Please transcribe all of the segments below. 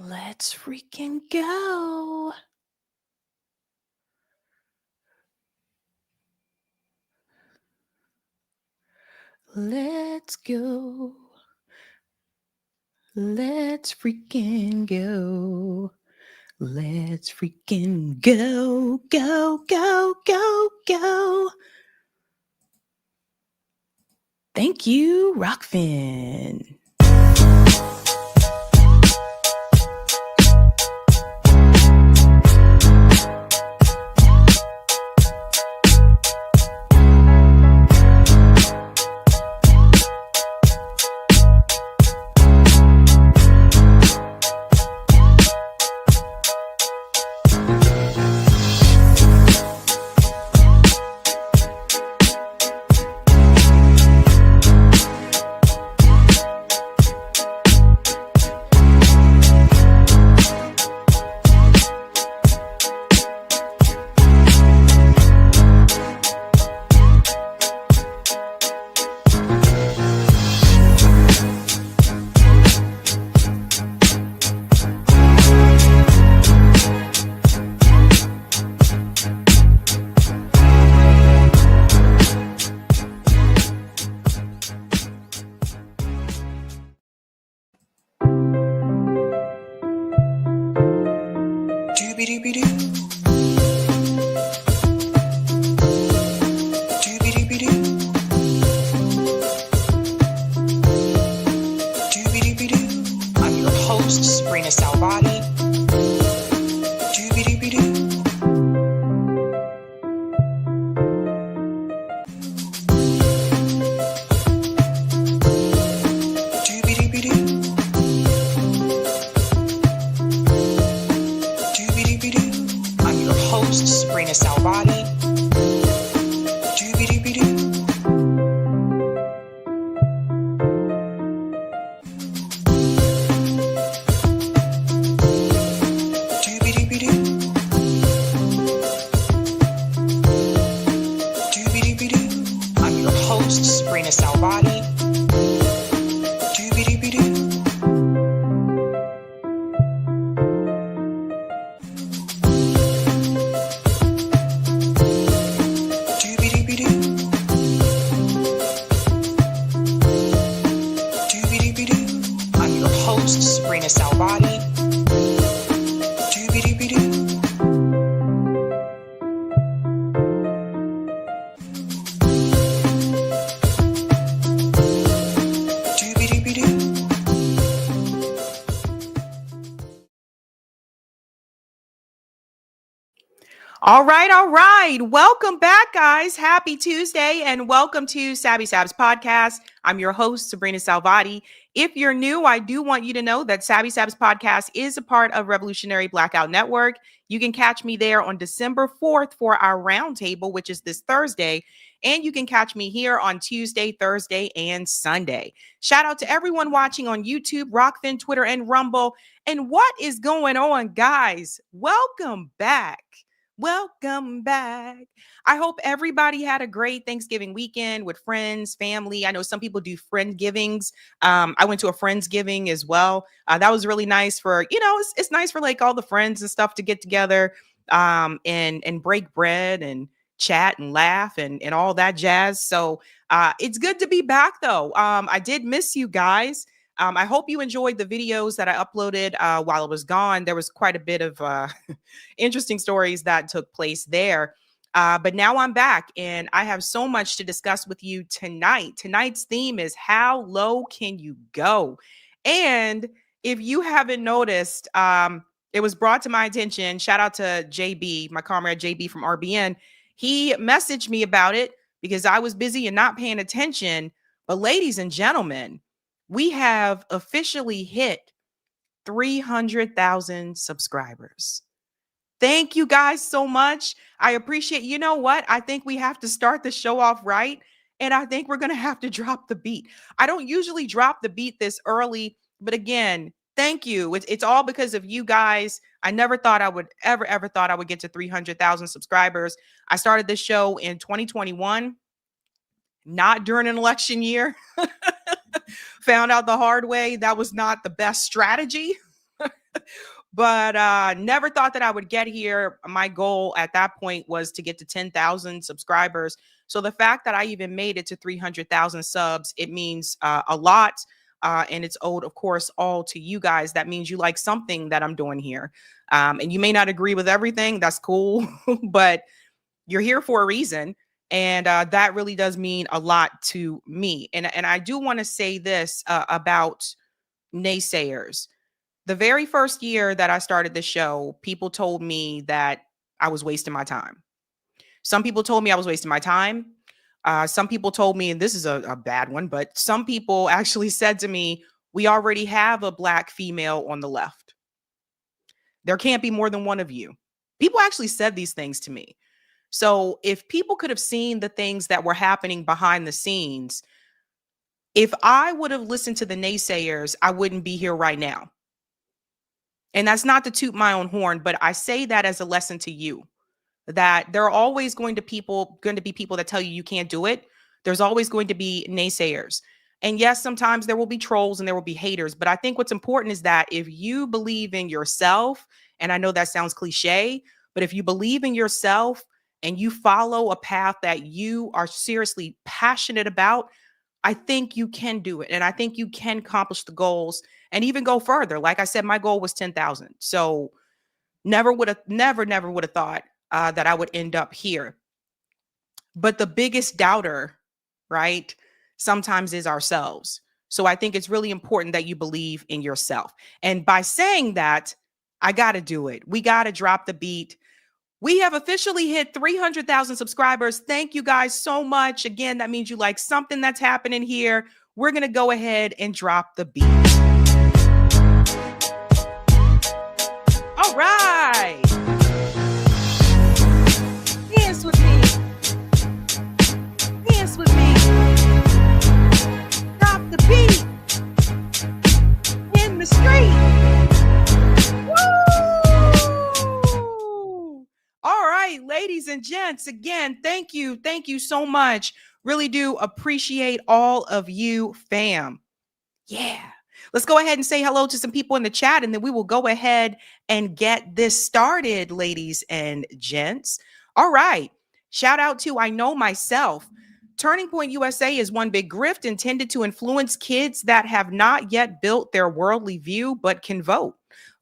Let's freaking go. Let's go. Let's freaking go. Let's freaking go, go, go, go, go. Thank you, Rockfin. I'm your host, sabrinasalvati. I'm your host, sabrinasalvati. I'm your host, sabrinasalvati. I'm your host, sabrinasalvati. All right. Welcome back, guys. Happy Tuesday and welcome to Sab's podcast. I'm your host, Sabrina Salvati. If you're new, I do want you to know that Sab's podcast is a part of Revolutionary Blackout Network. You can catch me there on December 4th for our roundtable, which is this Thursday. And you can catch me here on Tuesday, Thursday, and Sunday. Shout out to everyone watching on YouTube, Rockfin, Twitter, and Rumble. And what is going on, guys? Welcome back. Welcome back. I hope everybody had a great Thanksgiving weekend with friends, family. I know some people do friend givings. I went to a Friendsgiving as well. That was really nice for, it's nice for like all the friends and stuff to get together and break bread and chat and laugh and all that jazz. So it's good to be back though. I did miss you guys. I hope you enjoyed the videos that I uploaded while I was gone. There was quite a bit of interesting stories that took place there. But now I'm back and I have so much to discuss with you tonight. Tonight's theme is how low can you go? And if you haven't noticed, it was brought to my attention. Shout out to JB, my comrade JB from RBN. He messaged me about it because I was busy and not paying attention. But ladies and gentlemen, we have officially hit 300,000 subscribers. Thank you guys so much. I appreciate, you know what? I think we have to start the show off right. And I think we're going to have to drop the beat. I don't usually drop the beat this early, but again, thank you. It's all because of you guys. I never thought I would ever thought I would get to 300,000 subscribers. I started this show in 2021, not during an election year. Found out the hard way that was not the best strategy. But never thought that I would get here. My goal at that point was to get to 10,000 subscribers. So the fact that I even made it to 300,000 subs, it means a lot. And it's owed, of course, all to you guys. That means you like something that I'm doing here. And you may not agree with everything. That's cool. But you're here for a reason. And that really does mean a lot to me. And I do want to say this about naysayers. The very first year that I started the show, people told me that I was wasting my time. Some people told me I was wasting my time. Some people told me, and this is a bad one, but some people actually said to me, we already have a Black female on the left. There can't be more than one of you. People actually said these things to me. So if people could have seen the things that were happening behind the scenes, if I would have listened to the naysayers, I wouldn't be here right now. And that's not to toot my own horn, but I say that as a lesson to you, that there are always going to be people that tell you you can't do it. There's always going to be naysayers. And yes, sometimes there will be trolls and there will be haters. But I think what's important is that if you believe in yourself, and I know that sounds cliche, but if you believe in yourself and you follow a path that you are seriously passionate about, I think you can do it. And I think you can accomplish the goals and even go further. Like I said, my goal was 10,000. So never would have thought that I would end up here. But the biggest doubter, right, sometimes is ourselves. So I think it's really important that you believe in yourself. And by saying that, I got to do it. We got to drop the beat. We have officially hit 300,000 subscribers. Thank you guys so much. Again, that means you like something that's happening here. We're going to go ahead and drop the beat. All right. Dance with me. Dance with me. Drop the beat. In the street. All right, ladies and gents, again, thank you. Thank you so much. Really do appreciate all of you, fam. Yeah. Let's go ahead and say hello to some people in the chat, and then we will go ahead and get this started, ladies and gents. All right. Shout out to I Know Myself. Turning Point USA is one big grift intended to influence kids that have not yet built their worldly view but can vote.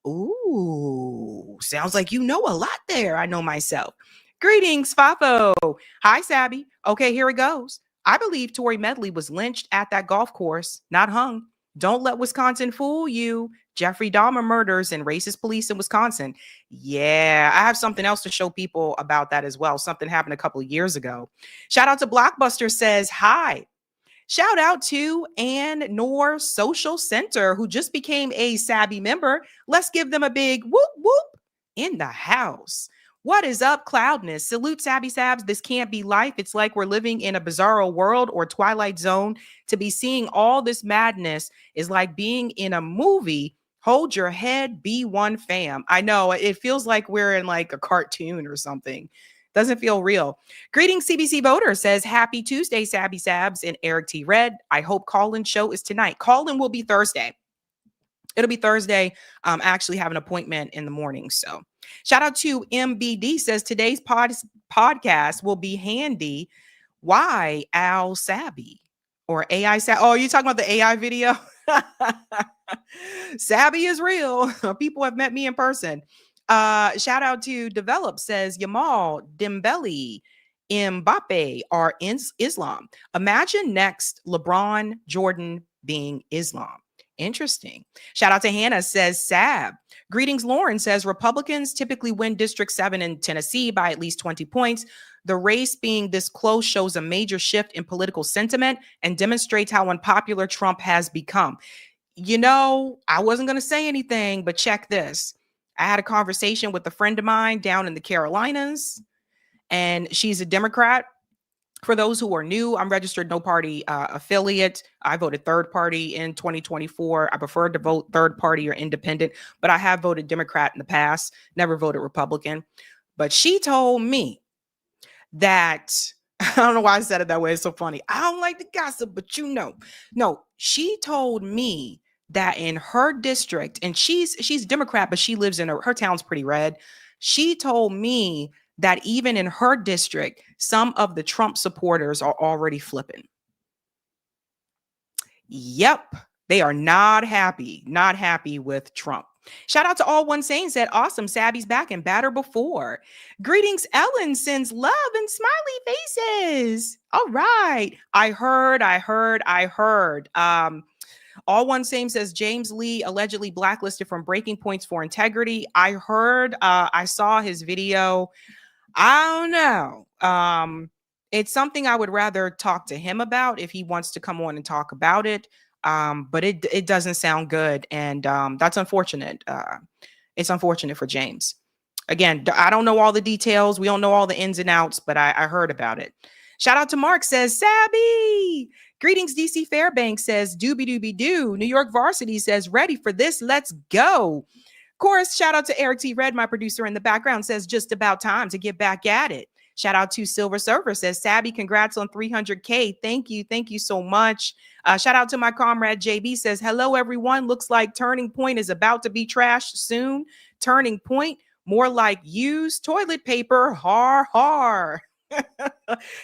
Ooh, sounds like you know a lot there. I Know Myself. Greetings, Fafo. Hi, Sabby. Okay, here it goes. I believe Tory Medley was lynched at that golf course, not hung. Don't let Wisconsin fool you. Jeffrey Dahmer murders and racist police in Wisconsin. Yeah, I have something else to show people about that as well. Something happened a couple of years ago. Shout out to Blockbuster says, hi. Shout out to Ann Noor Social Center, who just became a Sabby member. Let's give them a big whoop whoop in the house. What is up, Cloudness? Salute, Sabby Sabs. This can't be life. It's like we're living in a bizarro world or Twilight Zone. To be seeing all this madness is like being in a movie. Hold your head, be one fam. I know it feels like we're in like a cartoon or something. Doesn't feel real. Greetings, CBC voter says, happy Tuesday, Sabby Sabs and Eric T. Red. I hope call-in show is tonight. Call-in will be Thursday. It'll be Thursday. I actually have an appointment in the morning. So shout out to MBD says today's podcast will be handy. Why Al Sabby or AI Sabby? Oh, you talking about the AI video? Sabby is real. People have met me in person. Shout out to Develop says Yamal Dembele Mbappe are in Islam. Imagine next LeBron Jordan being Islam. Interesting. Shout out to Hannah says Sab. Greetings, Lauren says Republicans typically win District 7 in Tennessee by at least 20 points. The race being this close shows a major shift in political sentiment and demonstrates how unpopular Trump has become. You know, I wasn't going to say anything, but check this. I had a conversation with a friend of mine down in the Carolinas, and she's a Democrat. For those who are new, I'm registered no party affiliate. I voted third party in 2024. I prefer to vote third party or independent, but I have voted Democrat in the past, never voted Republican. But she told me that, I don't know why I said it that way. It's so funny. I don't like the gossip, but you know. No, she told me that in her district, and she's Democrat, but she lives in her town's pretty red. She told me that even in her district, some of the Trump supporters are already flipping. Yep, they are not happy with Trump. Shout out to All One Saying said, awesome, Sabby's back and batter before. Greetings, Ellen sends love and smiley faces. All right. I heard. All One Same says James Lee allegedly blacklisted from Breaking Points for integrity. I heard, I saw his video. I don't know. It's something I would rather talk to him about if he wants to come on and talk about it. But it doesn't sound good. And that's unfortunate. It's unfortunate for James. Again, I don't know all the details. We don't know all the ins and outs, but I heard about it. Shout out to Mark says, Sabby. Greetings, DC Fairbanks says, doobie doobie doo. New York Varsity says, ready for this. Let's go. Of course, shout out to Eric T. Red, my producer in the background, says, just about time to get back at it. Shout out to Silver Surfer says, Sabby, congrats on 300K. Thank you. Thank you so much. Shout out to my comrade JB says, hello, everyone. Looks like Turning Point is about to be trashed soon. Turning Point, more like used toilet paper. Har, har.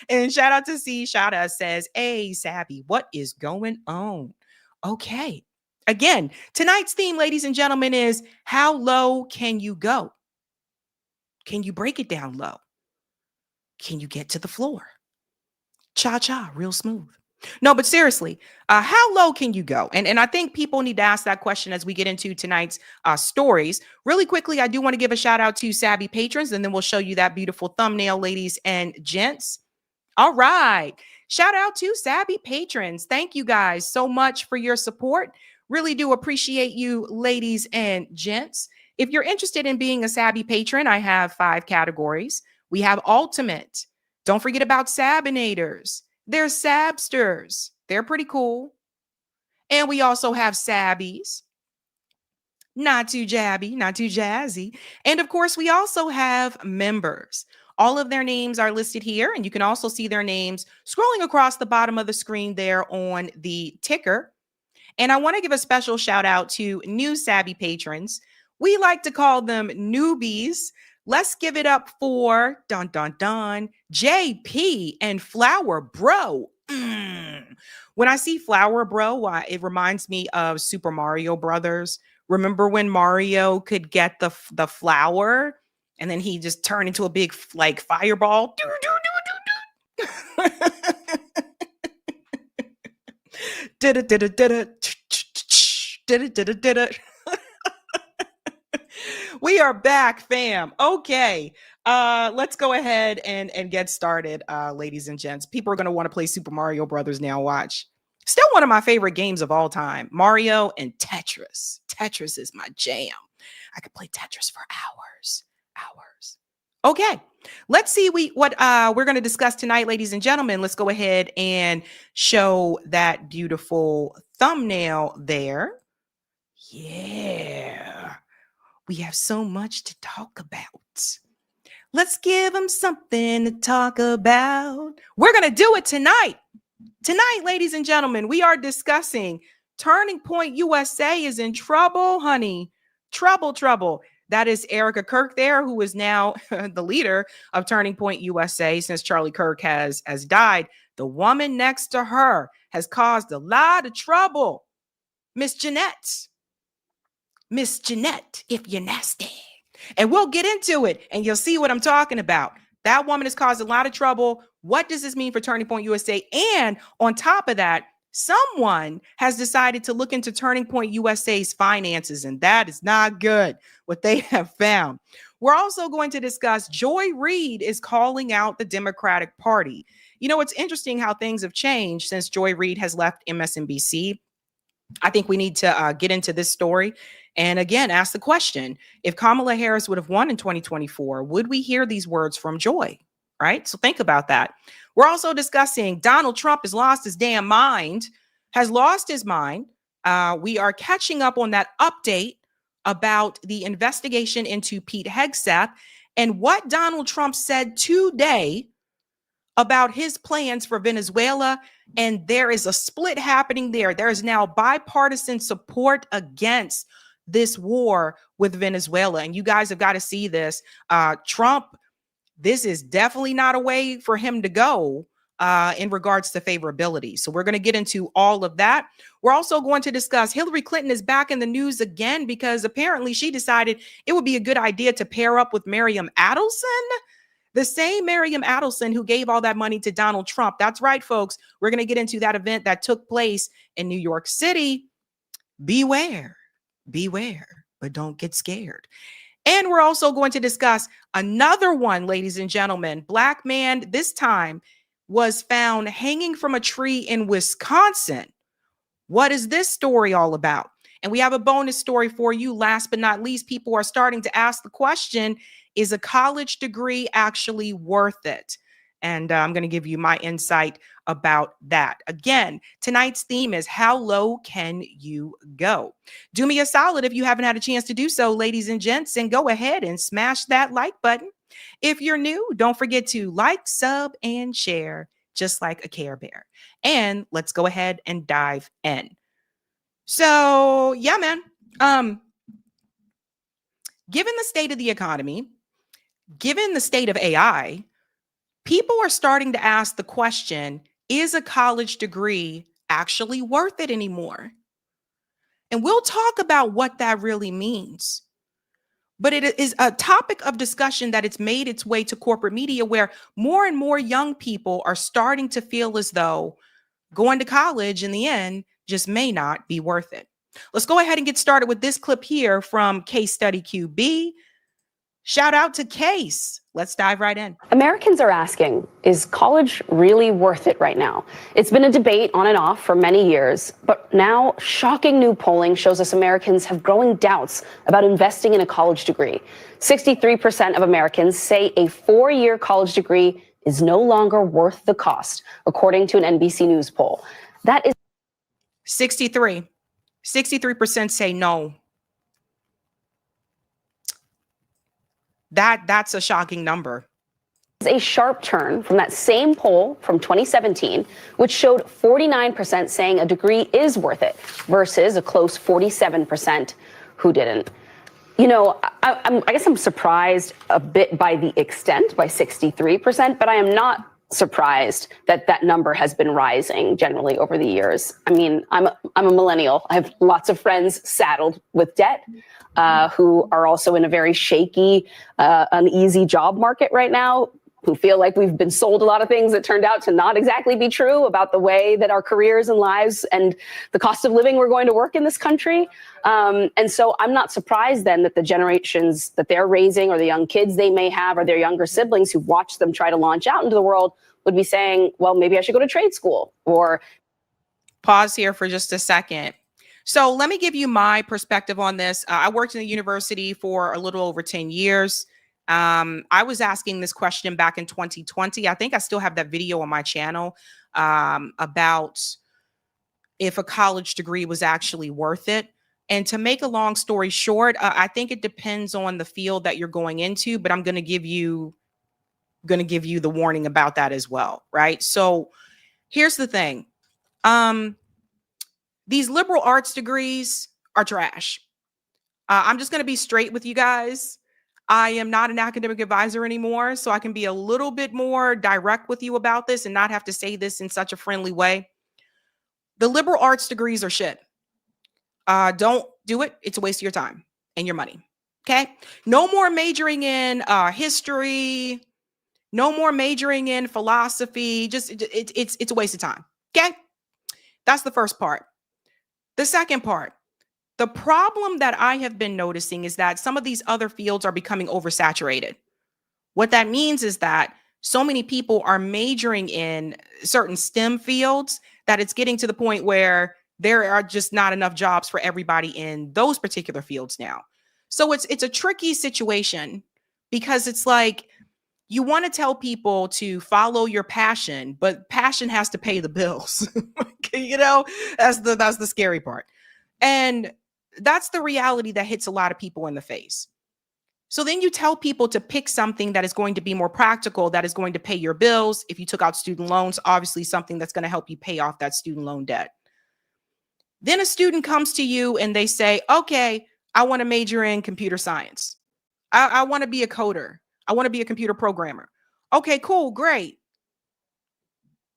And shout out to C. Shada says, hey, Sabby, what is going on? Okay. Again, tonight's theme, ladies and gentlemen, is how low can you go? Can you break it down low? Can you get to the floor? Cha-cha, real smooth. No, but seriously, how low can you go? And I think people need to ask that question as we get into tonight's stories. Really quickly, I do want to give a shout out to Sabby patrons, and then we'll show you that beautiful thumbnail, ladies and gents. All right. Shout out to Sabby patrons. Thank you guys so much for your support. Really do appreciate you, ladies and gents. If you're interested in being a Sabby patron, I have 5 categories. We have Ultimate. Don't forget about Sabinators. There's Sabsters. They're pretty cool. And we also have Sabbies. Not too jabby, not too jazzy. And of course, we also have members. All of their names are listed here, and you can also see their names scrolling across the bottom of the screen there on the ticker. And I want to give a special shout out to new Sabby patrons. We like to call them newbies. Let's give it up for dun dun dun JP and Flower Bro. When I see Flower Bro, it reminds me of Super Mario Brothers. Remember when Mario could get the flower and then he just turned into a big like fireball? We are back, fam. Okay. Let's go ahead and get started, ladies and gents. People are going to want to play Super Mario Brothers now. Watch. Still one of my favorite games of all time. Mario and Tetris. Tetris is my jam. I could play Tetris for hours. Okay. Let's see what we're going to discuss tonight, ladies and gentlemen. Let's go ahead and show that beautiful thumbnail there. Yeah. We have so much to talk about. Let's give them something to talk about. We're going to do it tonight. Tonight, ladies and gentlemen, we are discussing Turning Point USA is in trouble, honey. Trouble. That is Erica Kirk there, who is now the leader of Turning Point USA since Charlie Kirk has died. The woman next to her has caused a lot of trouble. Miss Jeanette, if you're nasty. And we'll get into it and you'll see what I'm talking about. That woman has caused a lot of trouble. What does this mean for Turning Point USA? And on top of that, someone has decided to look into Turning Point USA's finances, and that is not good, what they have found. We're also going to discuss Joy Reid is calling out the Democratic Party. You know, it's interesting how things have changed since Joy Reid has left MSNBC. I think we need to get into this story and again, ask the question, if Kamala Harris would have won in 2024, would we hear these words from Joy? Right? So think about that. We're also discussing Donald Trump has lost his damn mind, We are catching up on that update about the investigation into Pete Hegseth and what Donald Trump said today about his plans for Venezuela, and there is a split happening there. There is now bipartisan support against this war with Venezuela, and you guys have got to see this. Trump, this is definitely not a way for him to go in regards to favorability. So we're going to get into all of that. We're also going to discuss Hillary Clinton is back in the news again because apparently she decided it would be a good idea to pair up with Miriam Adelson. The same Miriam Adelson who gave all that money to Donald Trump. That's right, folks. We're going to get into that event that took place in New York City. Beware, but don't get scared. And we're also going to discuss another one, ladies and gentlemen. Black man, this time, was found hanging from a tree in Wisconsin. What is this story all about? And we have a bonus story for you. Last but not least, people are starting to ask the question, is a college degree actually worth it? And I'm going to give you my insight about that. Again, tonight's theme is how low can you go? Do me a solid if you haven't had a chance to do so, ladies and gents, and go ahead and smash that like button. If you're new, don't forget to like, sub, and share, just like a Care Bear. And let's go ahead and dive in. So, yeah, man. Given the state of the economy, given the state of AI, people are starting to ask the question, is a college degree actually worth it anymore? And we'll talk about what that really means. But it is a topic of discussion that it's made its way to corporate media where more and more young people are starting to feel as though going to college in the end just may not be worth it. Let's go ahead and get started with this clip here from Case Study QB. Shout out to Case. Let's dive right in. Americans are asking, is college really worth it right now? It's been a debate on and off for many years, but now shocking new polling shows us Americans have growing doubts about investing in a college degree. 63% of Americans say a 4-year college degree is no longer worth the cost, according to an NBC News poll. That is 63%. 63% say no. That's a shocking number. A sharp turn from that same poll from 2017, which showed 49% saying a degree is worth it versus a close 47% who didn't. You know, I guess I'm surprised a bit by the extent, by 63%, but I am not surprised that that number has been rising generally over the years. I mean, I'm a millennial. I have lots of friends saddled with debt who are also in a very shaky, uneasy job market right now, who feel like we've been sold a lot of things that turned out to not exactly be true about the way that our careers and lives and the cost of living we're going to work in this country. And so I'm not surprised then that the generations that they're raising or the young kids they may have or their younger siblings who watch them try to launch out into the world would be saying, well, maybe I should go to trade school or. Pause here for just a second. So let me give you my perspective on this. I worked in the university for a little over 10 years. I was asking this question back in 2020. I think I still have that video on my channel about if a college degree was actually worth it. And to make a long story short, I think it depends on the field that you're going into, but I'm going to give you the warning about that as well, right? So here's the thing. These liberal arts degrees are trash. I'm just going to be straight with you guys. I am not an academic advisor anymore, so I can be a little bit more direct with you about this and not have to say this in such a friendly way. The liberal arts degrees are shit. Don't do it. It's a waste of your time and your money. Okay? No more majoring in history. No more majoring in philosophy. Just it's a waste of time. Okay? That's the first part. The second part. The problem that I have been noticing is that some of these other fields are becoming oversaturated. What that means is that so many people are majoring in certain STEM fields that it's getting to the point where there are just not enough jobs for everybody in those particular fields now. So it's a tricky situation because it's like you want to tell people to follow your passion, but passion has to pay the bills. You know, that's the scary part. And that's the reality that hits a lot of people in the face. So then you tell people to pick something that is going to be more practical, that is going to pay your bills. If you took out student loans, obviously something that's going to help you pay off that student loan debt. Then a student comes to you and they say, okay, I want to major in computer science. I want to be a coder. I want to be a computer programmer. Okay, cool, great.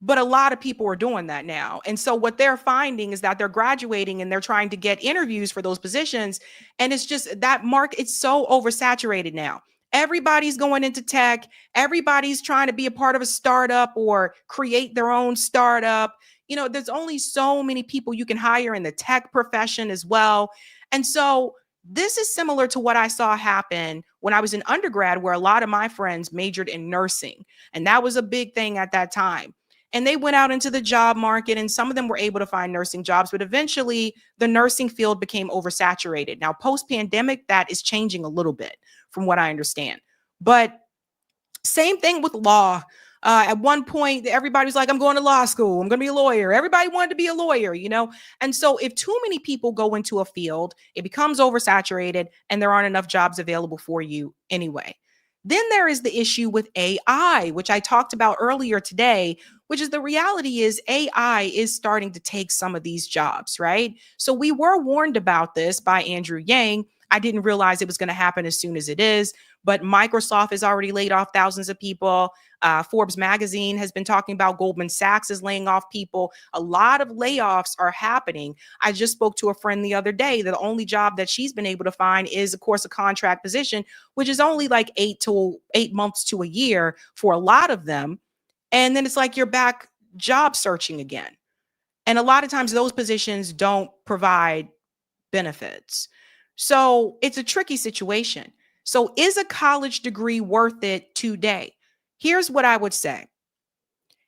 But a lot of people are doing that now. And so what they're finding is that they're graduating and they're trying to get interviews for those positions. And it's just that it's so oversaturated now. Everybody's going into tech. Everybody's trying to be a part of a startup or create their own startup. You know, there's only so many people you can hire in the tech profession as well. And so this is similar to what I saw happen when I was in undergrad, where a lot of my friends majored in nursing. And that was a big thing at that time. And they went out into the job market and some of them were able to find nursing jobs, but eventually the nursing field became oversaturated. Now, post-pandemic, that is changing a little bit from what I understand. But same thing with law. At one point, everybody was like, I'm going to law school. I'm going to be a lawyer. Everybody wanted to be a lawyer, you know? And so if too many people go into a field, it becomes oversaturated and there aren't enough jobs available for you anyway. Then there is the issue with AI, which I talked about earlier today, which is the reality is AI is starting to take some of these jobs, right? So we were warned about this by Andrew Yang. I didn't realize it was going to happen as soon as it is, but Microsoft has already laid off thousands of people. Forbes magazine has been talking about Goldman Sachs is laying off people. A lot of layoffs are happening. I just spoke to a friend the other day that the only job that she's been able to find is, of course, a contract position, which is only like 8 months to a year for a lot of them. And then it's like you're back job searching again. And a lot of times those positions don't provide benefits. So it's a tricky situation. So is a college degree worth it today? Here's what I would say.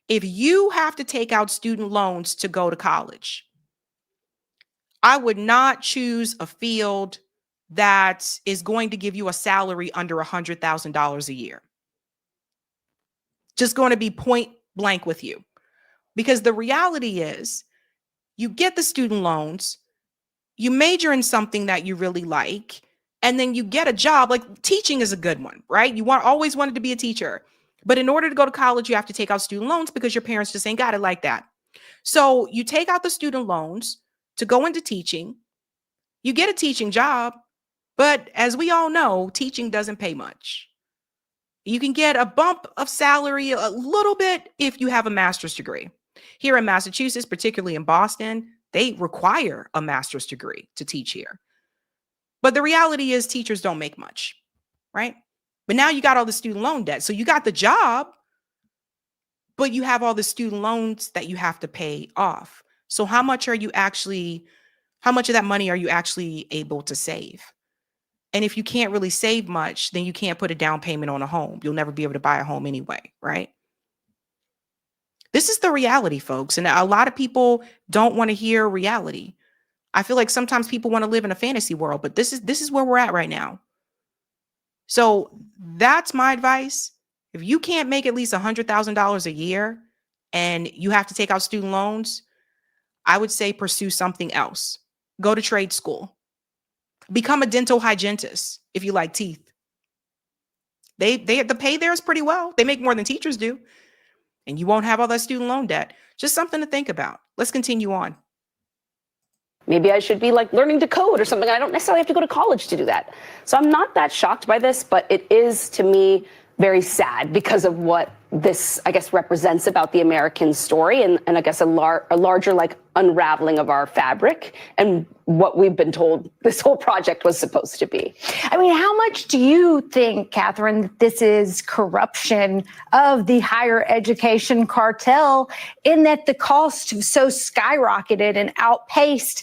If you have to take out student loans to go to college, I would not choose a field that is going to give you a salary under $100,000 a year. Just going to be point blank with you. Because the reality is, you get the student loans, you major in something that you really like, and then you get a job. Like teaching is a good one, right? You always wanted to be a teacher. But in order to go to college, you have to take out student loans because your parents just ain't got it like that. So you take out the student loans to go into teaching. You get a teaching job. But as we all know, teaching doesn't pay much. You can get a bump of salary a little bit if you have a master's degree. Here in Massachusetts, particularly in Boston, they require a master's degree to teach here. But the reality is teachers don't make much, right? But now you got all the student loan debt. So you got the job, but you have all the student loans that you have to pay off. So how much of that money are you actually able to save? And if you can't really save much, then you can't put a down payment on a home. You'll never be able to buy a home anyway, right? This is the reality, folks. And a lot of people don't want to hear reality. I feel like sometimes people want to live in a fantasy world, but this is where we're at right now. So that's my advice. If you can't make at least $100,000 a year and you have to take out student loans, I would say pursue something else. Go to trade school. Become a dental hygienist if you like teeth. The pay there is pretty well. They make more than teachers do. And you won't have all that student loan debt. Just something to think about. Let's continue on. Maybe I should be like learning to code or something. I don't necessarily have to go to college to do that. So I'm not that shocked by this, but it is to me very sad because of what this, I guess, represents about the American story and I guess a larger like unraveling of our fabric and what we've been told this whole project was supposed to be. I mean, how much do you think, Catherine, that this is corruption of the higher education cartel in that the cost so skyrocketed and outpaced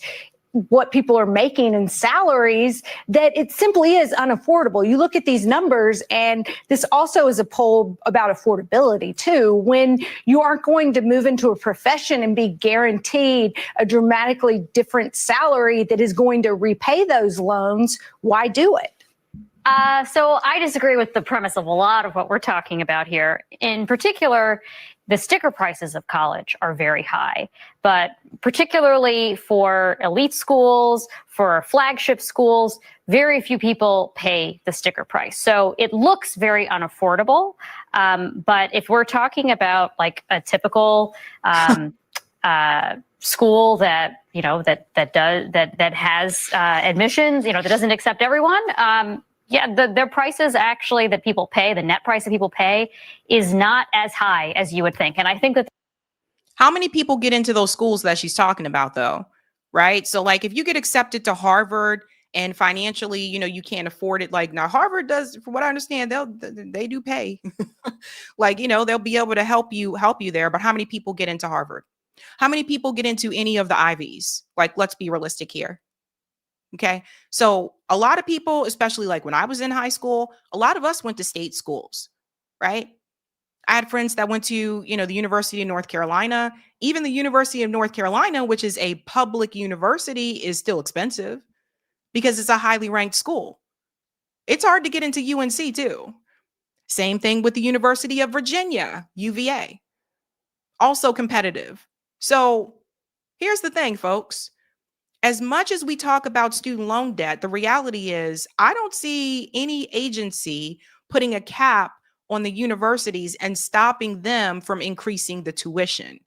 what people are making in salaries that it simply is unaffordable? You look at these numbers, and this also is a poll about affordability too. When you aren't going to move into a profession and be guaranteed a dramatically different salary that is going to repay those loans, why do it? So I disagree with the premise of a lot of what we're talking about here. In particular, the sticker prices of college are very high, but particularly for elite schools, for flagship schools, very few people pay the sticker price. So it looks very unaffordable. But if we're talking about like a typical school that that has admissions, that doesn't accept everyone, their prices actually that people pay, the net price that people pay, is not as high as you would think. And I think that. How many people get into those schools that she's talking about, though? Right? So, like, if you get accepted to Harvard and financially, you can't afford it. Like, now Harvard does, from what I understand, they do pay. Like, they'll be able to help you there. But how many people get into Harvard? How many people get into any of the Ivies? Like, let's be realistic here. Okay. So a lot of people, especially like when I was in high school, a lot of us went to state schools, right? I had friends that went to, the University of North Carolina. Even the University of North Carolina, which is a public university, is still expensive because it's a highly ranked school. It's hard to get into UNC too. Same thing with the University of Virginia, UVA. Also competitive. So here's the thing, folks. As much as we talk about student loan debt, the reality is I don't see any agency putting a cap on the universities and stopping them from increasing the tuition.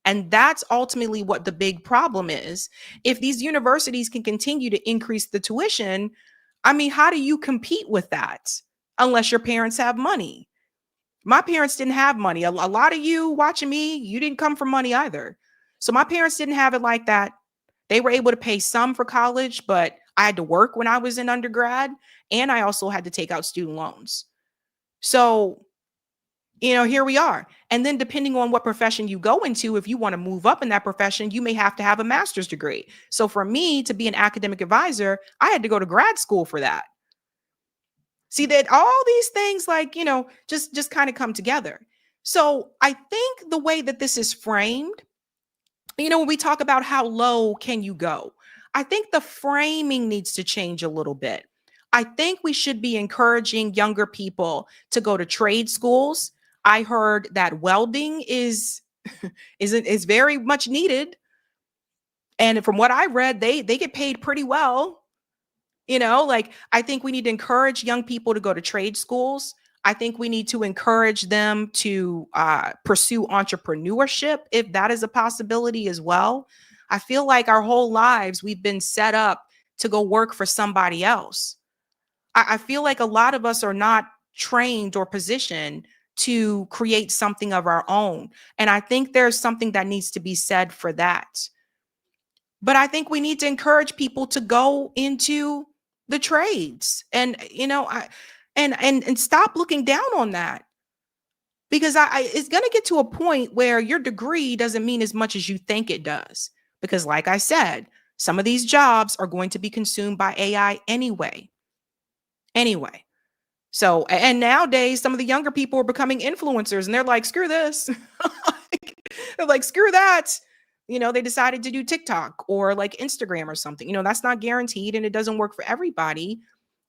And that's ultimately what the big problem is. If these universities can continue to increase the tuition, I mean, how do you compete with that unless your parents have money? My parents didn't have money. A lot of you watching me, you didn't come from money either. So my parents didn't have it like that. They were able to pay some for college, but I had to work when I was in undergrad, and I also had to take out student loans. So, here we are. And then depending on what profession you go into, if you want to move up in that profession, you may have to have a master's degree. So for me to be an academic advisor, I had to go to grad school for that. See that all these things just kind of come together. So I think the way that this is framed, when we talk about how low can you go, I think the framing needs to change a little bit. I think we should be encouraging younger people to go to trade schools. I heard that welding is very much needed. And from what I read, they get paid pretty well. I think we need to encourage young people to go to trade schools. I think we need to encourage them to pursue entrepreneurship, if that is a possibility as well. I feel like our whole lives we've been set up to go work for somebody else. I feel like a lot of us are not trained or positioned to create something of our own. And I think there's something that needs to be said for that. But I think we need to encourage people to go into the trades and, and stop looking down on that, because it's going to get to a point where your degree doesn't mean as much as you think it does. Because like I said, some of these jobs are going to be consumed by AI anyway. So, and nowadays, some of the younger people are becoming influencers and they're like, screw this. They're like, screw that. They decided to do TikTok or like Instagram or something. That's not guaranteed and it doesn't work for everybody.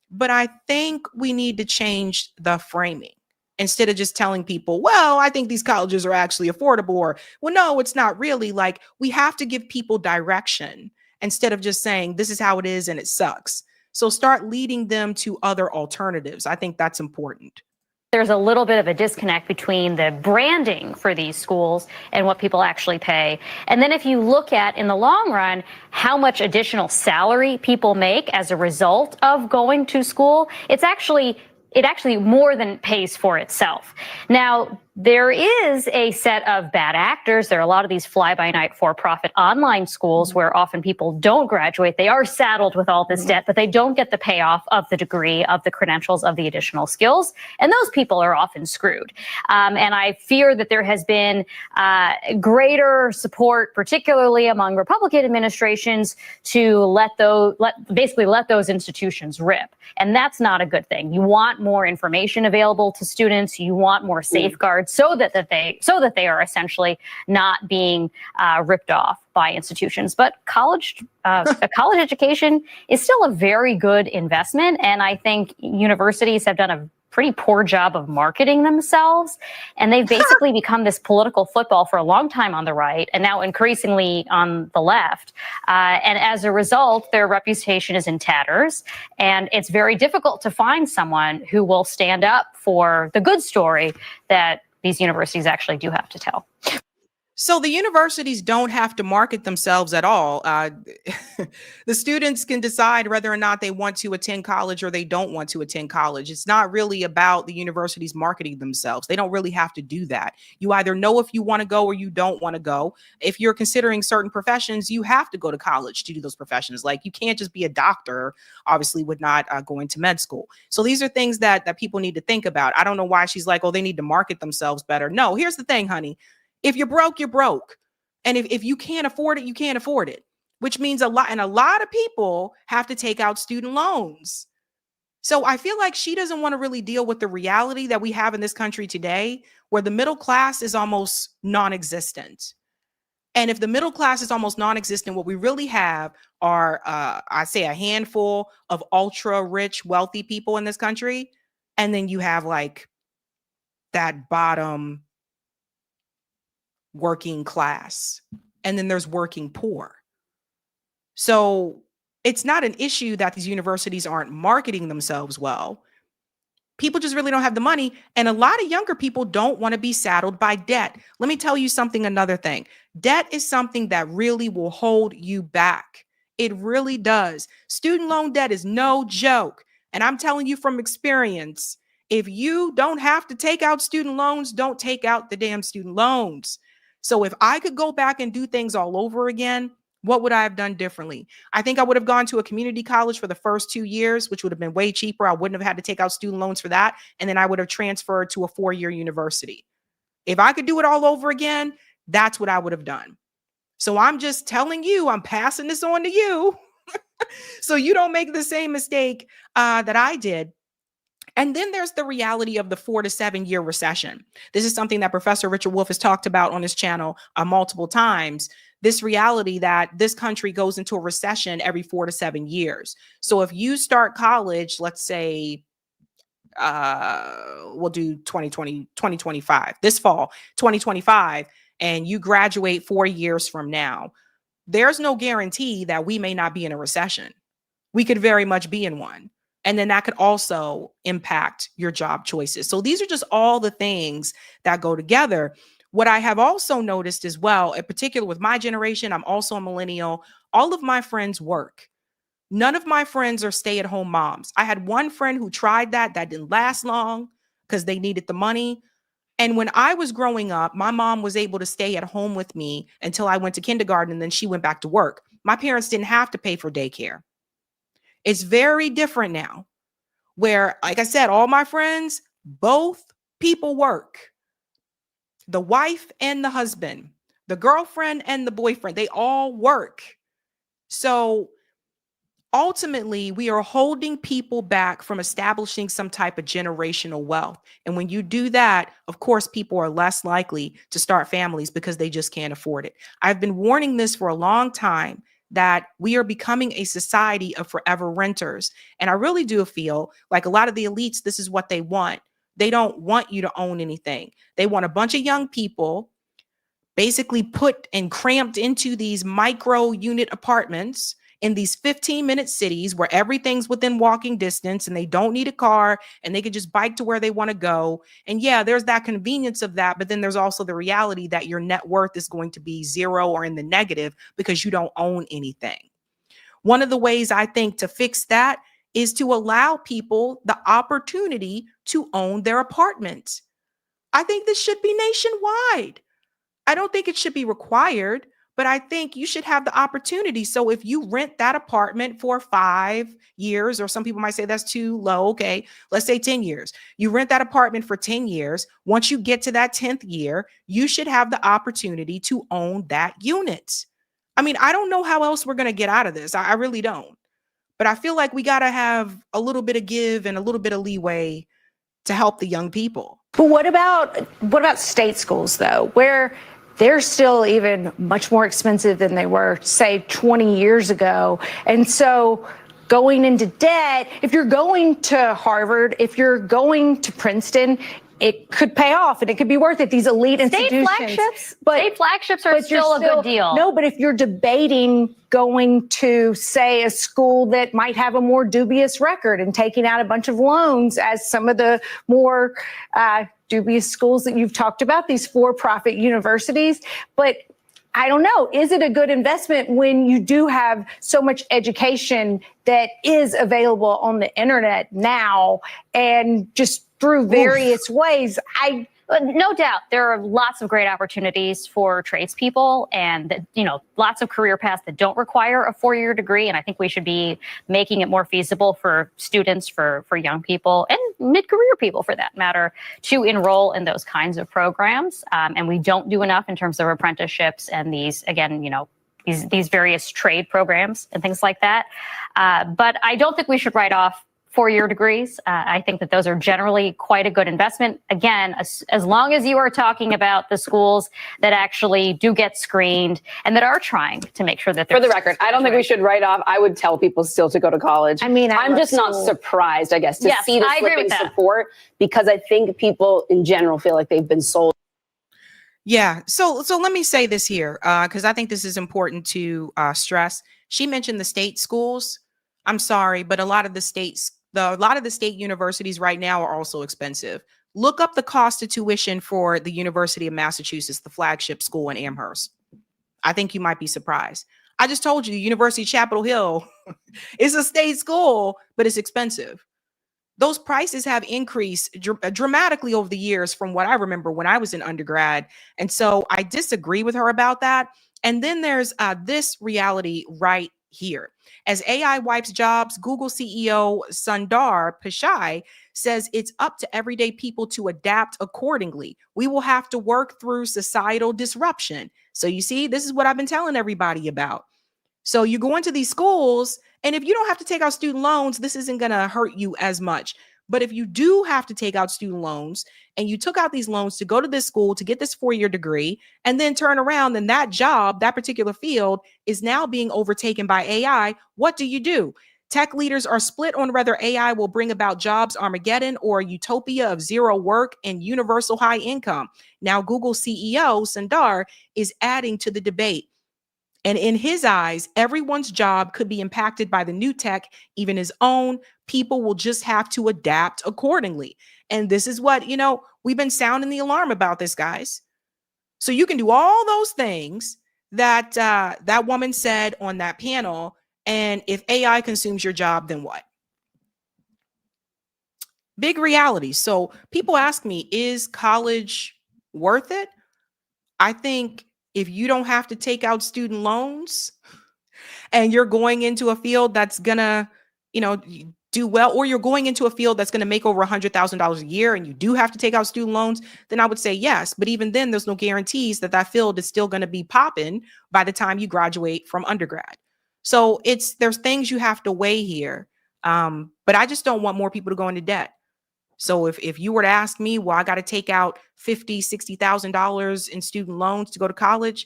But I think we need to change the framing instead of just telling people, well, I think these colleges are actually affordable, or, well, no, it's not really. Like, we have to give people direction instead of just saying this is how it is and it sucks. So start leading them to other alternatives. I think that's important. There's a little bit of a disconnect between the branding for these schools and what people actually pay. And then if you look at, in the long run, how much additional salary people make as a result of going to school, it actually more than pays for itself. Now, there is a set of bad actors. There are a lot of these fly-by-night for-profit online schools where often people don't graduate. They are saddled with all this debt, but they don't get the payoff of the degree, of the credentials, of the additional skills. And those people are often screwed. And I fear that there has been greater support, particularly among Republican administrations, to let those institutions rip. And that's not a good thing. You want more information available to students. You want more safeguards so that they are essentially not being ripped off by institutions. But a college education is still a very good investment, and I think universities have done a pretty poor job of marketing themselves. And they've basically become this political football for a long time on the right and now increasingly on the left. And as a result, their reputation is in tatters. And it's very difficult to find someone who will stand up for the good story that these universities actually do have to tell. So the universities don't have to market themselves at all. The students can decide whether or not they want to attend college or they don't want to attend college. It's not really about the universities marketing themselves. They don't really have to do that. You either know if you want to go or you don't want to go. If you're considering certain professions, you have to go to college to do those professions. Like you can't just be a doctor, obviously, with not going to med school. So these are things that people need to think about. I don't know why she's like, oh, they need to market themselves better. No, here's the thing, honey. If you're broke, you're broke. And if you can't afford it, you can't afford it, which means a lot of people have to take out student loans. So I feel like she doesn't want to really deal with the reality that we have in this country today, where the middle class is almost non-existent. And if the middle class is almost non-existent, what we really have are, I say, a handful of ultra rich, wealthy people in this country. And then you have like that bottom working class, and then there's working poor. So it's not an issue that these universities aren't marketing themselves well. People just really don't have the money. And a lot of younger people don't want to be saddled by debt. Let me tell you something, another thing. Debt is something that really will hold you back. It really does. Student loan debt is no joke. And I'm telling you from experience, if you don't have to take out student loans, don't take out the damn student loans. So if I could go back and do things all over again, what would I have done differently? I think I would have gone to a community college for the first 2 years, which would have been way cheaper. I wouldn't have had to take out student loans for that. And then I would have transferred to a 4-year university. If I could do it all over again, that's what I would have done. So I'm just telling you, I'm passing this on to you so you don't make the same mistake that I did. And then there's the reality of the 4 to 7 year recession. This is something that Professor Richard Wolff has talked about on his channel multiple times. This reality that this country goes into a recession every 4 to 7 years. So if you start college, let's say, we'll do 2025, this fall, 2025, and you graduate 4 years from now, there's no guarantee that we may not be in a recession. We could very much be in one. And then that could also impact your job choices. So these are just all the things that go together. What I have also noticed as well, in particular with my generation, I'm also a millennial, all of my friends work. None of my friends are stay-at-home moms. I had one friend who tried that didn't last long because they needed the money. And when I was growing up, my mom was able to stay at home with me until I went to kindergarten, and then she went back to work. My parents didn't have to pay for daycare. It's very different now where, like I said, all my friends, both people work. The wife and the husband, the girlfriend and the boyfriend, they all work. So ultimately, we are holding people back from establishing some type of generational wealth. And when you do that, of course, people are less likely to start families because they just can't afford it. I've been warning this for a long time, that we are becoming a society of forever renters. And I really do feel like a lot of the elites, this is what they want. They don't want you to own anything. They want a bunch of young people basically put and cramped into these micro unit apartments in these 15-minute cities where everything's within walking distance and they don't need a car and they can just bike to where they want to go. And yeah, there's that convenience of that. But then there's also the reality that your net worth is going to be zero or in the negative because you don't own anything. One of the ways I think to fix that is to allow people the opportunity to own their apartment. I think this should be nationwide. I don't think it should be required, but I think you should have the opportunity. So if you rent that apartment for 5 years, or some people might say that's too low. Okay, let's say 10 years. You rent that apartment for 10 years. Once you get to that 10th year, you should have the opportunity to own that unit. I mean, I don't know how else we're going to get out of this. I really don't. But I feel like we got to have a little bit of give and a little bit of leeway to help the young people. But what about state schools, though, where they're still even much more expensive than they were, say, 20 years ago? And so going into debt, if you're going to Harvard, if you're going to Princeton, it could pay off and it could be worth it. These elite institutions. State flagships are still a good deal. No, but if you're debating going to, say, a school that might have a more dubious record and taking out a bunch of loans, as some of the more dubious schools that you've talked about, these for-profit universities, but I don't know. Is it a good investment when you do have so much education that is available on the internet now and just through various ways? No doubt, there are lots of great opportunities for tradespeople and, lots of career paths that don't require a 4-year degree. And I think we should be making it more feasible for students, for young people and mid-career people, for that matter, to enroll in those kinds of programs. And we don't do enough in terms of apprenticeships and these, again, these various trade programs and things like that. But I don't think we should write off 4-year degrees. I think that those are generally quite a good investment. Again, as long as you are talking about the schools that actually do get screened and that are trying to make sure that they're— For the record, I don't think we should write off. I would tell people still to go to college. I mean, I'm just not surprised, I guess, to see the slipping support, because I think people in general feel like they've been sold. Yeah. So let me say this here, because I think this is important to stress. She mentioned the state schools. I'm sorry, but a lot of the state universities right now are also expensive. Look up the cost of tuition for the University of Massachusetts, the flagship school in Amherst. I think you might be surprised. I just told you, University of Chapel Hill is a state school, but it's expensive. Those prices have increased dramatically over the years from what I remember when I was in undergrad. And so I disagree with her about that. And then there's this reality right here. As AI wipes jobs, Google CEO Sundar Pichai says it's up to everyday people to adapt accordingly. We will have to work through societal disruption. So you see, this is what I've been telling everybody about. So you go into these schools, and if you don't have to take out student loans, this isn't going to hurt you as much. But if you do have to take out student loans and you took out these loans to go to this school to get this 4-year degree and then turn around and that job, that particular field is now being overtaken by AI, what do? Tech leaders are split on whether AI will bring about jobs Armageddon or a utopia of zero work and universal high income. Now, Google CEO Sundar is adding to the debate. And in his eyes, everyone's job could be impacted by the new tech, even his own. People will just have to adapt accordingly. And this is what, we've been sounding the alarm about this, guys. So you can do all those things that that woman said on that panel. And if AI consumes your job, then what? Big reality. So people ask me, is college worth it? I think if you don't have to take out student loans and you're going into a field that's gonna, do well, or you're going into a field that's going to make over $100,000 a year and you do have to take out student loans, then I would say yes. But even then, there's no guarantees that field is still going to be popping by the time you graduate from undergrad. So there's things you have to weigh here. But I just don't want more people to go into debt. So if you were to ask me, well, I got to take out $50,000, $60,000 in student loans to go to college,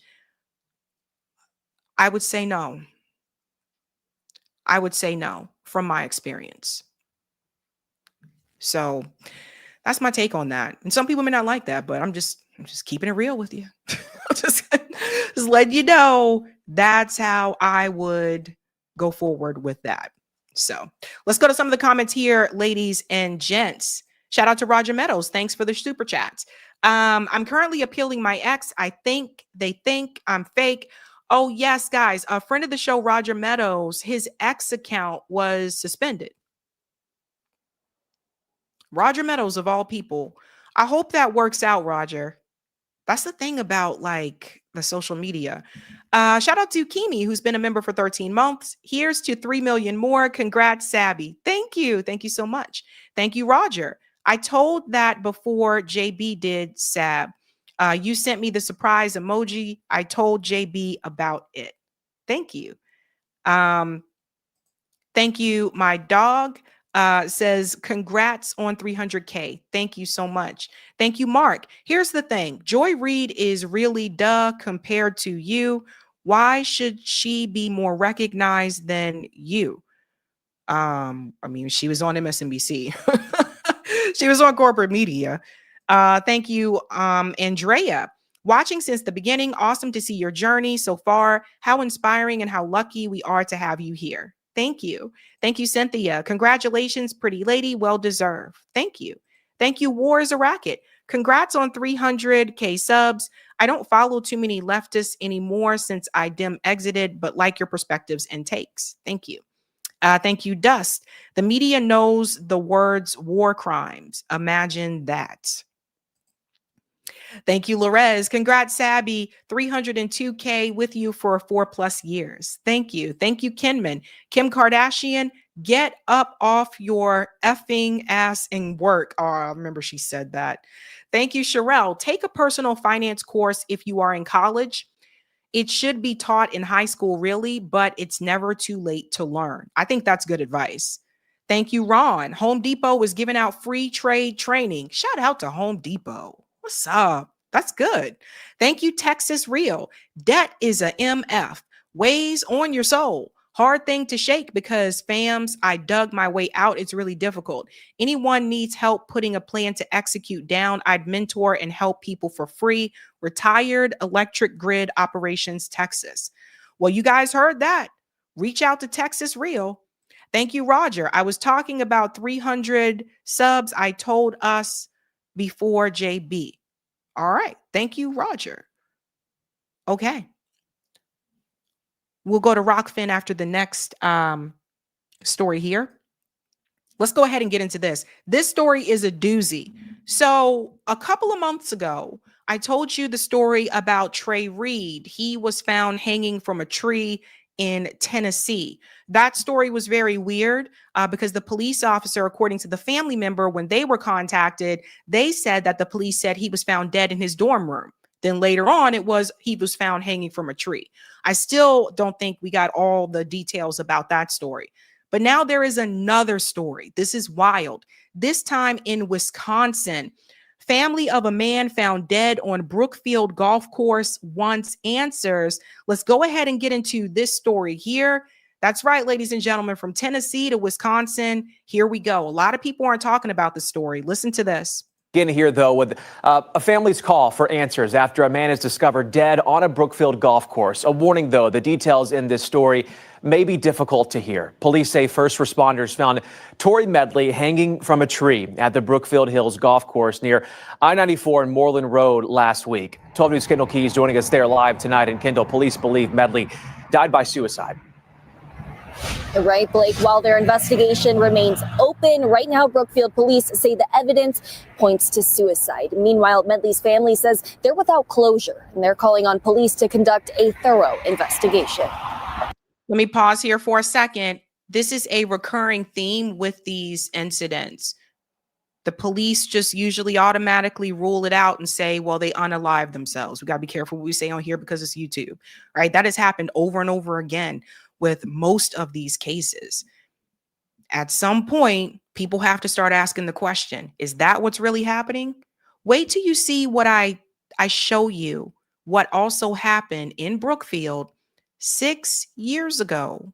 I would say no. I would say no from my experience. So that's my take on that. And some people may not like that, but I'm just keeping it real with you. just letting you know that's how I would go forward with that. So let's go to some of the comments here, ladies and gents. Shout out to Roger Meadows. Thanks for the super chats. I'm currently appealing my ex. I think they think I'm fake. Oh, yes, guys. A friend of the show, Roger Meadows, his ex account was suspended. Roger Meadows, of all people. I hope that works out, Roger. That's the thing about the social media. Shout out to Kimi, who's been a member for 13 months. Here's to 3 million more. Congrats, Sabby. Thank you. Thank you so much. Thank you, Roger. I told that before JB did, Sab. You sent me the surprise emoji. I told JB about it. Thank you. Thank you. My dog says, congrats on 300K. Thank you so much. Thank you, Mark. Here's the thing. Joy Reid is really compared to you. Why should she be more recognized than you? I mean, she was on MSNBC. She was on corporate media. Thank you, Andrea. Watching since the beginning. Awesome to see your journey so far. How inspiring and how lucky we are to have you here. Thank you. Thank you, Cynthia. Congratulations, pretty lady. Well deserved. Thank you. Thank you, War is a Racket. Congrats on 300K subs. I don't follow too many leftists anymore since I Dem exited, but like your perspectives and takes. Thank you. Thank you, Dust. The media knows the words war crimes. Imagine that. Thank you, Lorez. Congrats, Sabby. 302K with you for 4+ years. Thank you. Thank you, Kinman. Kim Kardashian, get up off your effing ass and work. Oh, I remember she said that. Thank you, Sherelle. Take a personal finance course if you are in college. It should be taught in high school, really, but it's never too late to learn. I think that's good advice. Thank you, Ron. Home Depot is giving out free trade training. Shout out to Home Depot. What's up? That's good. Thank you, Texas Real. Debt is a MF. Weighs on your soul. Hard thing to shake because, fams, I dug my way out. It's really difficult. Anyone needs help putting a plan to execute down, I'd mentor and help people for free. Retired Electric Grid Operations, Texas. Well, you guys heard that. Reach out to Texas Real. Thank you, Roger. I was talking about 300 subs. I told us before JB. All right. Thank you, Roger. Okay. We'll go to Rockfin after the next story here. Let's go ahead and get into this. This story is a doozy. So a couple of months ago, I told you the story about Reid. He was found hanging from a tree in Tennessee. That story was very weird because the police officer, according to the family member, when they were contacted, they said that the police said he was found dead in his dorm room. Then later on, he was found hanging from a tree. I still don't think we got all the details about that story. But now there is another story. This is wild. This time in Wisconsin, family of a man found dead on Brookfield Golf Course wants answers. Let's go ahead and get into this story here. That's right, ladies and gentlemen, from Tennessee to Wisconsin. Here we go. A lot of people aren't talking about this story. Listen to this. Begin here, though, with a family's call for answers after a man is discovered dead on a Brookfield golf course. A warning, though, the details in this story may be difficult to hear. Police say first responders found Tory Medley hanging from a tree at the Brookfield Hills golf course near I-94 and Moreland Road last week. 12 News' Kendall Keys joining us there live tonight. And Kendall, police believe Medley died by suicide. Right, Blake. While their investigation remains open, right now Brookfield police say the evidence points to suicide. Meanwhile, Medley's family says they're without closure, and they're calling on police to conduct a thorough investigation. Let me pause here for a second. This is a recurring theme with these incidents. The police just usually automatically rule it out and say, well, they unalive themselves. We got to be careful what we say on here because it's YouTube, right? That has happened over and over again with most of these cases. At some point, people have to start asking the question, is that what's really happening? Wait till you see what I show you, what also happened in Brookfield 6 years ago.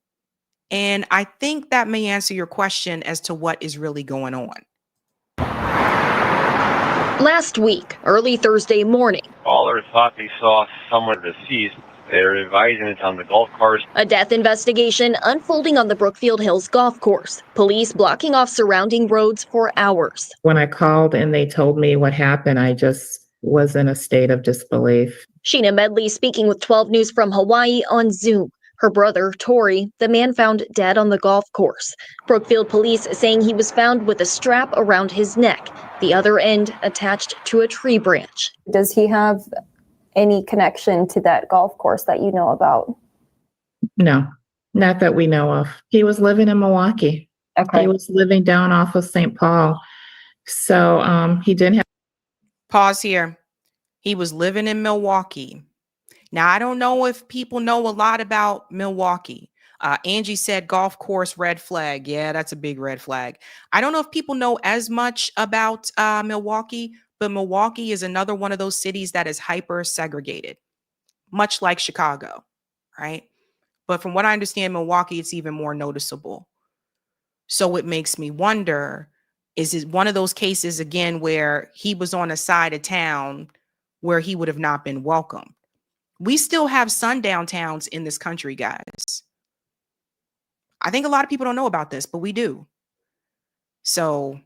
And I think that may answer your question as to what is really going on. Last week, early Thursday morning, callers thought they saw someone deceased. They're advising it's on the golf course. A death investigation unfolding on the Brookfield Hills golf course. Police blocking off surrounding roads for hours. When I called and they told me what happened, I just was in a state of disbelief. Sheena Medley speaking with 12 News from Hawaii on Zoom. Her brother, Tory, the man found dead on the golf course. Brookfield police saying he was found with a strap around his neck, the other end attached to a tree branch. Does he have any connection to that golf course that you know about? No, not that we know of. He was living in Milwaukee. Okay. He was living down off of St. Paul. So he didn't have. Pause here. He was living in Milwaukee. Now, I don't know if people know a lot about Milwaukee. Angie said golf course red flag. Yeah, that's a big red flag. I don't know if people know as much about Milwaukee, but Milwaukee is another one of those cities that is hyper segregated, much like Chicago, right? But from what I understand, Milwaukee, it's even more noticeable. So it makes me wonder, is it one of those cases again where he was on a side of town where he would have not been welcome? We still have sundown towns in this country, guys. I think a lot of people don't know about this, but we do. So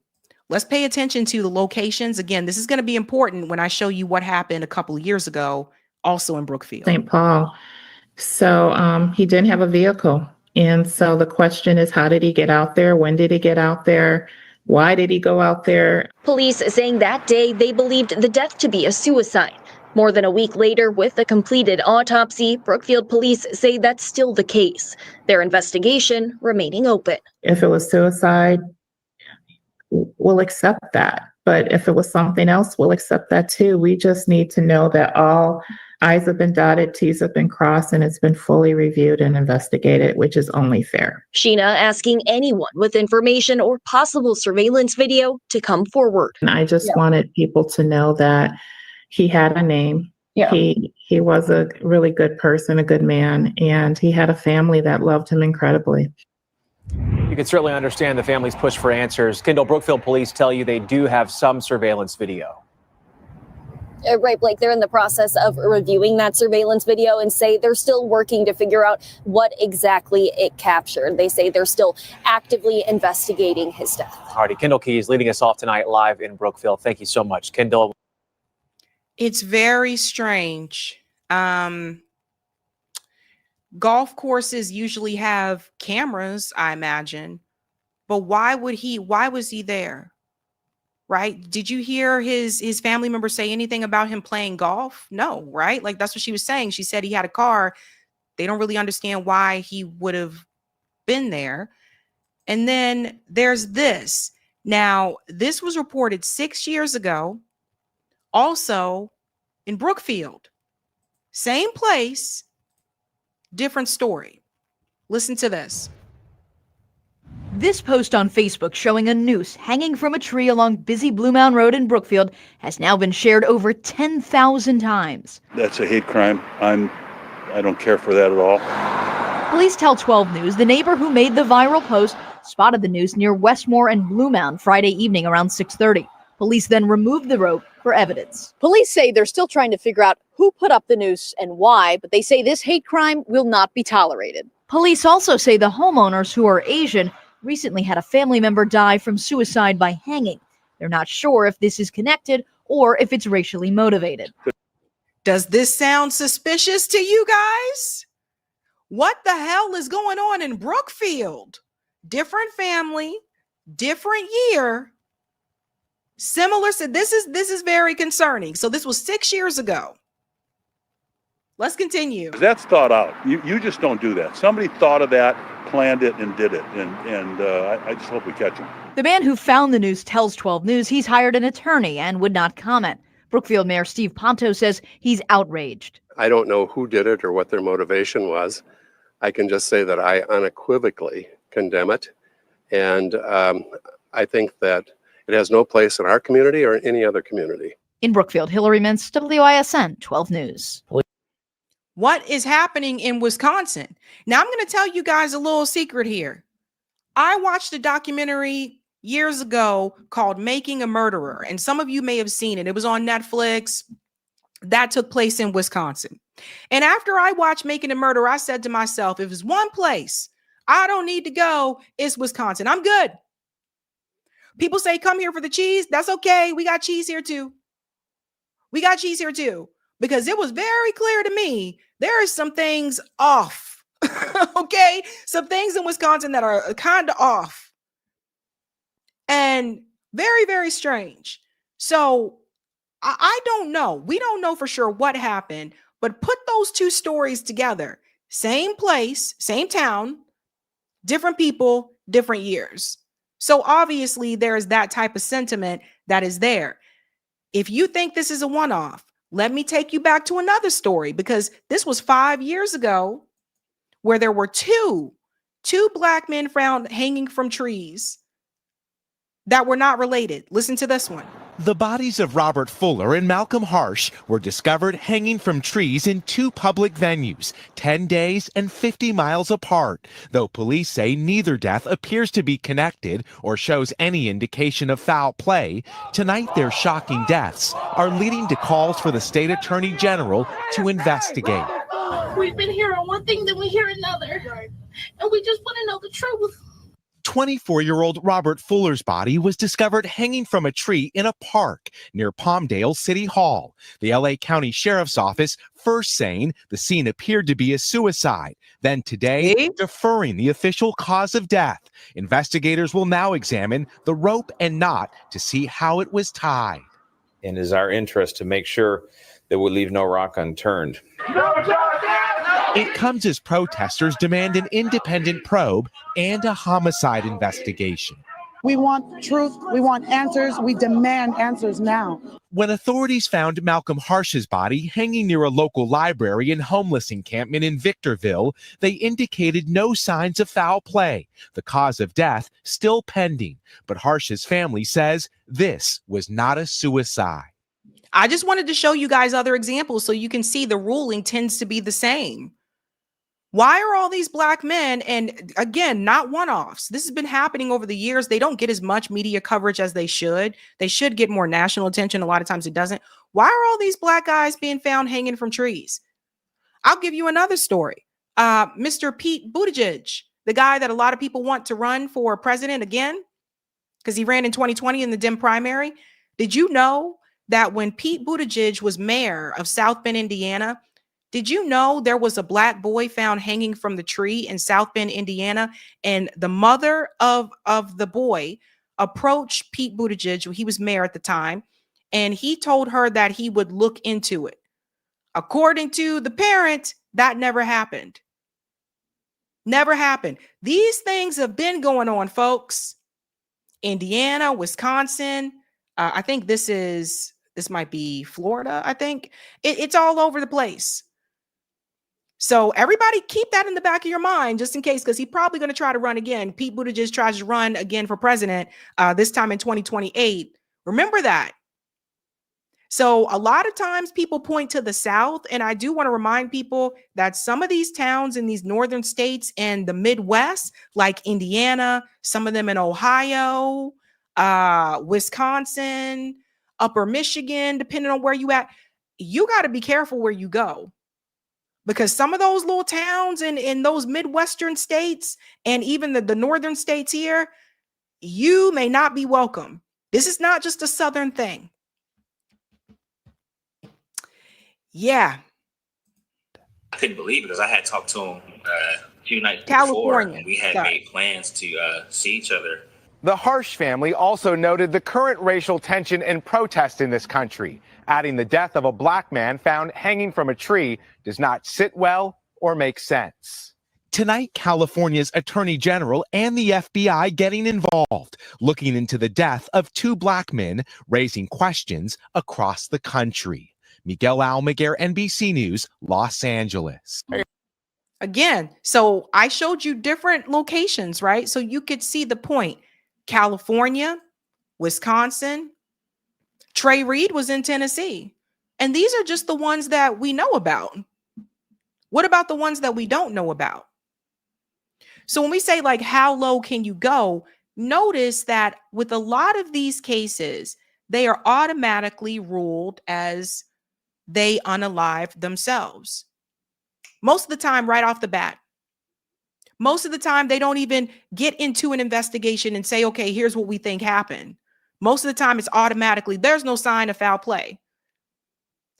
let's pay attention to the locations. Again, this is going to be important when I show you what happened a couple of years ago, also in Brookfield. St. Paul. So he didn't have a vehicle. And so the question is, how did he get out there? When did he get out there? Why did he go out there? Police saying that day they believed the death to be a suicide. More than a week later, with a completed autopsy, Brookfield police say that's still the case. Their investigation remaining open. If it was suicide, we'll accept that. But if it was something else, we'll accept that too. We just need to know that all I's have been dotted, T's have been crossed, and it's been fully reviewed and investigated, which is only fair. Sheena asking anyone with information or possible surveillance video to come forward. And I just wanted people to know that he had a name. Yeah. He was a really good person, a good man, and he had a family that loved him incredibly. You can certainly understand the family's push for answers. Kendall, Brookfield police tell you they do have some surveillance video. Right, Blake, they're in the process of reviewing that surveillance video and say they're still working to figure out what exactly it captured. They say they're still actively investigating his death. Alrighty, Kendall Keys leading us off tonight live in Brookfield. Thank you so much, Kendall. It's very strange. Golf courses usually have cameras, I imagine, but why was he there? Right? Did you hear his family member say anything about him playing golf? No, right? Like that's what she was saying. She said he had a car. They don't really understand why he would have been there. And then there's this. Now, this was reported 6 years ago, also in Brookfield. Same place, different story. Listen to this. This post on Facebook showing a noose hanging from a tree along busy Blue Mound Road in Brookfield has now been shared over 10,000 times. That's a hate crime. I don't care for that at all. Police tell 12 News the neighbor who made the viral post spotted the noose near Westmore and Blue Mound Friday evening around 6:30. Police then removed the rope for evidence. Police say they're still trying to figure out who put up the noose and why, but they say this hate crime will not be tolerated. Police also say the homeowners, who are Asian, recently had a family member die from suicide by hanging. They're not sure if this is connected or if it's racially motivated. Does this sound suspicious to you guys? What the hell is going on in Brookfield? Different family, different year. Similar. So this is very concerning. So this was 6 years ago. Let's continue. That's thought out. You just don't do that. Somebody thought of that, planned it, and did it. And I just hope we catch him. The man who found the noose tells 12 News he's hired an attorney and would not comment. Brookfield Mayor Steve Ponto says he's outraged. I don't know who did it or what their motivation was. I can just say that I unequivocally condemn it. And I think that it has no place in our community or any other community. In Brookfield, Hillary Mintz, WISN 12 News. What is happening in Wisconsin? Now, I'm going to tell you guys a little secret here. I watched a documentary years ago called Making a Murderer, and some of you may have seen it. It was on Netflix. That took place in Wisconsin. And after I watched Making a Murderer, I said to myself, if it's one place I don't need to go, it's Wisconsin. I'm good. People say, come here for the cheese. That's okay. We got cheese here too. Because it was very clear to me, there is some things off. Okay? Some things in Wisconsin that are kind of off. And very, very strange. So I don't know. We don't know for sure what happened, but put those two stories together. Same place, same town, different people, different years. So obviously there is that type of sentiment that is there. If you think this is a one-off, let me take you back to another story, because this was 5 years ago where there were two black men found hanging from trees that were not related. Listen to this one. The bodies of Robert Fuller and Malcolm Harsh were discovered hanging from trees in two public venues, 10 days and 50 miles apart, though police say neither death appears to be connected or shows any indication of foul play. Tonight, their shocking deaths are leading to calls for the state attorney general to investigate. We've been hearing one thing, then we hear another, and we just want to know the truth. 24-year-old Robert Fuller's body was discovered hanging from a tree in a park near Palmdale City Hall. The LA County Sheriff's Office first saying the scene appeared to be a suicide, then today deferring the official cause of death. Investigators will now examine the rope and knot to see how it was tied. And it is our interest to make sure that we leave no rock unturned. It comes as protesters demand an independent probe and a homicide investigation. We want truth. We want answers. We demand answers now. When authorities found Malcolm Harsh's body hanging near a local library and homeless encampment in Victorville, they indicated no signs of foul play. The cause of death still pending, but Harsh's family says this was not a suicide. I just wanted to show you guys other examples so you can see the ruling tends to be the same. Why are all these black men, and again, not one-offs, this has been happening over the years. They don't get as much media coverage as they should. They should get more national attention. A lot of times it doesn't. Why are all these black guys being found hanging from trees? I'll give you another story. Mr. Pete Buttigieg, the guy that a lot of people want to run for president again, because he ran in 2020 in the Dem primary. Did you know that when Pete Buttigieg was mayor of South Bend, Indiana, did you know there was a black boy found hanging from the tree in South Bend, Indiana? And the mother of the boy approached Pete Buttigieg, he was mayor at the time, and he told her that he would look into it. According to the parent, that never happened. Never happened. These things have been going on, folks. Indiana, Wisconsin. I think this might be Florida. I think it's all over the place. So everybody keep that in the back of your mind, just in case, because he's probably going to try to run again. Pete Buttigieg tries to run again for president, this time in 2028. Remember that. So a lot of times people point to the South, and I do want to remind people that some of these towns in these northern states and the Midwest, like Indiana, some of them in Ohio, Wisconsin, Upper Michigan, depending on where you at, you got to be careful where you go. Because some of those little towns in those Midwestern states and even the northern states here, you may not be welcome. This is not just a Southern thing. Yeah. I couldn't believe it because I had talked to him a few nights before, and we had made plans to see each other. The Harsh family also noted the current racial tension and protest in this country, adding the death of a black man found hanging from a tree does not sit well or make sense. Tonight, California's Attorney General and the FBI getting involved, looking into the death of two black men, raising questions across the country. Miguel Almaguer, NBC News, Los Angeles. Again, so I showed you different locations, right? So you could see the point. California, Wisconsin. Trey Reid was in Tennessee. And these are just the ones that we know about. What about the ones that we don't know about? So when we say, like, how low can you go? Notice that with a lot of these cases, they are automatically ruled as they unalived themselves. Most of the time, right off the bat. Most of the time, they don't even get into an investigation and say, okay, here's what we think happened. Most of the time, it's automatically, there's no sign of foul play.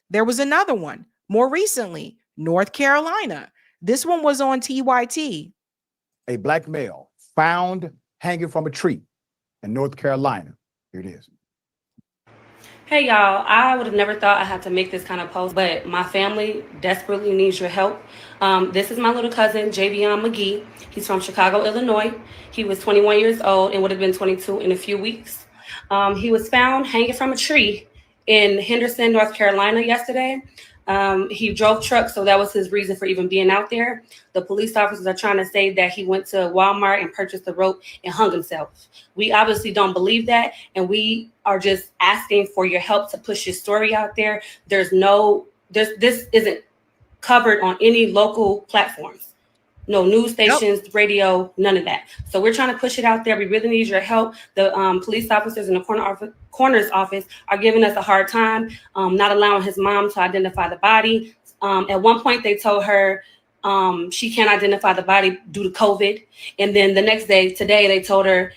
There was another one more recently, North Carolina. This one was on TYT. A black male found hanging from a tree in North Carolina. Here it is. Hey y'all, I would have never thought I had to make this kind of post, but my family desperately needs your help. This is my little cousin, Javion McGee. He's from Chicago, Illinois. He was 21 years old and would have been 22 in a few weeks. He was found hanging from a tree in Henderson, North Carolina yesterday. He drove trucks, so that was his reason for even being out there. The police officers are trying to say that he went to Walmart and purchased the rope and hung himself. We obviously don't believe that, and we are just asking for your help to push your story out there. This isn't covered on any local platforms. No news stations, radio, none of that. So we're trying to push it out there. We really need your help. The police officers in the coroner's office are giving us a hard time, not allowing his mom to identify the body. At one point, they told her she can't identify the body due to COVID. And then the next day, today, they told her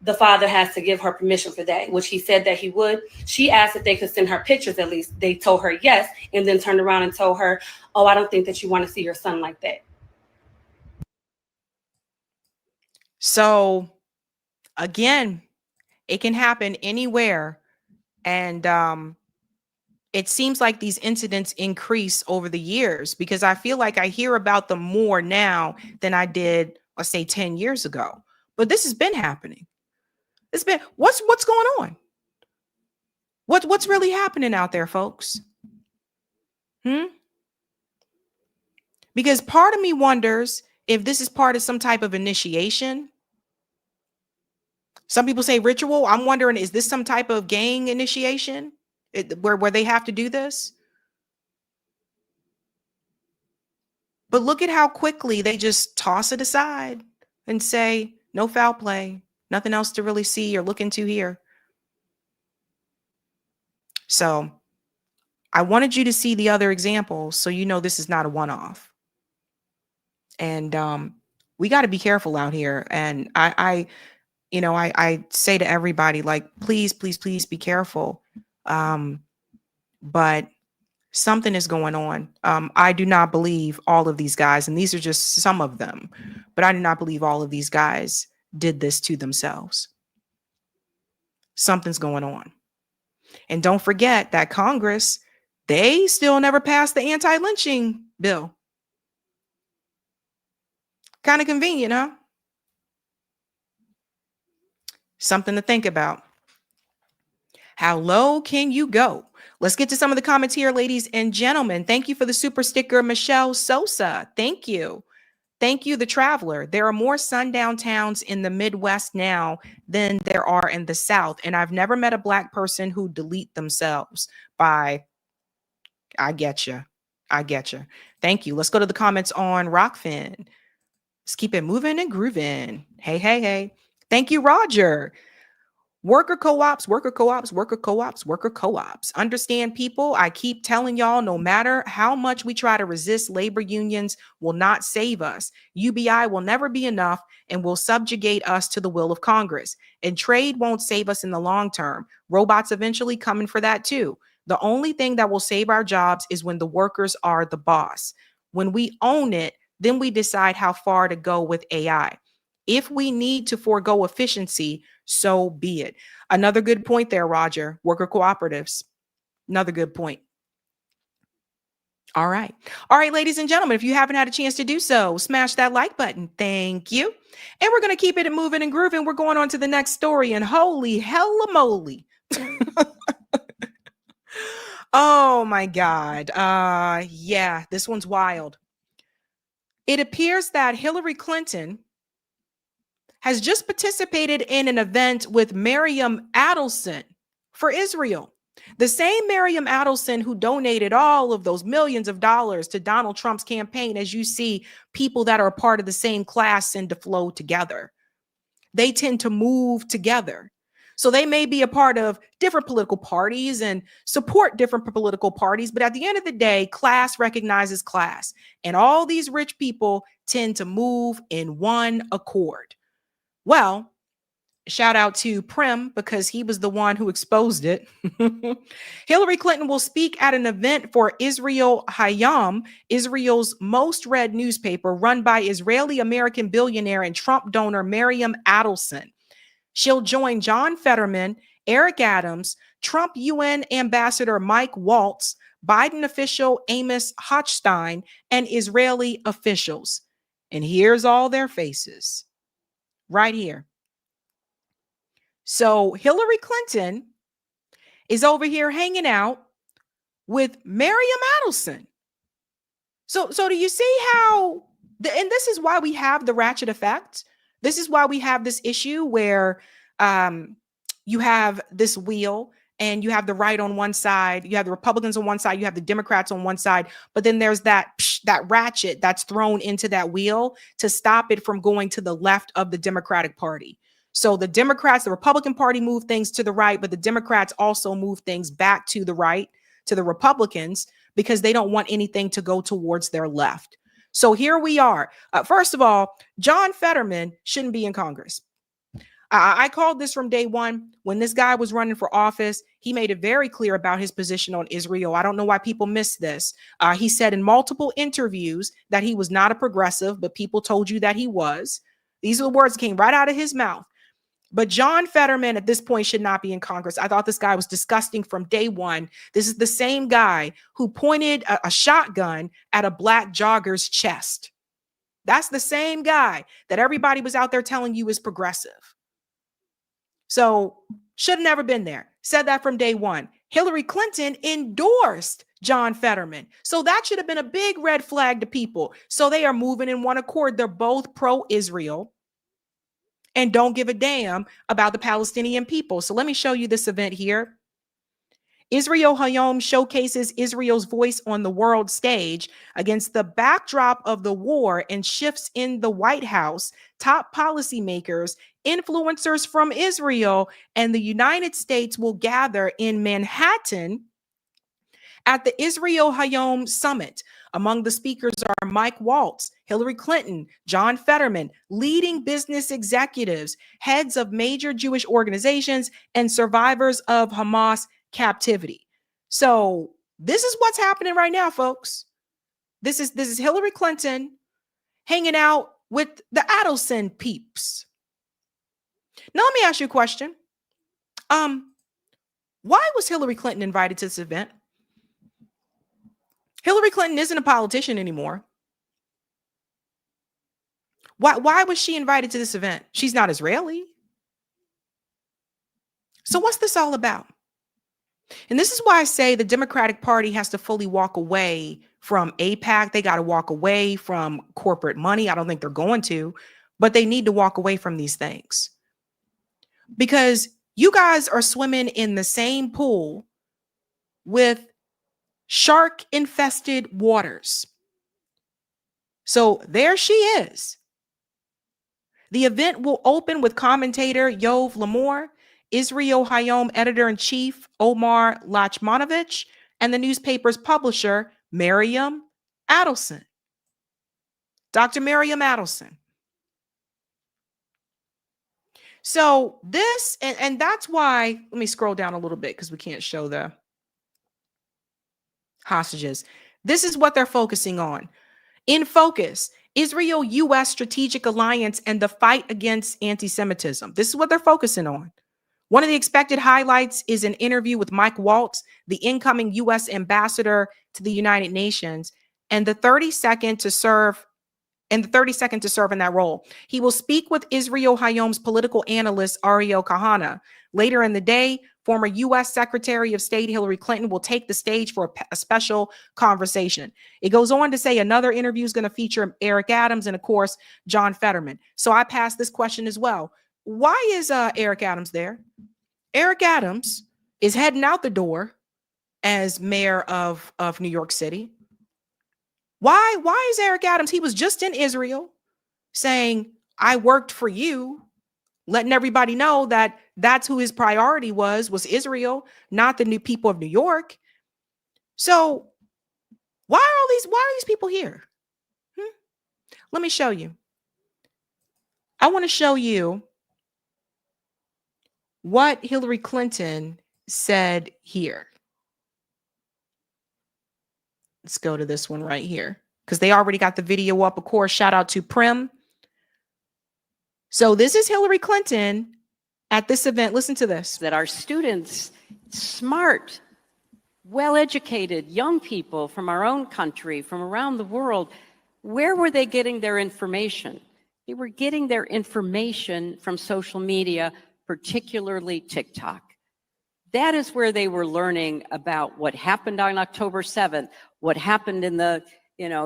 the father has to give her permission for that, which he said that he would. She asked if they could send her pictures at least. They told her yes, and then turned around and told her, oh, I don't think that you want to see your son like that. So again, it can happen anywhere. And it seems like these incidents increase over the years, because I feel like I hear about them more now than I did, let's say 10 years ago. But this has been happening. It's been, what's going on? What's really happening out there, folks? Because part of me wonders if this is part of some type of initiation. Some people say ritual. I'm wondering, is this some type of gang initiation where they have to do this? But look at how quickly they just toss it aside and say, no foul play, nothing else to really see or look into here. So I wanted you to see the other examples so you know this is not a one-off. And we got to be careful out here. And I say to everybody, like, please, please, please be careful. But something is going on. I do not believe all of these guys, and these are just some of them, but I do not believe all of these guys did this to themselves. Something's going on. And don't forget that Congress, they still never passed the anti-lynching bill. Kind of convenient, huh? Something to think about. How low can you go? Let's get to some of the comments here, ladies and gentlemen. Thank you for the super sticker, Michelle Sosa. Thank you. Thank you, The Traveler. There are more sundown towns in the Midwest now than there are in the South. And I've never met a Black person who delete themselves by, I get you. I get you. Thank you. Let's go to the comments on Rockfin. Let's keep it moving and grooving. Hey, hey, hey. Thank you, Roger. Worker co-ops, worker co-ops, worker co-ops, worker co-ops. Understand, people, I keep telling y'all, no matter how much we try to resist, labor unions will not save us. UBI will never be enough and will subjugate us to the will of Congress. And trade won't save us in the long term. Robots eventually coming for that too. The only thing that will save our jobs is when the workers are the boss. When we own it, then we decide how far to go with AI. If we need to forego efficiency, so be it. Another good point there, Roger. Worker cooperatives. Another good point. All right. All right, ladies and gentlemen, if you haven't had a chance to do so, smash that like button. Thank you. And we're going to keep it moving and grooving. We're going on to the next story. And holy hella moly. Oh, my God. Yeah, this one's wild. It appears that Hillary Clinton has just participated in an event with Miriam Adelson for Israel. The same Miriam Adelson who donated all of those millions of dollars to Donald Trump's campaign. As you see, people that are a part of the same class tend to flow together. They tend to move together. So they may be a part of different political parties and support different political parties, but at the end of the day, class recognizes class. And all these rich people tend to move in one accord. Well, shout out to Prim because he was the one who exposed it. Hillary Clinton will speak at an event for Israel Hayom, Israel's most read newspaper run by Israeli-American billionaire and Trump donor Miriam Adelson. She'll join John Fetterman, Eric Adams, Trump UN ambassador Mike Waltz, Biden official Amos Hochstein, and Israeli officials. And here's all their faces. Right here. So Hillary Clinton is over here hanging out with Miriam Adelson. So do you see how, and this is why we have the ratchet effect. This is why we have this issue where you have this wheel, and you have the right on one side, you have the Republicans on one side, you have the Democrats on one side, but then there's that ratchet that's thrown into that wheel to stop it from going to the left of the Democratic Party. So the Democrats, the Republican Party move things to the right, but the Democrats also move things back to the right, to the Republicans, because they don't want anything to go towards their left. So here we are. First of all, John Fetterman shouldn't be in Congress. I called this from day one. When this guy was running for office, he made it very clear about his position on Israel. I don't know why people miss this. He said in multiple interviews that he was not a progressive, but people told you that he was. These are the words that came right out of his mouth. But John Fetterman at this point should not be in Congress. I thought this guy was disgusting from day one. This is the same guy who pointed a shotgun at a black jogger's chest. That's the same guy that everybody was out there telling you is progressive. So should have never been there. Said that from day one. Hillary Clinton endorsed John Fetterman. So that should have been a big red flag to people. So they are moving in one accord. They're both pro-Israel and don't give a damn about the Palestinian people. So let me show you this event here. Israel Hayom showcases Israel's voice on the world stage against the backdrop of the war and shifts in the White House. Top policymakers, influencers from Israel, and the United States will gather in Manhattan at the Israel Hayom Summit. Among the speakers are Mike Waltz, Hillary Clinton, John Fetterman, leading business executives, heads of major Jewish organizations, and survivors of Hamas captivity. So this is what's happening right now, folks. This is Hillary Clinton hanging out with the Adelson peeps. Now let me ask you a question. Why was Hillary Clinton invited to this event? Hillary Clinton isn't a politician anymore. Why was she invited to this event? She's not Israeli. So what's this all about? And this is why I say the Democratic Party has to fully walk away from AIPAC. They got to walk away from corporate money. I don't think they're going to, but they need to walk away from these things. Because you guys are swimming in the same pool with shark-infested waters. So there she is. The event will open with commentator Yov Lamor, Israel Hayom editor-in-chief Omar Lachmanovich, and the newspaper's publisher, Miriam Adelson. Dr. Miriam Adelson. So this, and that's why, let me scroll down a little bit because we can't show the hostages. This is what they're focusing on. In focus, Israel-U.S. strategic alliance and the fight against anti-Semitism. This is what they're focusing on. One of the expected highlights is an interview with Mike Waltz, the incoming U.S. ambassador to the United Nations, and the 32nd to serve in that role. He will speak with Israel Hayom's political analyst, Ariel Kahana. Later in the day, former U.S. Secretary of State Hillary Clinton will take the stage for a special conversation. It goes on to say another interview is going to feature Eric Adams and, of course, John Fetterman. So I passed this question as well. Why is Eric Adams there? Eric Adams is heading out the door as mayor of New York City. Why is Eric Adams? He was just in Israel saying, I worked for you, letting everybody know that that's who his priority was Israel, not the new people of New York. So why are these people here? Let me show you. I want to show you what Hillary Clinton said here. Let's go to this one right here because they already got the video up. Of course, shout out to Prim. So this is Hillary Clinton at this event. Listen to this. That our students, smart, well-educated young people from our own country, from around the world, where were they getting their information? They were getting their information from social media, particularly TikTok. That is where they were learning about what happened on October 7th, what happened in the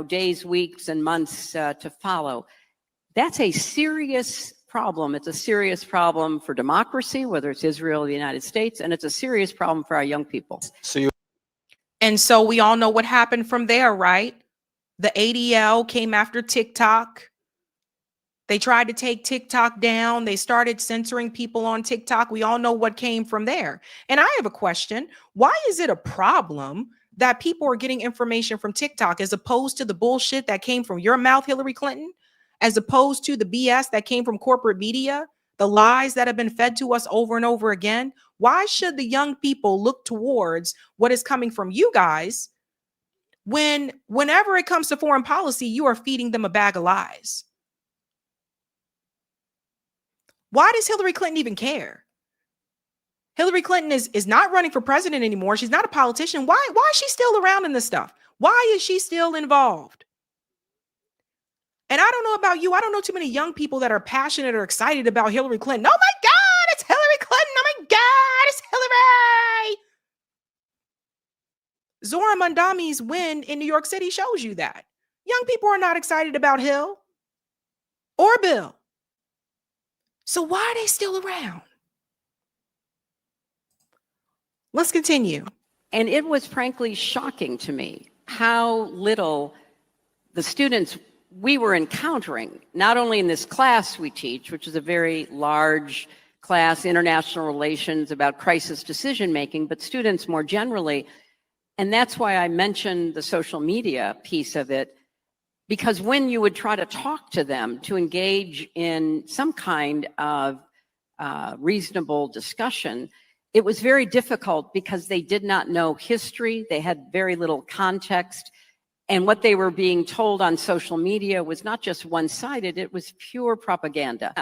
days, weeks, and months to follow. That's a serious problem. It's a serious problem for democracy, whether it's Israel or the United States, and it's a serious problem for our young people. And so we all know what happened from there, right? The ADL came after TikTok. They tried to take TikTok down. They started censoring people on TikTok. We all know what came from there. And I have a question. Why is it a problem that people are getting information from TikTok as opposed to the bullshit that came from your mouth, Hillary Clinton, as opposed to the BS that came from corporate media, the lies that have been fed to us over and over again? Why should the young people look towards what is coming from you guys whenever it comes to foreign policy, you are feeding them a bag of lies? Why does Hillary Clinton even care? Hillary Clinton is not running for president anymore. She's not a politician. Why is she still around in this stuff? Why is she still involved? And I don't know about you. I don't know too many young people that are passionate or excited about Hillary Clinton. Oh my God, it's Hillary Clinton. Oh my God, it's Hillary. Zora Mandami's win in New York City shows you that. Young people are not excited about Hill or Bill. So why are they still around? Let's continue. And it was frankly shocking to me how little the students we were encountering, not only in this class we teach, which is a very large class, international relations about crisis decision making, but students more generally. And that's why I mentioned the social media piece of it, because when you would try to talk to them to engage in some kind of reasonable discussion, it was very difficult because they did not know history. They had very little context. And what they were being told on social media was not just one-sided, it was pure propaganda.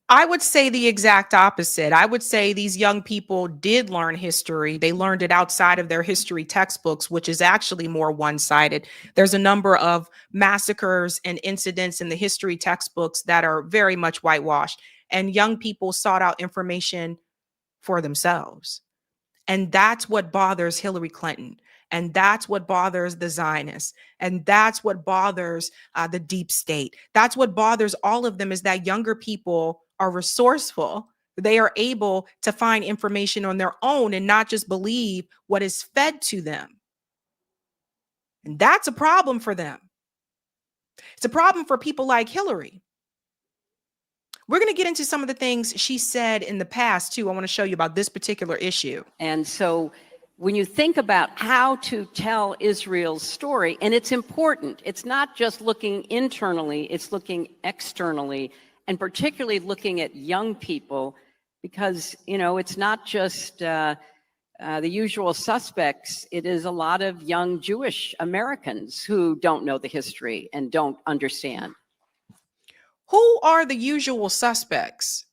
I would say the exact opposite. I would say these young people did learn history. They learned it outside of their history textbooks, which is actually more one-sided. There's a number of massacres and incidents in the history textbooks that are very much whitewashed, and young people sought out information for themselves. And that's what bothers Hillary Clinton. And that's what bothers the Zionists. And that's what bothers the deep state. That's what bothers all of them, is that younger people are resourceful. They are able to find information on their own and not just believe what is fed to them. And that's a problem for them. It's a problem for people like Hillary. We're going to get into some of the things she said in the past, too. I want to show you about this particular issue. And so when you think about how to tell Israel's story, and it's important, it's not just looking internally, it's looking externally, and particularly looking at young people, because, you know, it's not just the usual suspects. It is a lot of young Jewish Americans who don't know the history and don't understand. Who are the usual suspects?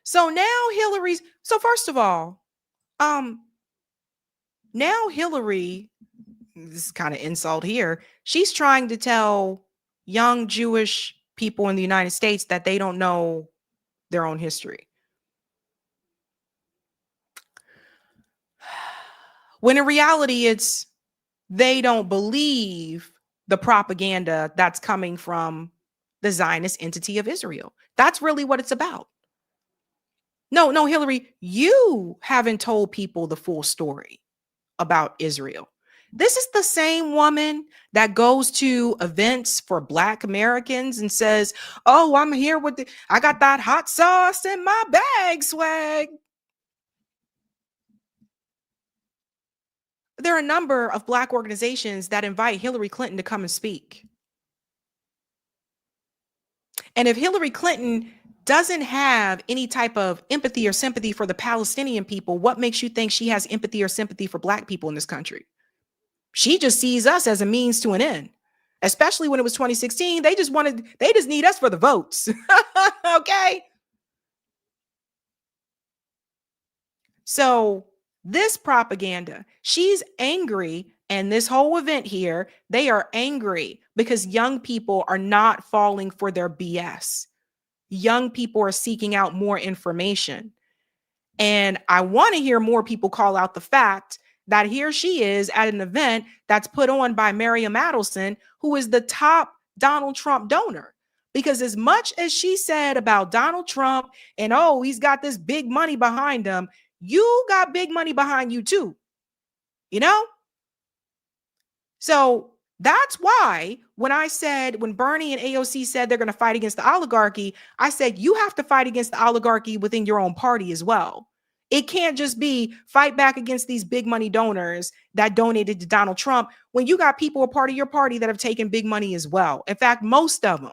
So first of all, now Hillary, this is kind of insult here, she's trying to tell young Jewish people in the United States that they don't know their own history. When in reality, it's they don't believe the propaganda that's coming from the Zionist entity of Israel. That's really what it's about. No, Hillary, you haven't told people the full story about Israel. This is the same woman that goes to events for Black Americans and says, "Oh, I'm here with I got that hot sauce in my bag, swag." There are a number of Black organizations that invite Hillary Clinton to come and speak. And if Hillary Clinton doesn't have any type of empathy or sympathy for the Palestinian people, what makes you think she has empathy or sympathy for Black people in this country? She just sees us as a means to an end, especially when it was 2016. They just need us for the votes. Okay. So this propaganda, she's angry. And this whole event here, they are angry because young people are not falling for their BS. Young people are seeking out more information. And I want to hear more people call out the fact that here she is at an event that's put on by Miriam Adelson, who is the top Donald Trump donor. Because as much as she said about Donald Trump and, oh, he's got this big money behind him, you got big money behind you too, you know? So that's why when Bernie and AOC said they're going to fight against the oligarchy, I said, you have to fight against the oligarchy within your own party as well. It can't just be fight back against these big money donors that donated to Donald Trump when you got people a part of your party that have taken big money as well. In fact, most of them.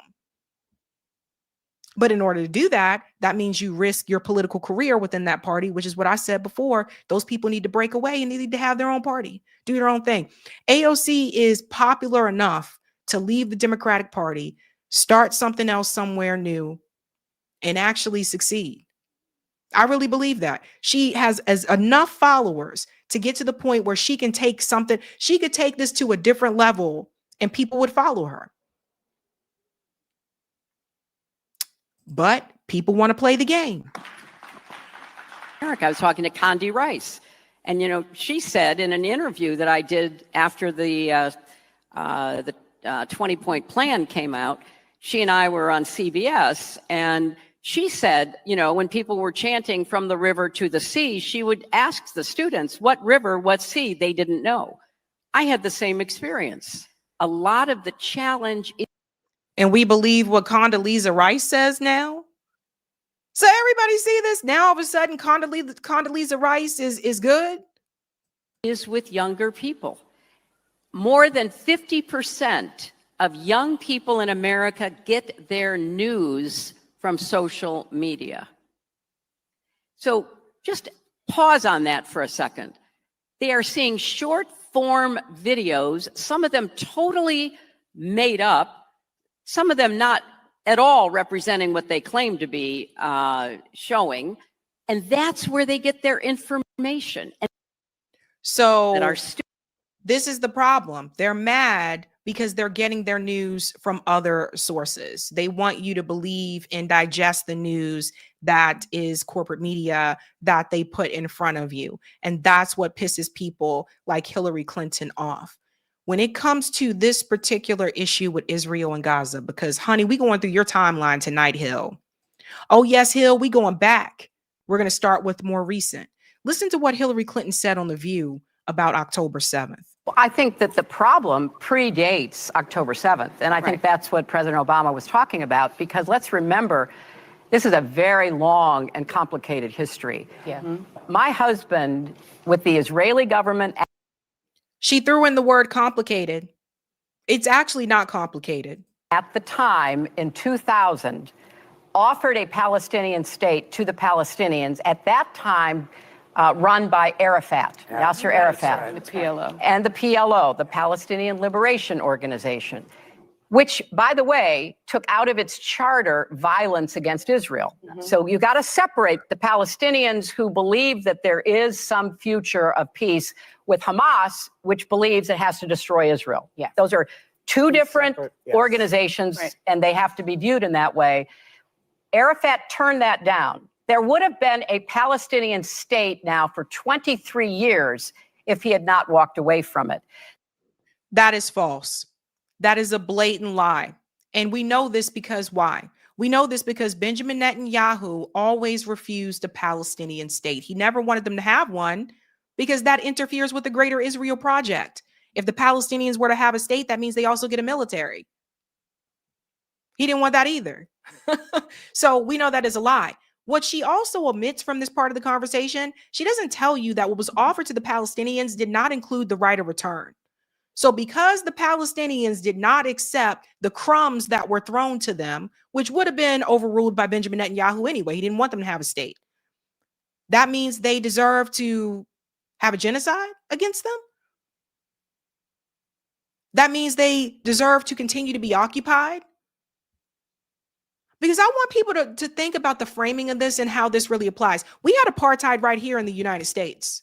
But in order to do that, that means you risk your political career within that party, which is what I said before. Those people need to break away and they need to have their own party, do their own thing. AOC is popular enough to leave the Democratic Party, start something else somewhere new, and actually succeed. I really believe that. She has enough followers to get to the point where she can take something, she could take this to a different level and people would follow her. But people want to play the game. Eric, I was talking to Condi Rice, and she said in an interview that I did after the 20-point plan came out, she and I were on CBS, and she said, when people were chanting from the river to the sea, she would ask the students, what river, what sea? They didn't know. I had the same experience. A lot of the challenge is. And we believe what Condoleezza Rice says now. So everybody see this? Now all of a sudden Condoleezza Rice is good? Is with younger people. More than 50% of young people in America get their news from social media. So just pause on that for a second. They are seeing short form videos, some of them totally made up, some of them not at all representing what they claim to be showing. And that's where they get their information. And so this is the problem. They're mad because they're getting their news from other sources. They want you to believe and digest the news that is corporate media that they put in front of you. And that's what pisses people like Hillary Clinton off. When it comes to this particular issue with Israel and Gaza, because honey, we going through your timeline tonight, Hill. Oh yes, Hill, we going back. We're going to start with more recent. Listen to what Hillary Clinton said on The View about October 7th. Well, I think that the problem predates October 7th. And I think that's what President Obama was talking about, because let's remember, this is a very long and complicated history. Yeah. My husband with the Israeli government. She threw in the word complicated. It's actually not complicated. At the time in 2000, offered a Palestinian state to the Palestinians, at that time run by Arafat, Yasser Arafat. The PLO. And the PLO, the Palestinian Liberation Organization, which, by the way, took out of its charter violence against Israel. So you got to separate the Palestinians who believe that there is some future of peace with Hamas, which believes it has to destroy Israel. Yeah, those are two different organizations, and they have to be viewed in that way. Arafat turned that down. There would have been a Palestinian state now for 23 years if he had not walked away from it. That is false. That is a blatant lie. And we know this because why? We know this because Benjamin Netanyahu always refused a Palestinian state. He never wanted them to have one because that interferes with the greater Israel project. If the Palestinians were to have a state, that means they also get a military. He didn't want that either. So we know that is a lie. What she also omits from this part of the conversation, she doesn't tell you that what was offered to the Palestinians did not include the right of return. So because the Palestinians did not accept the crumbs that were thrown to them, which would have been overruled by Benjamin Netanyahu anyway, he didn't want them to have a state. That means they deserve to have a genocide against them. That means they deserve to continue to be occupied. Because I want people to think about the framing of this and how this really applies. We had apartheid right here in the United States.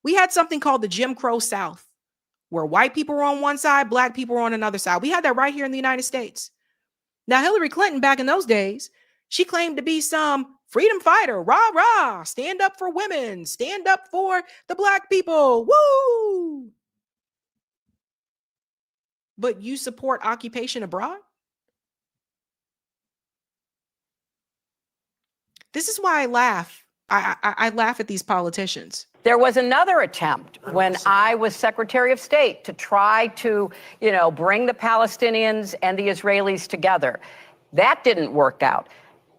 We had something called the Jim Crow South, where white people were on one side, black people were on another side. We had that right here in the United States. Now, Hillary Clinton, back in those days, she claimed to be some freedom fighter, rah, rah, stand up for women, stand up for the black people, woo! But you support occupation abroad? This is why I laugh. I laugh at these politicians. There was another attempt when I was Secretary of State to try to, bring the Palestinians and the Israelis together. That didn't work out.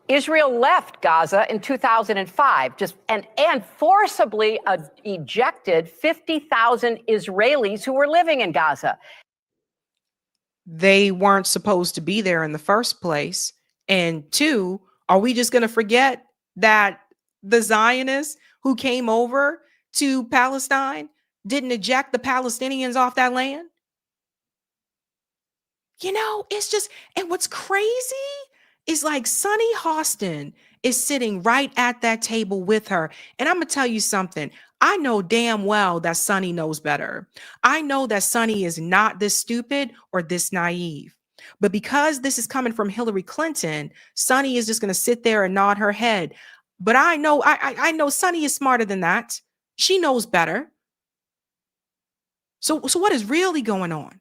Israel left Gaza in 2005 and forcibly ejected 50,000 Israelis who were living in Gaza. They weren't supposed to be there in the first place. And two, are we just going to forget that the Zionists who came over to Palestine didn't eject the Palestinians off that land? It's just, and what's crazy is like Sonny Hostin is sitting right at that table with her. And I'm going to tell you something. I know damn well that Sonny knows better. I know that Sonny is not this stupid or this naive. But because this is coming from Hillary Clinton, Sonny is just going to sit there and nod her head. But I know Sonny is smarter than that. She knows better. So what is really going on?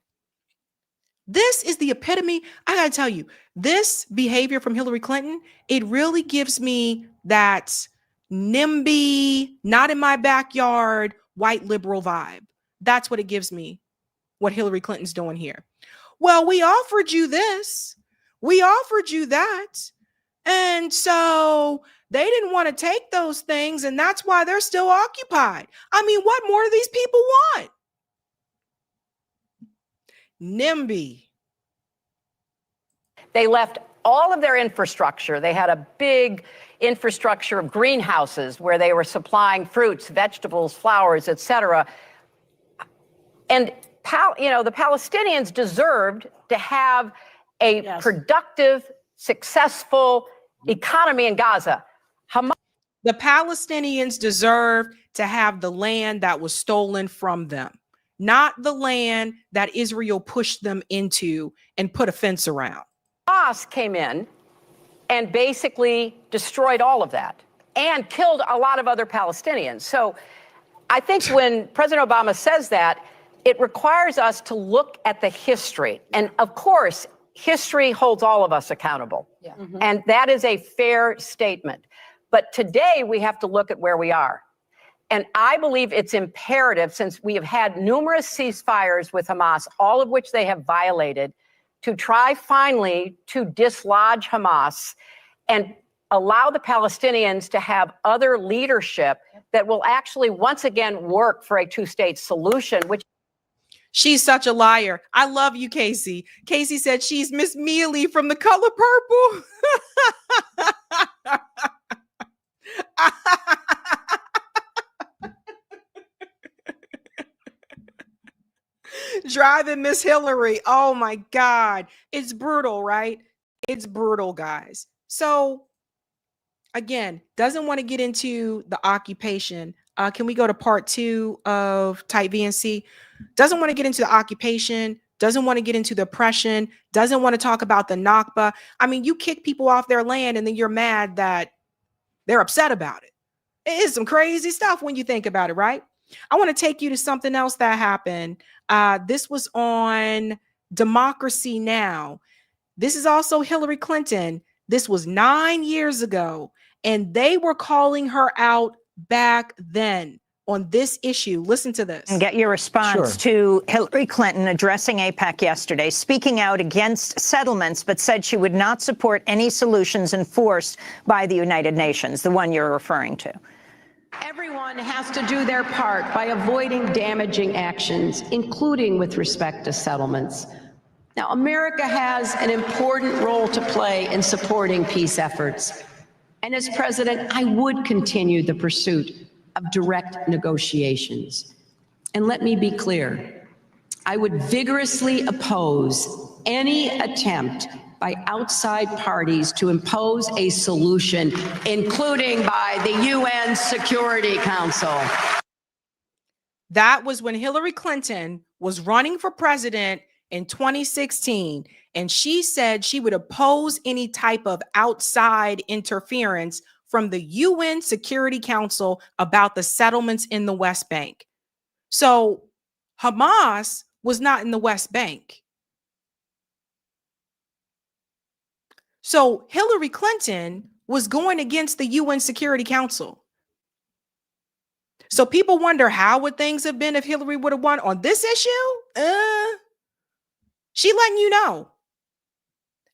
This is the epitome. I got to tell you, this behavior from Hillary Clinton, it really gives me that NIMBY, not in my backyard, white liberal vibe. That's what it gives me, what Hillary Clinton's doing here. Well, we offered you this. We offered you that. And so they didn't want to take those things, and that's why they're still occupied. I mean, what more do these people want? NIMBY. They left all of their infrastructure. They had a big infrastructure of greenhouses where they were supplying fruits, vegetables, flowers, etc. And the Palestinians deserved to have a productive, successful economy in Gaza. The Palestinians deserve to have the land that was stolen from them, not the land that Israel pushed them into and put a fence around. Hamas came in and basically destroyed all of that and killed a lot of other Palestinians. So I think when President Obama says that, it requires us to look at the history. And of course, history holds all of us accountable. Yeah. Mm-hmm. And that is a fair statement. But today we have to look at where we are. And I believe it's imperative, since we have had numerous ceasefires with Hamas, all of which they have violated, to try finally to dislodge Hamas and allow the Palestinians to have other leadership that will actually once again work for a two-state solution, which she's such a liar. I love you, Casey. Casey said she's Miss Mealy from The Color Purple. Driving Miss Hillary. Oh my God. It's brutal, right? It's brutal, guys. So again, doesn't want to get into the occupation. Can we go to part 2 of Type VNC? Doesn't want to get into the occupation, doesn't want to get into the oppression, doesn't want to talk about the Nakba. I mean, you kick people off their land and then you're mad that they're upset about it. It is some crazy stuff when you think about it, right? I want to take you to something else that happened. This was on Democracy Now! This is also Hillary Clinton. This was 9 years ago, and they were calling her out back then on this issue. Listen to this. And get your response to Hillary Clinton addressing AIPAC yesterday, speaking out against settlements, but said she would not support any solutions enforced by the United Nations, the one you're referring to. Everyone has to do their part by avoiding damaging actions, including with respect to settlements. Now, America has an important role to play in supporting peace efforts. And as president, I would continue the pursuit of direct negotiations. And let me be clear, I would vigorously oppose any attempt by outside parties to impose a solution, including by the UN Security Council. That was when Hillary Clinton was running for president in 2016, and she said she would oppose any type of outside interference from the UN Security Council about the settlements in the West Bank. So Hamas was not in the West Bank. So Hillary Clinton was going against the UN Security Council. So people wonder, how would things have been if Hillary would have won on this issue? She letting you know.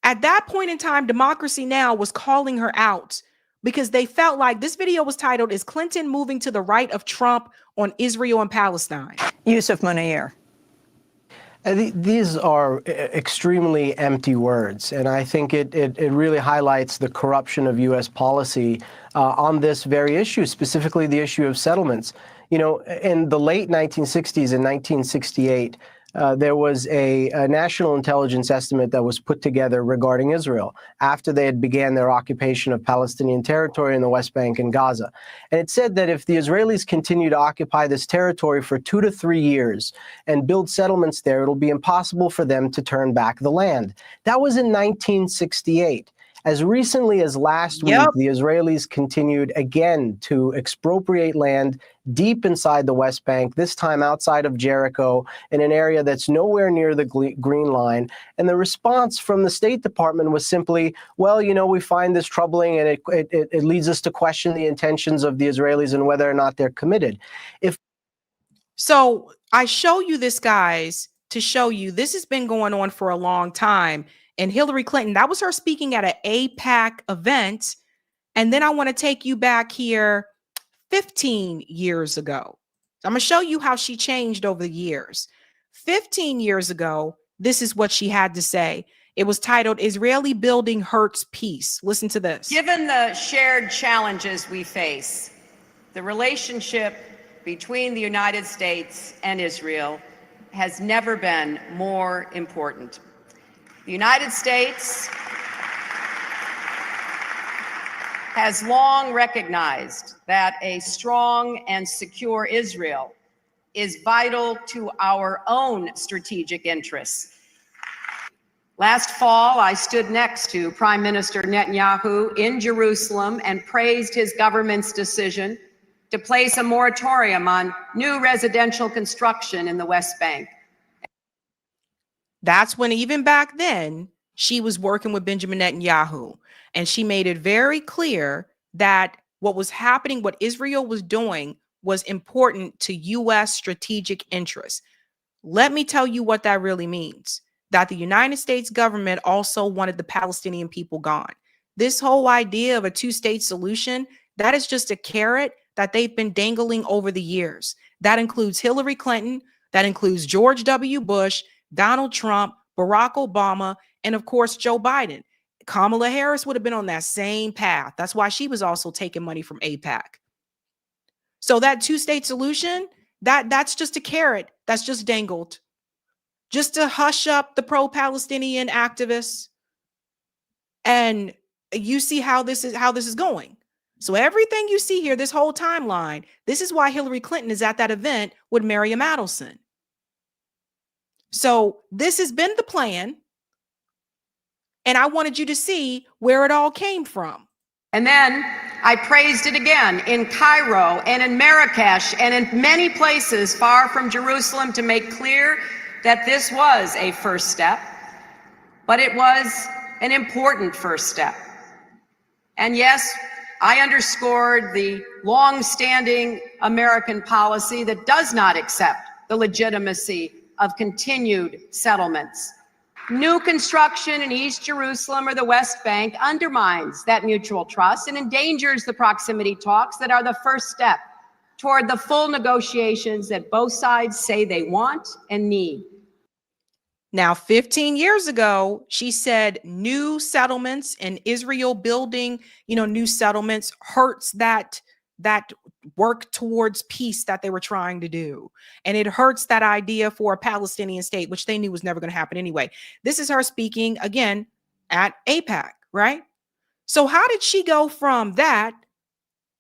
At that point in time, Democracy Now! Was calling her out because they felt like this video was titled, "Is Clinton Moving to the Right of Trump on Israel and Palestine?" Yusuf Munir. These are extremely empty words, and I think it really highlights the corruption of U.S. policy on this very issue, specifically the issue of settlements. You know, in the late 1960s, in 1968, there was a national intelligence estimate that was put together regarding Israel after they had began their occupation of Palestinian territory in the West Bank and Gaza. And it said that if the Israelis continue to occupy this territory for 2 to 3 years and build settlements there, it'll be impossible for them to turn back the land. That was in 1968. As recently as last week, the Israelis continued again to expropriate land deep inside the West Bank, this time outside of Jericho, in an area that's nowhere near the Green Line. And the response from the State Department was simply, well, you know, we find this troubling and it leads us to question the intentions of the Israelis and whether or not they're committed. So I show you this, guys, to show you this has been going on for a long time. And Hillary Clinton, that was her speaking at an AIPAC event. And then I want to take you back here 15 years ago. So I'm going to show you how she changed over the years. 15 years ago, this is what she had to say. It was titled, "Israeli Building Hurts Peace." Listen to this. Given the shared challenges we face, the relationship between the United States and Israel has never been more important. The United States has long recognized that a strong and secure Israel is vital to our own strategic interests. Last fall, I stood next to Prime Minister Netanyahu in Jerusalem and praised his government's decision to place a moratorium on new residential construction in the West Bank. That's when, even back then, she was working with Benjamin Netanyahu. And she made it very clear that what was happening, what Israel was doing, was important to U.S. strategic interests. Let me tell you what that really means. That the United States government also wanted the Palestinian people gone. This whole idea of a two-state solution, that is just a carrot that they've been dangling over the years. That includes Hillary Clinton, that includes George W. Bush, Donald Trump, Barack Obama, and of course, Joe Biden. Kamala Harris would have been on that same path. That's why she was also taking money from AIPAC. So that two-state solution, that's just a carrot that's just dangled, just to hush up the pro-Palestinian activists. And you see how this is going. So everything you see here, this whole timeline, this is why Hillary Clinton is at that event with Miriam Adelson. So this has been the plan. And I wanted you to see where it all came from. And then I praised it again in Cairo and in Marrakesh and in many places far from Jerusalem to make clear that this was a first step, but it was an important first step. And yes, I underscored the long-standing American policy that does not accept the legitimacy of continued settlements. New construction in East Jerusalem or the West Bank undermines that mutual trust and endangers the proximity talks that are the first step toward the full negotiations that both sides say they want and need. Now, 15 years ago, she said new settlements and Israel building, new settlements hurts that work towards peace that they were trying to do. And it hurts that idea for a Palestinian state, which they knew was never going to happen anyway. This is her speaking again at AIPAC, right? So how did she go from that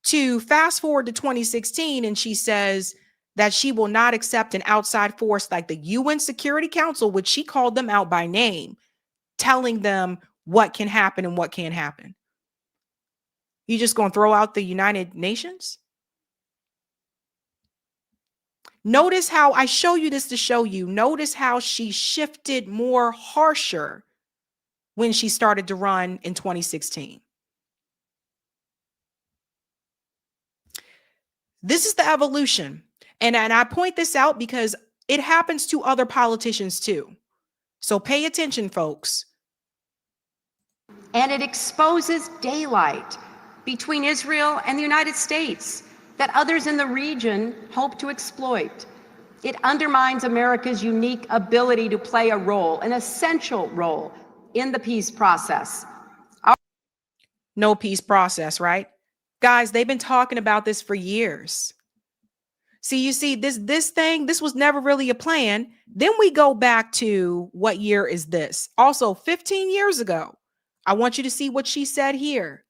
to fast forward to 2016? And she says that she will not accept an outside force like the UN Security Council, which she called them out by name, telling them what can happen and what can't happen. You just going to throw out the United Nations? Notice how I show you this to show you. Notice how she shifted more harsher when she started to run in 2016. This is the evolution. And I point this out because it happens to other politicians too. So pay attention, folks. And it exposes daylight between Israel and the United States that others in the region hope to exploit. It undermines America's unique ability to play a role, an essential role in the peace process. No peace process, right? Guys, they've been talking about this for years. See, you see, this was never really a plan. Then we go back to what year is this? Also, 15 years ago. I want you to see what she said here.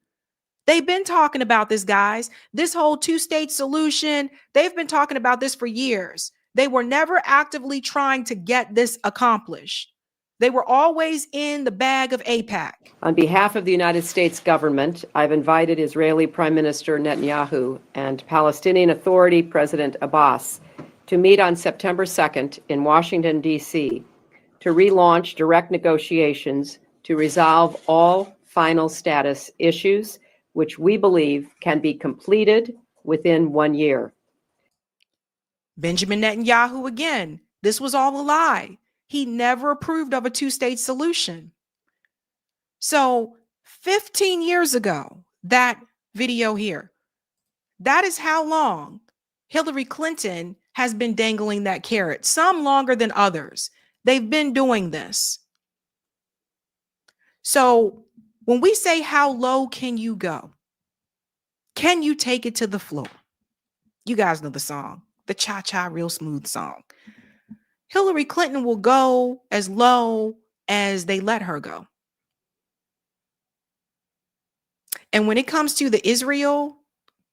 They've been talking about this, guys. This whole two-state solution, they've been talking about this for years. They were never actively trying to get this accomplished. They were always in the bag of AIPAC. On behalf of the United States government, I've invited Israeli Prime Minister Netanyahu and Palestinian Authority President Abbas to meet on September 2nd in Washington, D.C. to relaunch direct negotiations to resolve all final status issues, which we believe can be completed within 1 year. Benjamin Netanyahu again. This was all a lie. He never approved of a two-state solution. So 15 years ago, that video here, that is how long Hillary Clinton has been dangling that carrot, some longer than others. They've been doing this. So when we say how low can you go? Can you take it to the floor? You guys know the song, the cha-cha real smooth song. Hillary Clinton will go as low as they let her go. And when it comes to the Israel,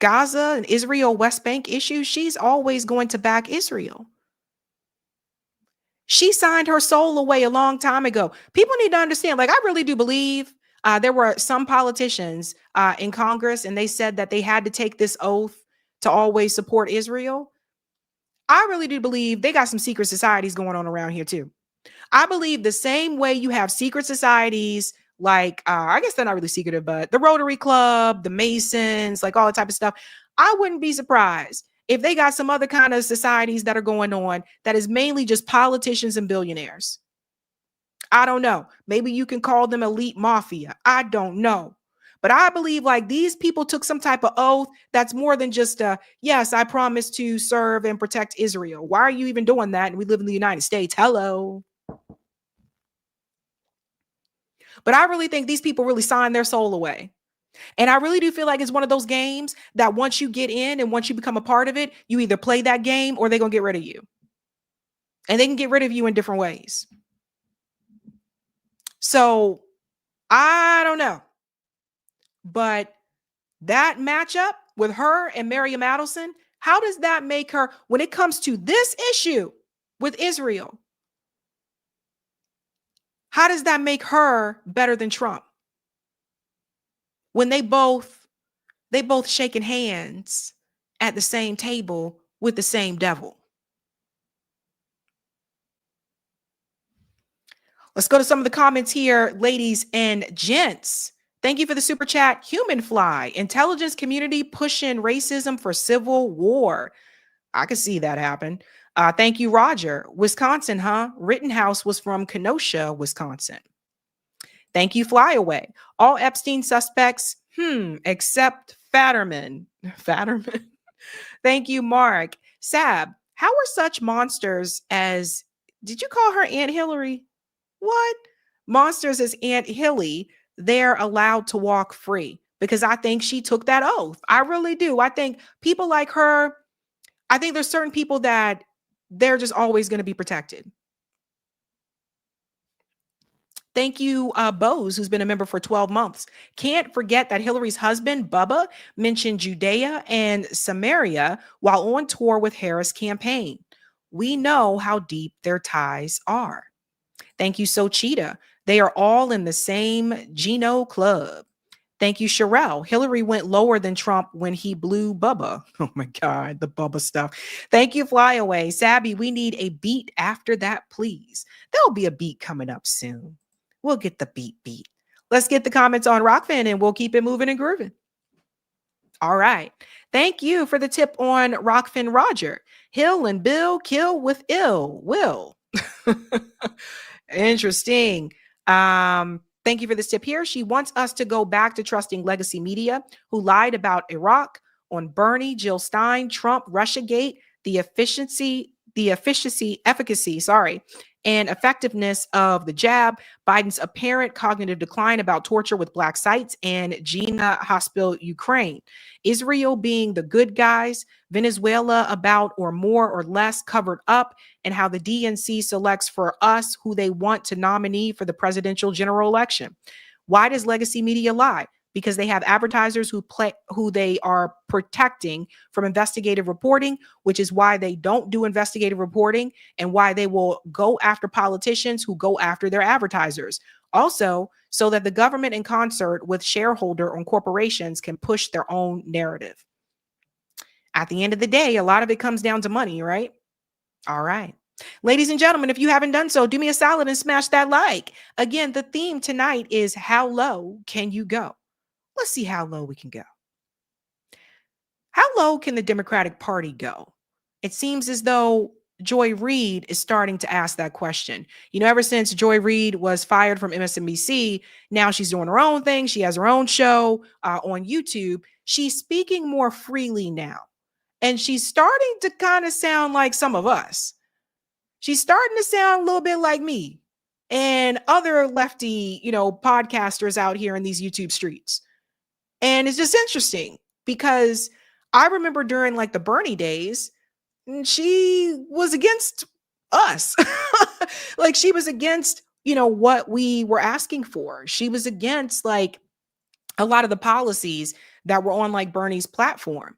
Gaza and Israel West Bank issue, she's always going to back Israel. She signed her soul away a long time ago. People need to understand, like, I really do believe there were some politicians in Congress, and they said that they had to take this oath to always support Israel. I really do believe they got some secret societies going on around here too. I believe the same way you have secret societies, like, I guess they're not really secretive, but the Rotary Club, the Masons, like all that type of stuff. I wouldn't be surprised if they got some other kind of societies that are going on that is mainly just politicians and billionaires. I don't know. Maybe you can call them elite mafia. I don't know. But I believe like these people took some type of oath that's more than just yes, I promise to serve and protect Israel. Why are you even doing that? And we live in the United States. Hello. But I really think these people really signed their soul away. And I really do feel like it's one of those games that once you get in and once you become a part of it, you either play that game or they're going to get rid of you. And they can get rid of you in different ways. So I don't know. But that matchup with her and Miriam Adelson, how does that make her, when it comes to this issue with Israel, how does that make her better than Trump? When they both shaking hands at the same table with the same devil. Let's go to some of the comments here, ladies and gents. Thank you for the super chat. Human Fly, intelligence community pushing racism for civil war. I could see that happen. Thank you, Roger. Wisconsin, huh? Rittenhouse was from Kenosha, Wisconsin. Thank you, Flyaway. All Epstein suspects, except Fatterman. Fatterman. Thank you, Mark. Sab, how are such monsters as, did you call her Aunt Hillary? What? Monsters as Aunt Hilly, they're allowed to walk free because I think she took that oath. I really do. I think people like her, I think there's certain people that they're just always going to be protected. Thank you, Bose, who's been a member for 12 months. Can't forget that Hillary's husband, Bubba, mentioned Judea and Samaria while on tour with Harris' campaign. We know how deep their ties are. Thank you, Sochita. They are all in the same Geno club. Thank you, Sherelle. Hillary went lower than Trump when he blew Bubba. Oh my God, the Bubba stuff. Thank you, Flyaway. Sabby, we need a beat after that, please. There'll be a beat coming up soon. We'll get the beat. Let's get the comments on Rockfin and we'll keep it moving and grooving. All right. Thank you for the tip on Rockfin Roger. Hill and Bill kill with ill will. Interesting. Thank you for this tip here. She wants us to go back to trusting legacy media who lied about Iraq, on Bernie, Jill Stein, Trump, Russiagate, the efficacy, and effectiveness of the jab, Biden's apparent cognitive decline about torture with black sites, and Gina Hospital, Ukraine. Israel being the good guys, Venezuela about or more or less covered up, and how the DNC selects for us who they want to nominate for the presidential general election. Why does legacy media lie? Because they have advertisers who they are protecting from investigative reporting, which is why they don't do investigative reporting and why they will go after politicians who go after their advertisers. Also, so that the government in concert with shareholder or corporations can push their own narrative. At the end of the day, a lot of it comes down to money, right? All right. Ladies and gentlemen, if you haven't done so, do me a solid and smash that like. Again, the theme tonight is how low can you go? Let's see how low we can go. How low can the Democratic Party go? It seems as though Joy Reid is starting to ask that question. You know, ever since Joy Reid was fired from MSNBC, now she's doing her own thing. She has her own show on YouTube. She's speaking more freely now. And she's starting to kind of sound like some of us. She's starting to sound a little bit like me and other lefty, podcasters out here in these YouTube streets. And it's just interesting because I remember during like the Bernie days, she was against us. Like she was against, what we were asking for. She was against like a lot of the policies that were on like Bernie's platform.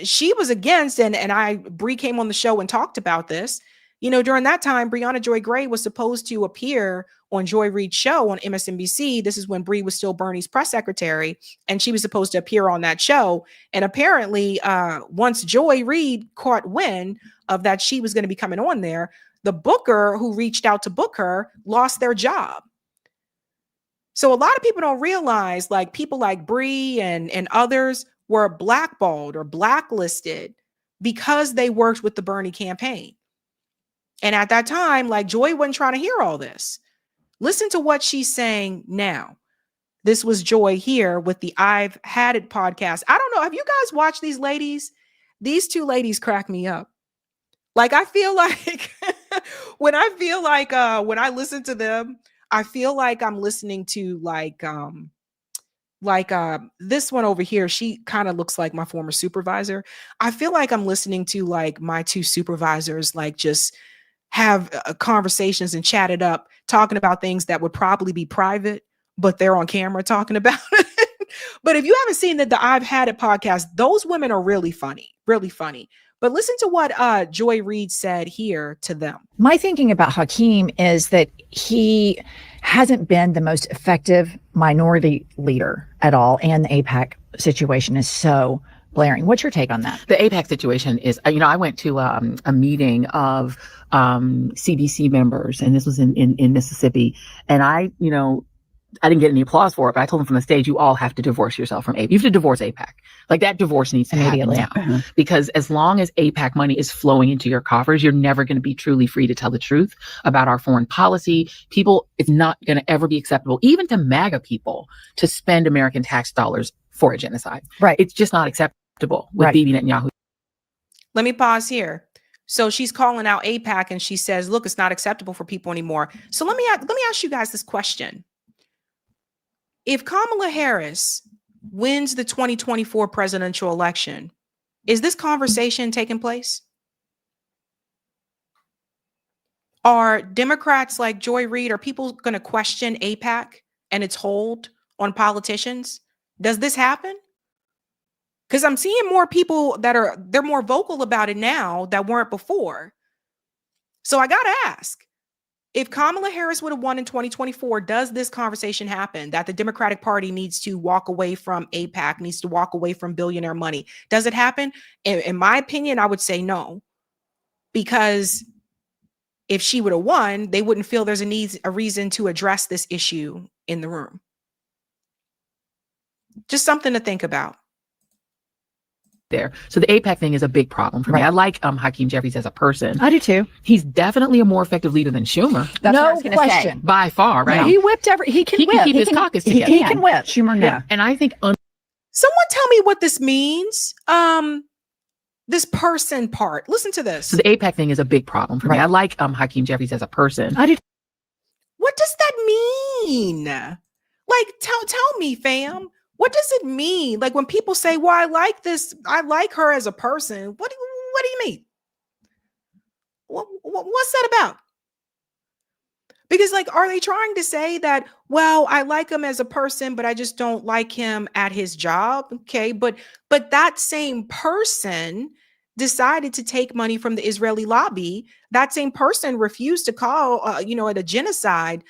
She was against, and Bree came on the show and talked about this. During that time, Brianna Joy Gray was supposed to appear on Joy Reid's show on MSNBC. This is when Bree was still Bernie's press secretary, and she was supposed to appear on that show. And apparently, once Joy Reid caught wind of that she was going to be coming on there, the booker who reached out to book her lost their job. So a lot of people don't realize, like people like Bree and others were blackballed or blacklisted because they worked with the Bernie campaign. And at that time, like Joy wasn't trying to hear all this. Listen to what she's saying now. This was Joy here with the I've Had It podcast. I don't know. Have you guys watched these ladies? These two ladies crack me up. Like, I feel like when I listen to them, I feel like I'm listening to this one over here. She kind of looks like my former supervisor. I feel like I'm listening to like my two supervisors, like just have conversations and chat it up, talking about things that would probably be private, but they're on camera talking about it. But if you haven't seen the I've Had It podcast, those women are really funny, really funny. But listen to what Joy Reid said here to them. My thinking about Hakeem is that he hasn't been the most effective minority leader at all. And the AIPAC situation is so blaring. What's your take on that? The AIPAC situation is, I went to a meeting of CBC members, and this was in Mississippi. And I didn't get any applause for it, but I told them from the stage, you all have to divorce yourself from AIPAC. You have to divorce AIPAC. Like that divorce needs to happen now. Because as long as AIPAC money is flowing into your coffers, you're never going to be truly free to tell the truth about our foreign policy. It's not going to ever be acceptable, even to MAGA people, to spend American tax dollars for a genocide. Right. It's just not acceptable with Bibi Netanyahu. Let me pause here. So she's calling out AIPAC and she says, look, it's not acceptable for people anymore. So let me ask you guys this question. If Kamala Harris wins the 2024 presidential election, is this conversation taking place? Are Democrats like Joy Reid, are people going to question AIPAC and its hold on politicians? Does this happen? Because I'm seeing more people they're more vocal about it now that weren't before. So I got to ask, if Kamala Harris would have won in 2024, does this conversation happen that the Democratic Party needs to walk away from AIPAC, needs to walk away from billionaire money? Does it happen? In my opinion, I would say no, because if she would have won, they wouldn't feel there's a reason to address this issue in the room. Just something to think about. there. So the AIPAC thing is a big problem for me. I like Hakeem Jeffries as a person. I do too. He's definitely a more effective leader than Schumer. That's no what I was gonna question. say. By far, right? Yeah. He whipped he can whip. keep his caucus He together. can whip. Schumer, no. Yeah. And I think Someone tell me what this means. This person part. Listen to this. So the AIPAC thing is a big problem for me. I like Hakeem Jeffries as a person. I do. What does that mean? Like, tell me, fam. What does it mean? Like when people say, "Well, I like this. I like her as a person." What do you mean? What's that about? Because like, are they trying to say that, well, I like him as a person, but I just don't like him at his job? Okay, but that same person decided to take money from the Israeli lobby. That same person refused to call, it a genocide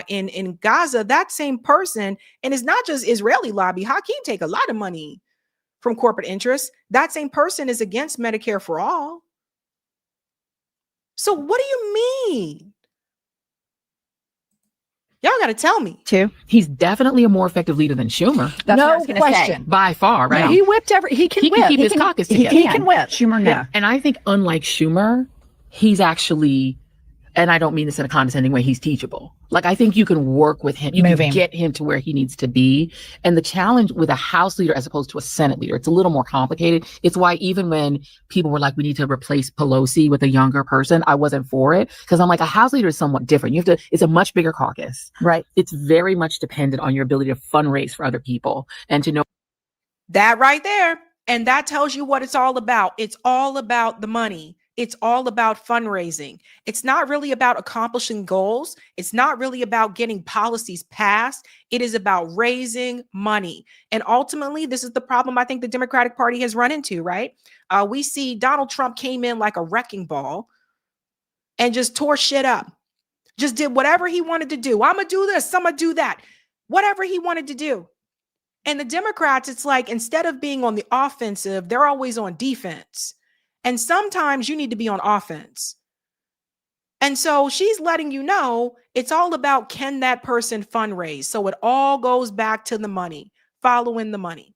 in Gaza. That same person, and it's not just Israeli lobby. Hakeem take a lot of money from corporate interests. That same person is against Medicare for all. So what do you mean? Y'all got to tell me. Too. He's definitely a more effective leader than Schumer. That's no what I was gonna question. say. By far, right? Yeah. He whipped he can whip. Keep his caucus together. He can whip. Schumer, no. Yeah. And I think unlike Schumer, he's actually, and I don't mean this in a condescending way, he's teachable. Like, I think you can work with him. You can get him to where he needs to be. And the challenge with a House leader as opposed to a Senate leader, it's a little more complicated. It's why even when people were like, we need to replace Pelosi with a younger person, I wasn't for it. Because I'm like, a House leader is somewhat different. It's a much bigger caucus. Right. It's very much dependent on your ability to fundraise for other people and to know. That right there. And that tells you what it's all about. It's all about the money. It's all about fundraising. It's not really about accomplishing goals. It's not really about getting policies passed. It is about raising money. And ultimately, this is the problem I think the Democratic Party has run into, right? We see Donald Trump came in like a wrecking ball and just tore shit up. Just did whatever he wanted to do. I'm going to do this. I'm going to do that. Whatever he wanted to do. And the Democrats, it's like, instead of being on the offensive, they're always on defense. And sometimes you need to be on offense. And so she's letting you know it's all about, can that person fundraise? So it all goes back to the money, following the money.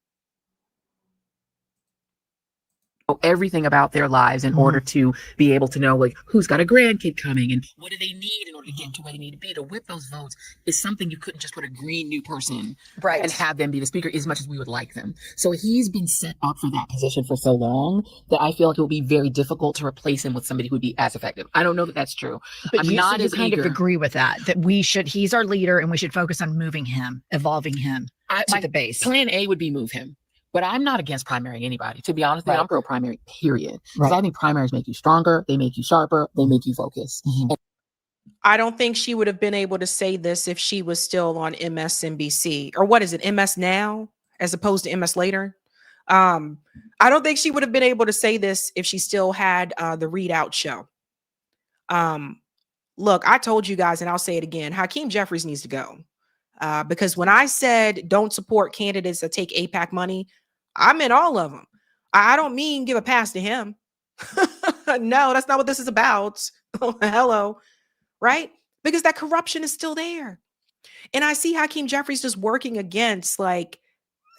Everything about their lives in order to be able to know, like, who's got a grandkid coming and what do they need in order to get to where they need to be to whip those votes is something you couldn't just put a green new person and have them be the speaker as much as we would like them. So he's been set up for that position for so long that I feel like it will be very difficult to replace him with somebody who would be as effective. I don't know that that's true. But I'm not as kind eager. of agree with that he's our leader and we should focus on moving him, evolving him to the base. Plan A would be move him. But I'm not against primarying anybody. To be honest, I'm pro primary, period. Because I think primaries make you stronger, they make you sharper, they make you focus. I don't think she would have been able to say this if she was still on MSNBC, or what is it, MS Now, as opposed to MS Later. I don't think she would have been able to say this if she still had the Reid Out show. Look, I told you guys, and I'll say it again, Hakeem Jeffries needs to go. Because when I said don't support candidates that take AIPAC money, I meant all of them. I don't mean give a pass to him. No, that's not what this is about. Hello. Right? Because that corruption is still there. And I see Hakeem Jeffries just working against like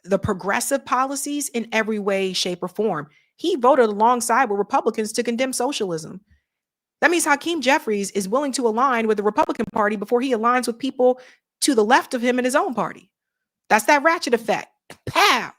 the progressive policies in every way, shape, or form. He voted alongside with Republicans to condemn socialism. That means Hakeem Jeffries is willing to align with the Republican Party before he aligns with people to the left of him in his own party. That's that ratchet effect. Pow!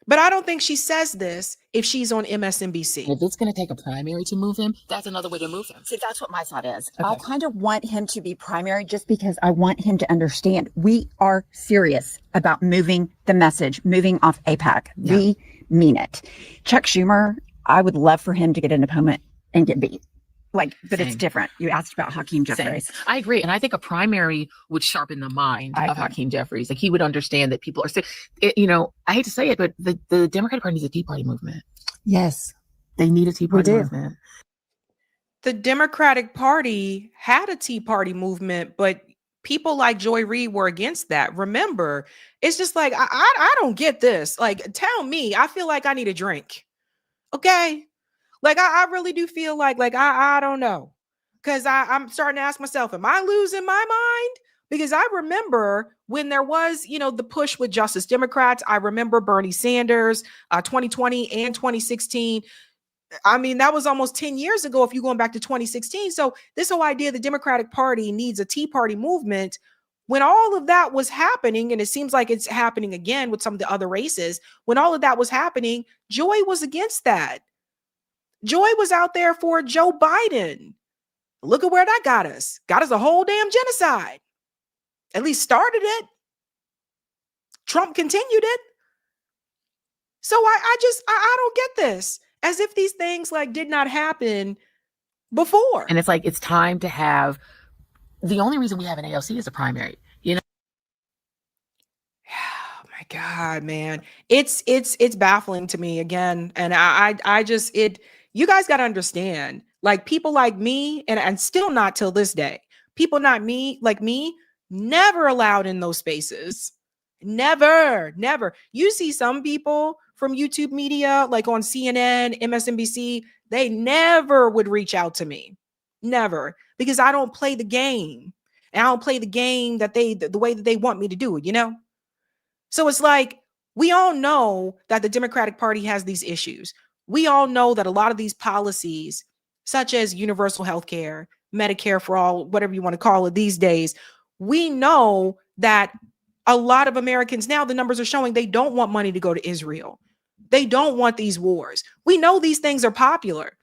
But I don't think she says this if she's on MSNBC. If it's going to take a primary to move him, that's another way to move him. See, that's what my thought is. Okay. I kind of want him to be primary just because I want him to understand we are serious about moving the message, moving off AIPAC. Yeah. We mean it. Chuck Schumer, I would love for him to get an opponent and get beat. But it's different. You asked about Hakeem Jeffries. Same. I agree. And I think a primary would sharpen the mind of Hakeem Jeffries. Like, he would understand that people are sick. I hate to say it, but the Democratic Party needs a Tea Party movement. Yes. They need a Tea Party movement. The Democratic Party had a Tea Party movement, but people like Joy Reid were against that. Remember, it's just like, I don't get this. Like, tell me, I feel like I need a drink. Okay? Like, I really do feel like I don't know. Because I'm starting to ask myself, am I losing my mind? Because I remember when there was, the push with Justice Democrats. I remember Bernie Sanders, 2020 and 2016. I mean, that was almost 10 years ago if you're going back to 2016. So this whole idea the Democratic Party needs a Tea Party movement, when all of that was happening, and it seems like it's happening again with some of the other races, when all of that was happening, Joy was against that. Joy was out there for Joe Biden. Look at where that got us. Got us a whole damn genocide. At least started it. Trump continued it. So I don't get this. As if these things like did not happen before. And it's like, it's time to have, the only reason we have an AOC is a primary, Oh my God, man. It's baffling to me again. And you guys got to understand, like people like me, and still not till this day, people not me, like me, never allowed in those spaces. Never. You see some people from YouTube media, like on CNN, MSNBC, they never would reach out to me. Never. Because I don't play the game. And I don't play the game that the way that they want me to do it, So it's like, we all know that the Democratic Party has these issues. We all know that a lot of these policies, such as universal health care, Medicare for all, whatever you want to call it these days, we know that a lot of Americans now, the numbers are showing they don't want money to go to Israel. They don't want these wars. We know these things are popular.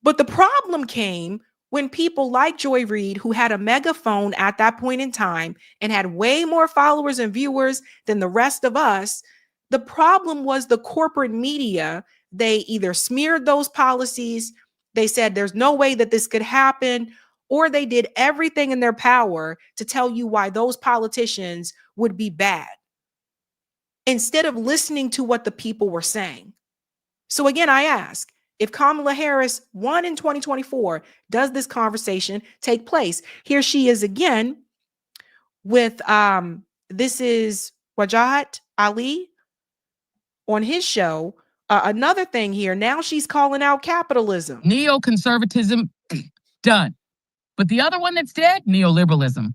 But the problem came when people like Joy Reid, who had a megaphone at that point in time and had way more followers and viewers than the rest of us, the problem was the corporate media. They either smeared those policies, they said there's no way that this could happen, or they did everything in their power to tell you why those politicians would be bad, instead of listening to what the people were saying. So again, I ask, if Kamala Harris won in 2024, does this conversation take place? Here she is again with, this is Wajahat Ali on his show. Another thing here, now she's calling out capitalism. Neoconservatism, done. But the other one that's dead, neoliberalism.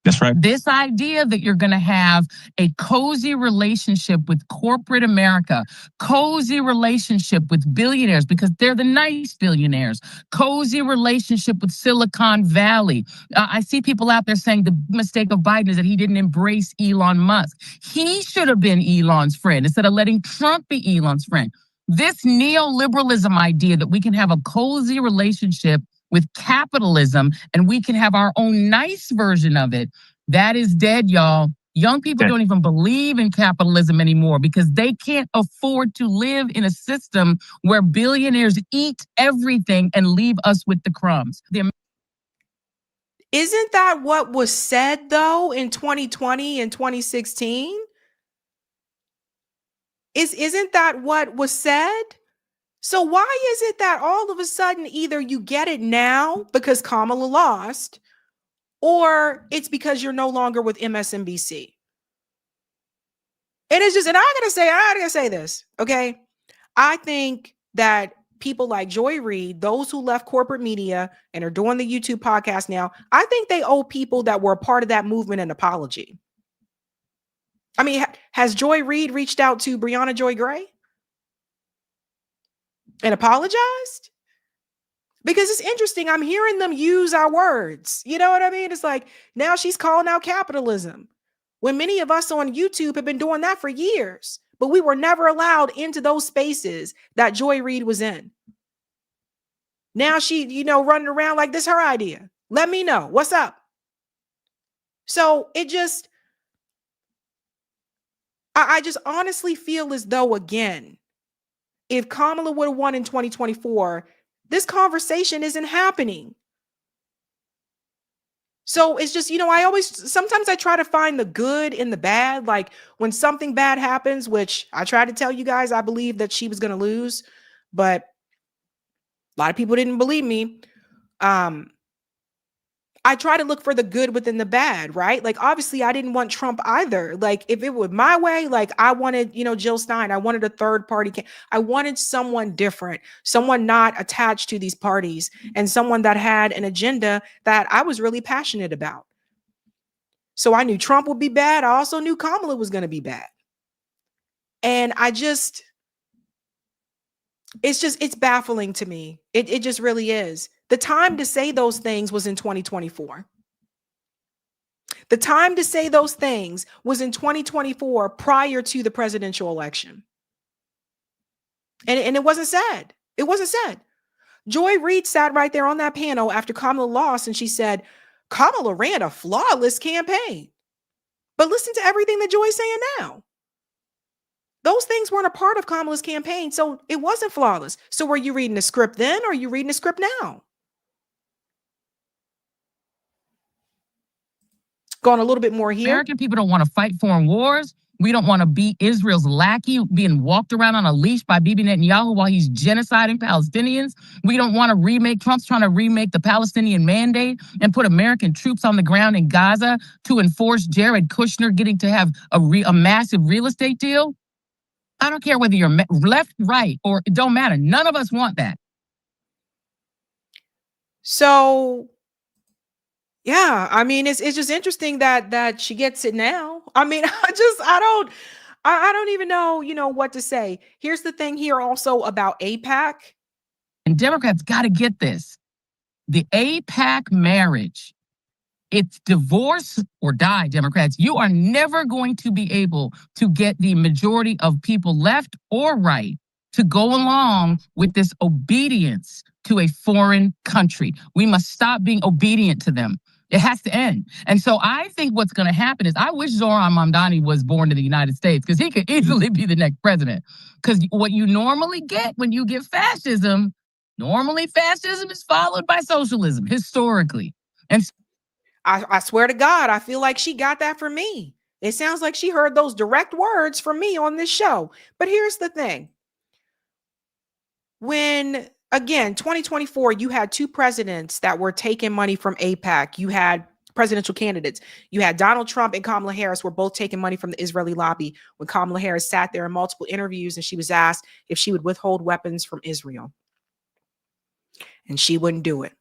That's right. This idea that you're going to have a cozy relationship with corporate America, cozy relationship with billionaires because they're the nice billionaires, cozy relationship with Silicon Valley. I see people out there saying the mistake of Biden is that he didn't embrace Elon Musk. He should have been Elon's friend instead of letting Trump be Elon's friend. This neoliberalism idea that we can have a cozy relationship with capitalism and we can have our own nice version of it, that is dead, y'all. Young people don't even believe in capitalism anymore because they can't afford to live in a system where billionaires eat everything and leave us with the crumbs. Isn't that what was said, though, in 2020 and 2016? Isn't that what was said? So why is it that all of a sudden either you get it now because Kamala lost, or it's because you're no longer with MSNBC? And it's just, and I gotta say this, okay? I think that people like Joy Reid, those who left corporate media and are doing the YouTube podcast now, I think they owe people that were a part of that movement an apology. I mean, has Joy Reid reached out to Breonna Joy Gray and apologized? Because it's interesting. I'm hearing them use our words. You know what I mean? It's like now she's calling out capitalism when many of us on YouTube have been doing that for years, but we were never allowed into those spaces that Joy Reid was in. Now she, running around like this her idea. Let me know. What's up? So it just, I just honestly feel as though, again, if Kamala would have won in 2024, this conversation isn't happening. So it's just, sometimes I try to find the good in the bad. Like when something bad happens, which I tried to tell you guys, I believe that she was going to lose, but a lot of people didn't believe me. I try to look for the good within the bad, right? Like, obviously, I didn't want Trump either. Like, if it was my way, like, I wanted, Jill Stein. I wanted a third party. I wanted someone different, someone not attached to these parties, and someone that had an agenda that I was really passionate about. So I knew Trump would be bad. I also knew Kamala was going to be bad. And it's baffling to me. It just really is. The time to say those things was in 2024. The time to say those things was in 2024 prior to the presidential election. And it wasn't said. It wasn't said. Joy Reid sat right there on that panel after Kamala lost, and she said, Kamala ran a flawless campaign. But listen to everything that Joy's saying now. Those things weren't a part of Kamala's campaign, so it wasn't flawless. So were you reading the script then, or are you reading the script now? Going a little bit more here. American people don't want to fight foreign wars. We don't want to be Israel's lackey being walked around on a leash by Bibi Netanyahu while he's genociding Palestinians. We don't want to remake, Trump's trying to remake the Palestinian Mandate and put American troops on the ground in Gaza to enforce Jared Kushner getting to have a massive real estate deal. I don't care whether you're left, right, or it don't matter. None of us want that. So, yeah, I mean, it's just interesting that she gets it now. I mean, I don't even know, what to say. Here's the thing here also about AIPAC. And Democrats got to get this. The AIPAC marriage, it's divorce or die, Democrats. You are never going to be able to get the majority of people left or right to go along with this obedience to a foreign country. We must stop being obedient to them. It has to end. And so I think what's going to happen is I wish Zoran Mamdani was born in the United States because he could easily be the next president. Because what you normally get when you get fascism, normally fascism is followed by socialism historically. And I swear to God, I feel like she got that from me. It sounds like she heard those direct words from me on this show. But here's the thing. When, again, 2024, you had two presidents that were taking money from AIPAC. You had presidential candidates. You had Donald Trump and Kamala Harris were both taking money from the Israeli lobby. When Kamala Harris sat there in multiple interviews and she was asked if she would withhold weapons from Israel. And she wouldn't do it.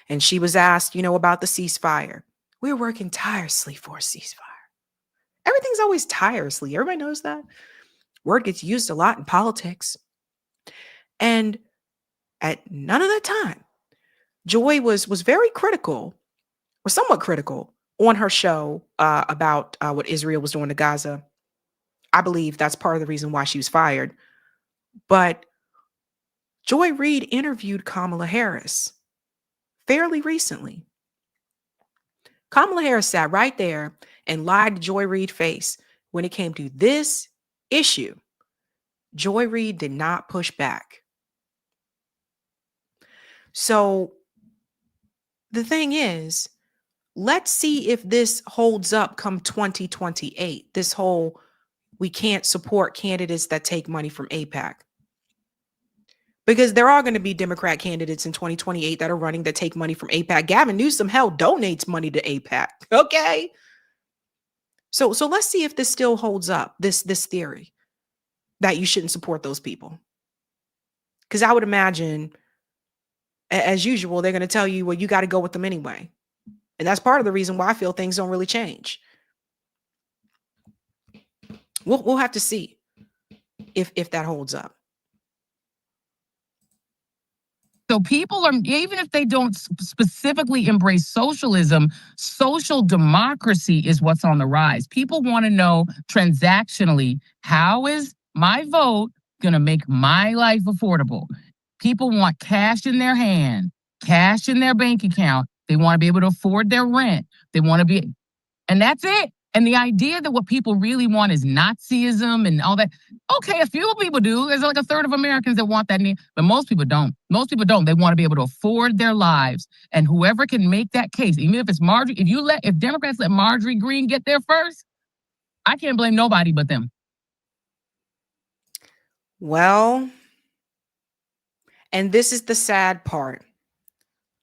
And she was asked, about the ceasefire. We're working tirelessly for a ceasefire. Everything's always tirelessly. Everybody knows that. Word gets used a lot in politics. And at none of that time, Joy was very critical, or somewhat critical, on her show about what Israel was doing to Gaza. I believe that's part of the reason why she was fired. But Joy Reid interviewed Kamala Harris fairly recently. Kamala Harris sat right there and lied to Joy Reid's face when it came to this issue. Joy Reid did not push back. So the thing is, let's see if this holds up come 2028. This whole, we can't support candidates that take money from AIPAC. Because there are going to be Democrat candidates in 2028 that are running that take money from AIPAC. Gavin Newsom, hell, donates money to AIPAC. Okay. So let's see if this still holds up, this theory that you shouldn't support those people. Because I would imagine, as usual, they're going to tell you, well, you got to go with them anyway. And that's part of the reason why I feel things don't really change. We'll have to see if that holds up. So people are, even if they don't specifically embrace socialism, social democracy is what's on the rise. People want to know transactionally, how is my vote going to make my life affordable? People want cash in their hand, cash in their bank account. They want to be able to afford their rent. They want to be, and that's it. And the idea that what people really want is Nazism and all that. Okay, a few people do. There's like a third of Americans that want that, but most people don't. Most people don't. They want to be able to afford their lives. And whoever can make that case, even if it's Marjorie, if Democrats let Marjorie Greene get there first, I can't blame nobody but them. Well, and this is the sad part.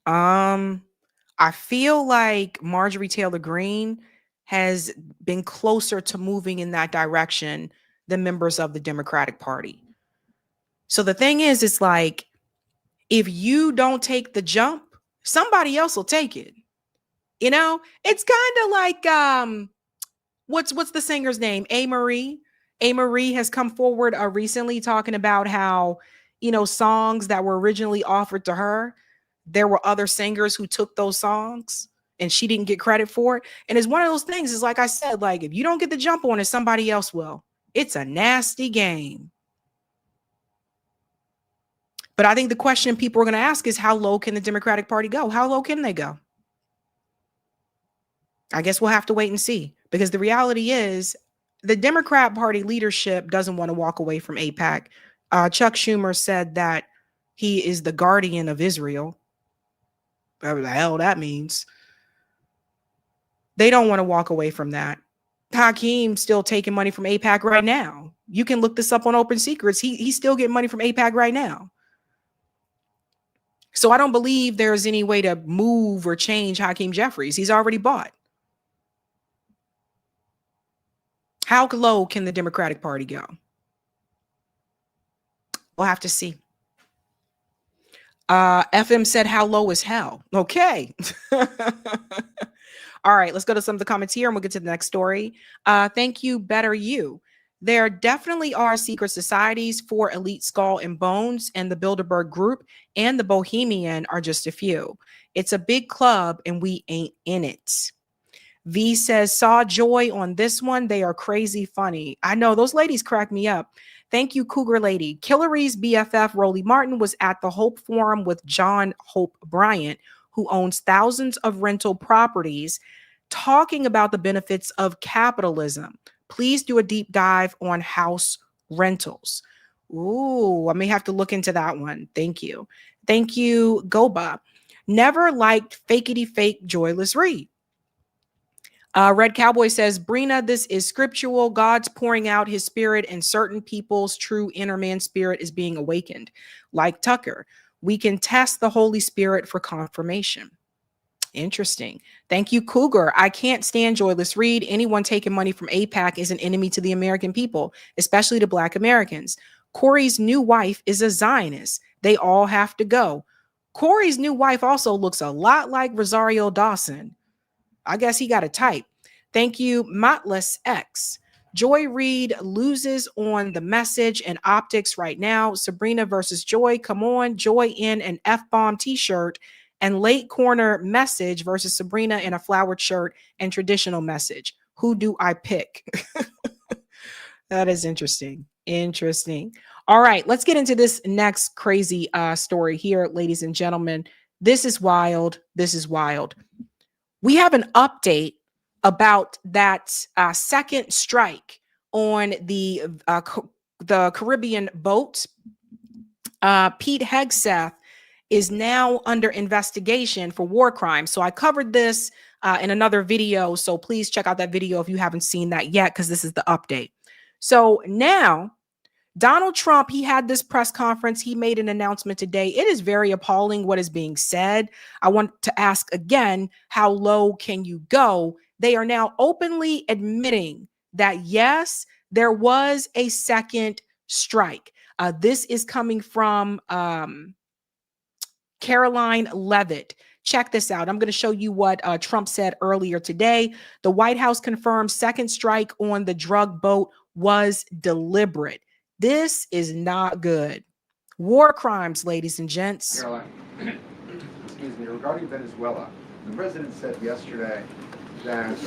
I feel like Marjorie Taylor Greene has been closer to moving in that direction than members of the Democratic Party. So the thing is, it's like, if you don't take the jump, somebody else will take it. You know, it's kind of like what's the singer's name? A. Marie. A. Marie has come forward recently talking about how, you know, songs that were originally offered to her, there were other singers who took those songs and she didn't get credit for it. And it's one of those things, is like I said, like if you don't get the jump on it, somebody else will. It's a nasty game. But I think the question people are going to ask is, how low can the Democratic Party go? How low can they go? I guess we'll have to wait and see, because the reality is the Democrat Party leadership doesn't want to walk away from AIPAC. Chuck Schumer said that he is the guardian of Israel. Whatever the hell that means. They don't want to walk away from that. Hakeem's still taking money from AIPAC right now. You can look this up on Open Secrets. He's still getting money from AIPAC right now. So I don't believe there's any way to move or change Hakeem Jeffries. He's already bought. How low can the Democratic Party go? We'll have to see. FM said, how low is hell? Okay. All right, let's go to some of the comments here and we'll get to the next story. Thank you, Better You. There definitely are secret societies for elite skull and bones, and the Bilderberg Group and the Bohemian are just a few. It's a big club and we ain't in it. V says, saw Joy on this one. They are crazy funny. I know, those ladies crack me up. Thank you, Cougar Lady. Hillary's BFF, Roly Martin, was at the Hope Forum with John Hope Bryant, who owns thousands of rental properties, talking about the benefits of capitalism. Please do a deep dive on house rentals. Ooh, I may have to look into that one. Thank you. Thank you, Goba. Never liked fakety fake Joyless Reid. Red Cowboy says, Brina, this is scriptural. God's pouring out his spirit and certain people's true inner man spirit is being awakened. Like Tucker, we can test the Holy Spirit for confirmation. Interesting. Thank you, Cougar. I can't stand Joyless Reid. Anyone taking money from AIPAC is an enemy to the American people, especially to Black Americans. Corey's new wife is a Zionist. They all have to go. Corey's new wife also looks a lot like Rosario Dawson. I guess he got a type. Thank you, Motless X. Joy Reid loses on the message and optics right now. Sabrina versus Joy. Come on. Joy in an F-bomb t-shirt and late corner message versus Sabrina in a flowered shirt and traditional message. Who do I pick? That is interesting. Interesting. All right, let's get into this next crazy story here, ladies and gentlemen. This is wild. This is wild. We have an update about that second strike on the Caribbean boat. Pete Hegseth is now under investigation for war crimes. So I covered this in another video. So please check out that video if you haven't seen that yet, because this is the update. So now Donald Trump, he had this press conference. He made an announcement today. It is very appalling what is being said. I want to ask again, how low can you go? They are now openly admitting that, yes, there was a second strike. This is coming from Caroline Levitt. Check this out. I'm going to show you what Trump said earlier today. The White House confirmed second strike on the drug boat was deliberate. This is not good. War crimes, ladies and gents. Caroline, excuse me, regarding Venezuela, the president said yesterday that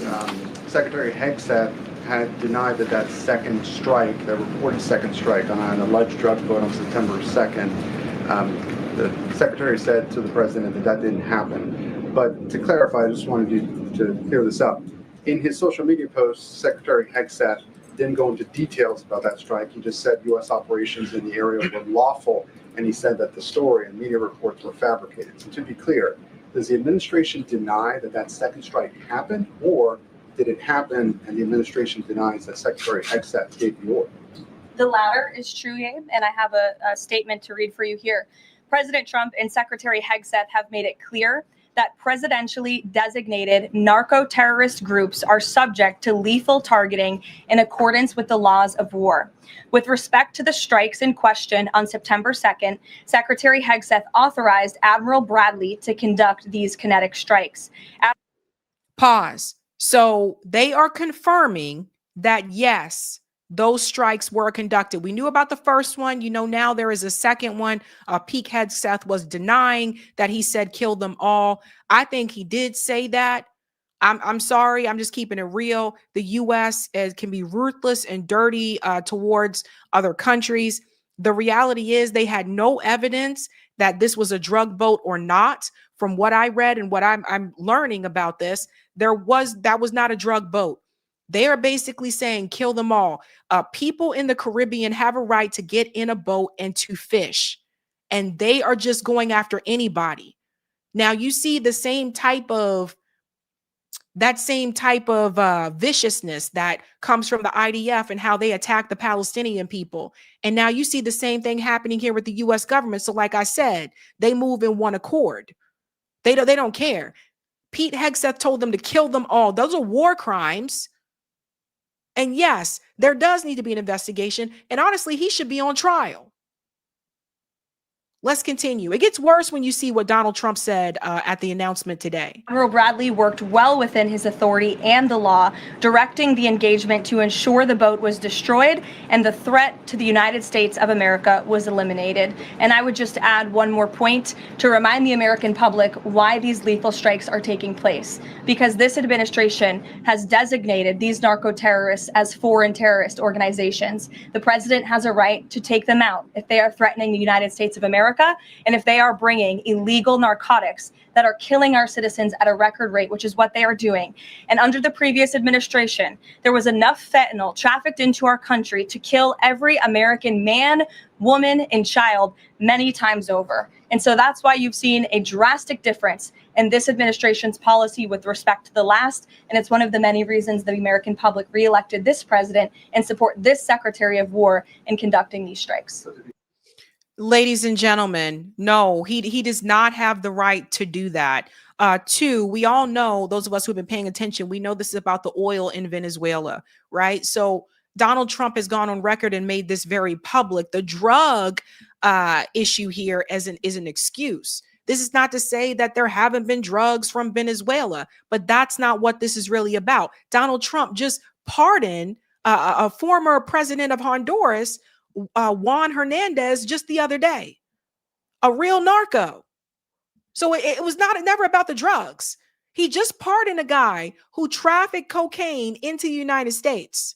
Secretary Hegseth had denied that second strike, the reported second strike on an alleged drug boat on September 2nd, the secretary said to the president that didn't happen. But to clarify, I just wanted you to clear this up. In his social media post, Secretary Hegseth didn't go into details about that strike. He just said U.S. operations in the area were lawful, and he said that the story and media reports were fabricated. So to be clear, does the administration deny that second strike happened, or did it happen and the administration denies that Secretary Hegseth gave the order? The latter is true, Abe, and I have a statement to read for you here. President Trump and Secretary Hegseth have made it clear that presidentially designated narco-terrorist groups are subject to lethal targeting in accordance with the laws of war. With respect to the strikes in question on September 2nd, Secretary Hegseth authorized Admiral Bradley to conduct these kinetic strikes. Pause. So they are confirming that, yes, those strikes were conducted. We knew about the first one. Now there is a second one. Pete Hegseth was denying that he said kill them all. I think he did say that. I'm sorry. I'm just keeping it real. The U.S. can be ruthless and dirty towards other countries. The reality is they had no evidence that this was a drug boat or not. From what I read and what I'm learning about this, that was not a drug boat. They are basically saying kill them all. People in the Caribbean have a right to get in a boat and to fish, and they are just going after anybody. Now you see the same type of viciousness that comes from the IDF and how they attack the Palestinian people. And now you see the same thing happening here with the U.S. government. So like I said, they move in one accord. They don't care. Pete Hegseth told them to kill them all. Those are war crimes. And yes, there does need to be an investigation. And honestly, he should be on trial. Let's continue. It gets worse when you see what Donald Trump said at the announcement today. Admiral Bradley worked well within his authority and the law, directing the engagement to ensure the boat was destroyed and the threat to the United States of America was eliminated. And I would just add one more point to remind the American public why these lethal strikes are taking place. Because this administration has designated these narco-terrorists as foreign terrorist organizations. The president has a right to take them out if they are threatening the United States of America, and if they are bringing illegal narcotics that are killing our citizens at a record rate, which is what they are doing. And under the previous administration, there was enough fentanyl trafficked into our country to kill every American man, woman, and child many times over. And so that's why you've seen a drastic difference in this administration's policy with respect to the last. And it's one of the many reasons the American public reelected this president and support this Secretary of War in conducting these strikes. Ladies and gentlemen, no, he does not have the right to do that. Two, we all know, those of us who've been paying attention, we know this is about the oil in Venezuela, right? So Donald Trump has gone on record and made this very public. The drug issue here is an excuse. This is not to say that there haven't been drugs from Venezuela, but that's not what this is really about. Donald Trump just pardoned a former president of Honduras, Juan Hernandez, just the other day, a real narco. So it was never about the drugs. He just pardoned a guy who trafficked cocaine into the United States.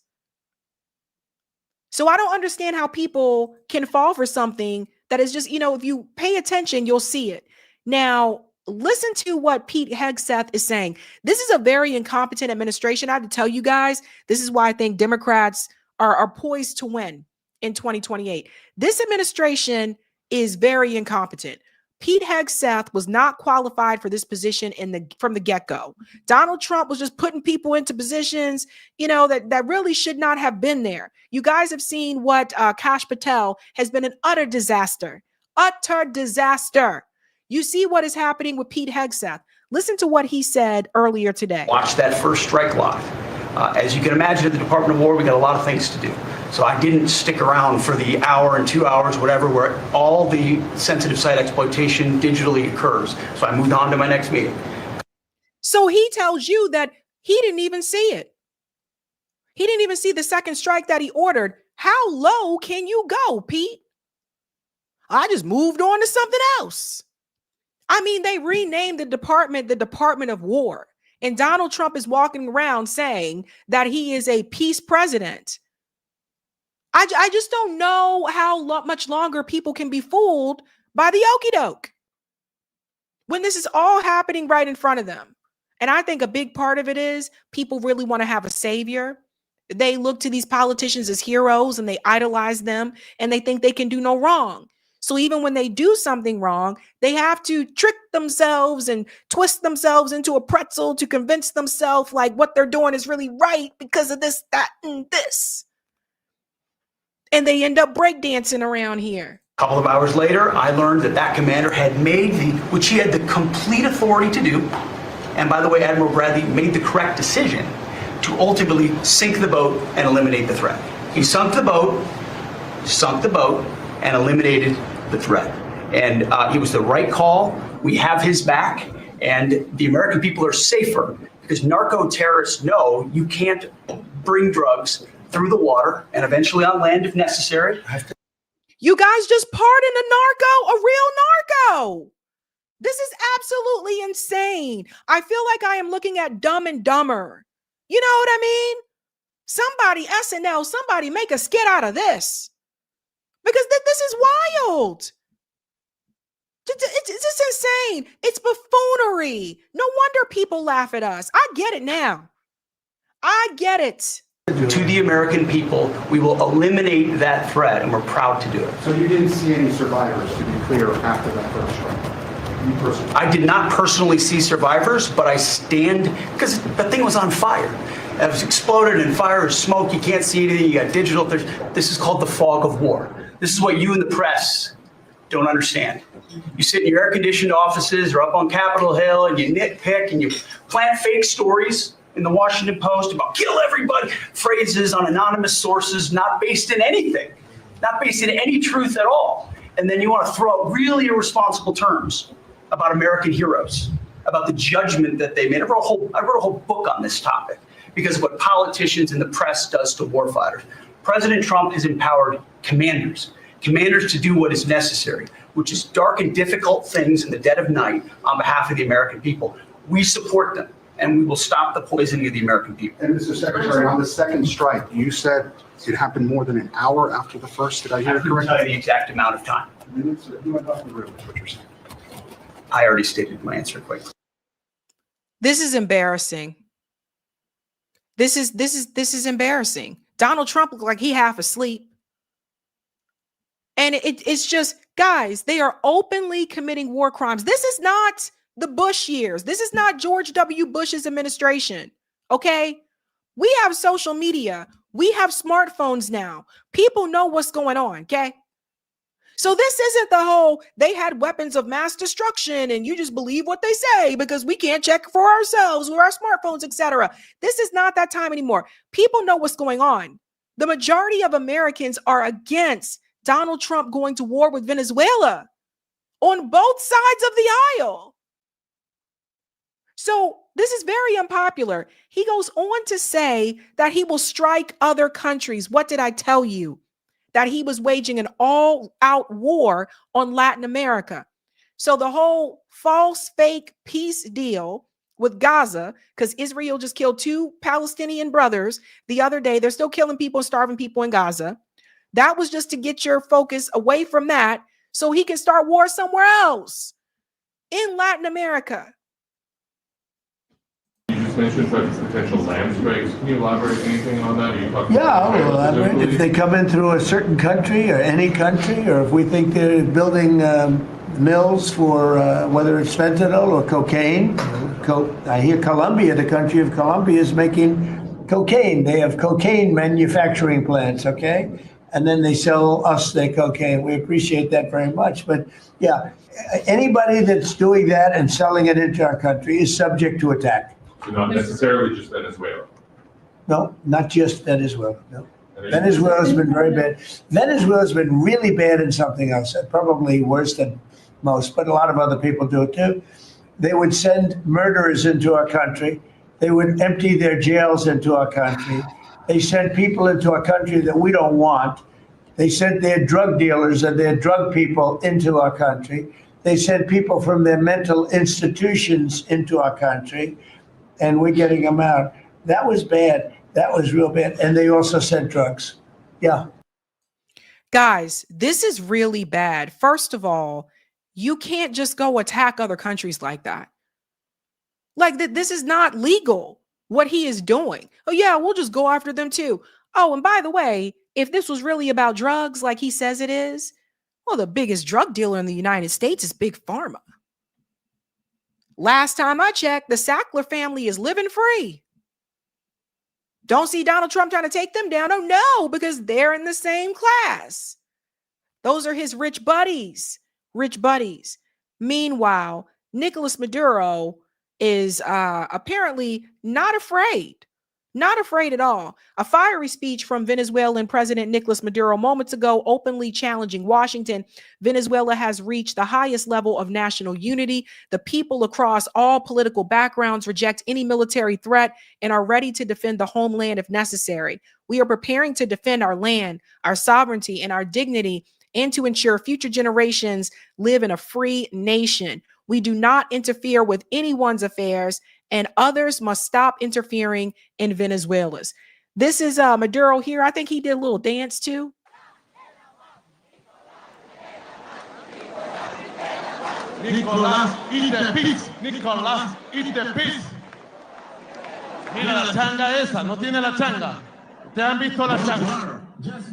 So I don't understand how people can fall for something that is just, if you pay attention, you'll see it. Now, listen to what Pete Hegseth is saying. This is a very incompetent administration. I have to tell you guys, this is why I think Democrats are poised to win in 2028. This administration is very incompetent. Pete Hegseth was not qualified for this position from the get-go. Donald Trump was just putting people into positions, that really should not have been there. You guys have seen what Kash Patel has been an utter disaster. Utter disaster. You see what is happening with Pete Hegseth. Listen to what he said earlier today. Watch that first strike live. As you can imagine, at the Department of War, we got a lot of things to do. So I didn't stick around for the hour and 2 hours, whatever, where all the sensitive site exploitation digitally occurs. So I moved on to my next meeting. So he tells you that he didn't even see it. He didn't even see the second strike that he ordered. How low can you go, Pete? I just moved on to something else. I mean, they renamed the Department of War. And Donald Trump is walking around saying that he is a peace president. I just don't know how much longer people can be fooled by the okie doke when this is all happening right in front of them. And I think a big part of it is people really want to have a savior. They look to these politicians as heroes and they idolize them and they think they can do no wrong. So even when they do something wrong, they have to trick themselves and twist themselves into a pretzel to convince themselves like what they're doing is really right because of this, that, and this. And they end up breakdancing around here. A couple of hours later, I learned that commander had made which he had the complete authority to do. And by the way, Admiral Bradley made the correct decision to ultimately sink the boat and eliminate the threat. He sunk the boat, and eliminated the threat. And it was the right call. We have his back, and the American people are safer because narco terrorists know you can't bring drugs through the water and eventually on land if necessary. You guys just pardoned a real narco. This is absolutely insane. I feel like I am looking at Dumb and Dumber. You know what I mean? Somebody, SNL, somebody make a skit out of this. Because this is wild. It's just insane. It's buffoonery. No wonder people laugh at us. I get it now. I get it. To the American people, we will eliminate that threat, and we're proud to do it. So you didn't see any survivors, to be clear, after that first strike? You personally? I did not personally see survivors, but I stand, because the thing was on fire. It was exploded and fire and smoke. You can't see anything. You got digital. This is called the fog of war. This is what you in the press don't understand. You sit in your air-conditioned offices or up on Capitol Hill and you nitpick and you plant fake stories in the Washington Post about kill everybody, phrases on anonymous sources, not based in anything, not based in any truth at all. And then you want to throw out really irresponsible terms about American heroes, about the judgment that they made. I wrote a whole book on this topic because of what politicians and the press does to warfighters. President Trump has empowered commanders to do what is necessary, which is dark and difficult things in the dead of night on behalf of the American people. We support them, and we will stop the poisoning of the American people. And Mr. Secretary, on the second strike, you said it happened more than an hour after the first. Did I hear it correctly? I couldn't tell you the exact amount of time. You went off the room, is what you're saying. I already stated my answer quickly. This is embarrassing. This is embarrassing. Donald Trump looked like he half asleep. And it's just, guys, they are openly committing war crimes. This is not the Bush years. This is not George W. Bush's administration. Okay? We have social media. We have smartphones now. People know what's going on. Okay? So this isn't the whole, they had weapons of mass destruction and you just believe what they say because we can't check for ourselves with our smartphones, etc. This is not that time anymore. People know what's going on. The majority of Americans are against Donald Trump going to war with Venezuela on both sides of the aisle. So this is very unpopular. He goes on to say that he will strike other countries. What did I tell you? That he was waging an all-out war on Latin America. So the whole false fake peace deal with Gaza, because Israel just killed 2 Palestinian brothers the other day. They're still killing people and starving people in Gaza. That was just to get your focus away from that so he can start war somewhere else in Latin America. You just mentioned potential land strikes. Can you elaborate anything on that? Are you talking about if they come in through a certain country or any country, or if we think they're building mills for whether it's fentanyl or cocaine. I hear Colombia, the country of Colombia, is making cocaine. They have cocaine manufacturing plants, okay? And then they sell us their cocaine. We appreciate that very much. But yeah, anybody that's doing that and selling it into our country is subject to attack. So not necessarily just Venezuela. No, not just Venezuela. No. Venezuela's been very bad. Venezuela's been really bad in something else, probably worse than most, but a lot of other people do it too. They would send murderers into our country. They would empty their jails into our country. They sent people into our country that we don't want. They sent their drug dealers and their drug people into our country. They sent people from their mental institutions into our country, and we're getting them out. That was bad. That was real bad. And they also sent drugs. Yeah. Guys, this is really bad. First of all, you can't just go attack other countries like that. Like this is not legal, what he is doing. Oh yeah, we'll just go after them too. Oh, and by the way, if this was really about drugs like he says it is, well, the biggest drug dealer in the United States is Big Pharma. Last time I checked, the Sackler family is living free. Don't see Donald Trump trying to take them down. Oh no, because they're in the same class. Those are his rich buddies. Rich buddies. Meanwhile, Nicolas Maduro is apparently not afraid Not afraid at all. A fiery speech from Venezuelan President Nicolas Maduro moments ago, openly challenging Washington. Venezuela has reached the highest level of national unity. The people across all political backgrounds reject any military threat and are ready to defend the homeland if necessary. We are preparing to defend our land, our sovereignty, and our dignity, and to ensure future generations live in a free nation. We do not interfere with anyone's affairs, and others must stop interfering in Venezuela's. This is Maduro here. I think he did a little dance too. Nicolás, eat the peace. Nicolás, eat the peace. Mira la changa esa, no tiene la changa. ¿Te han visto la changa?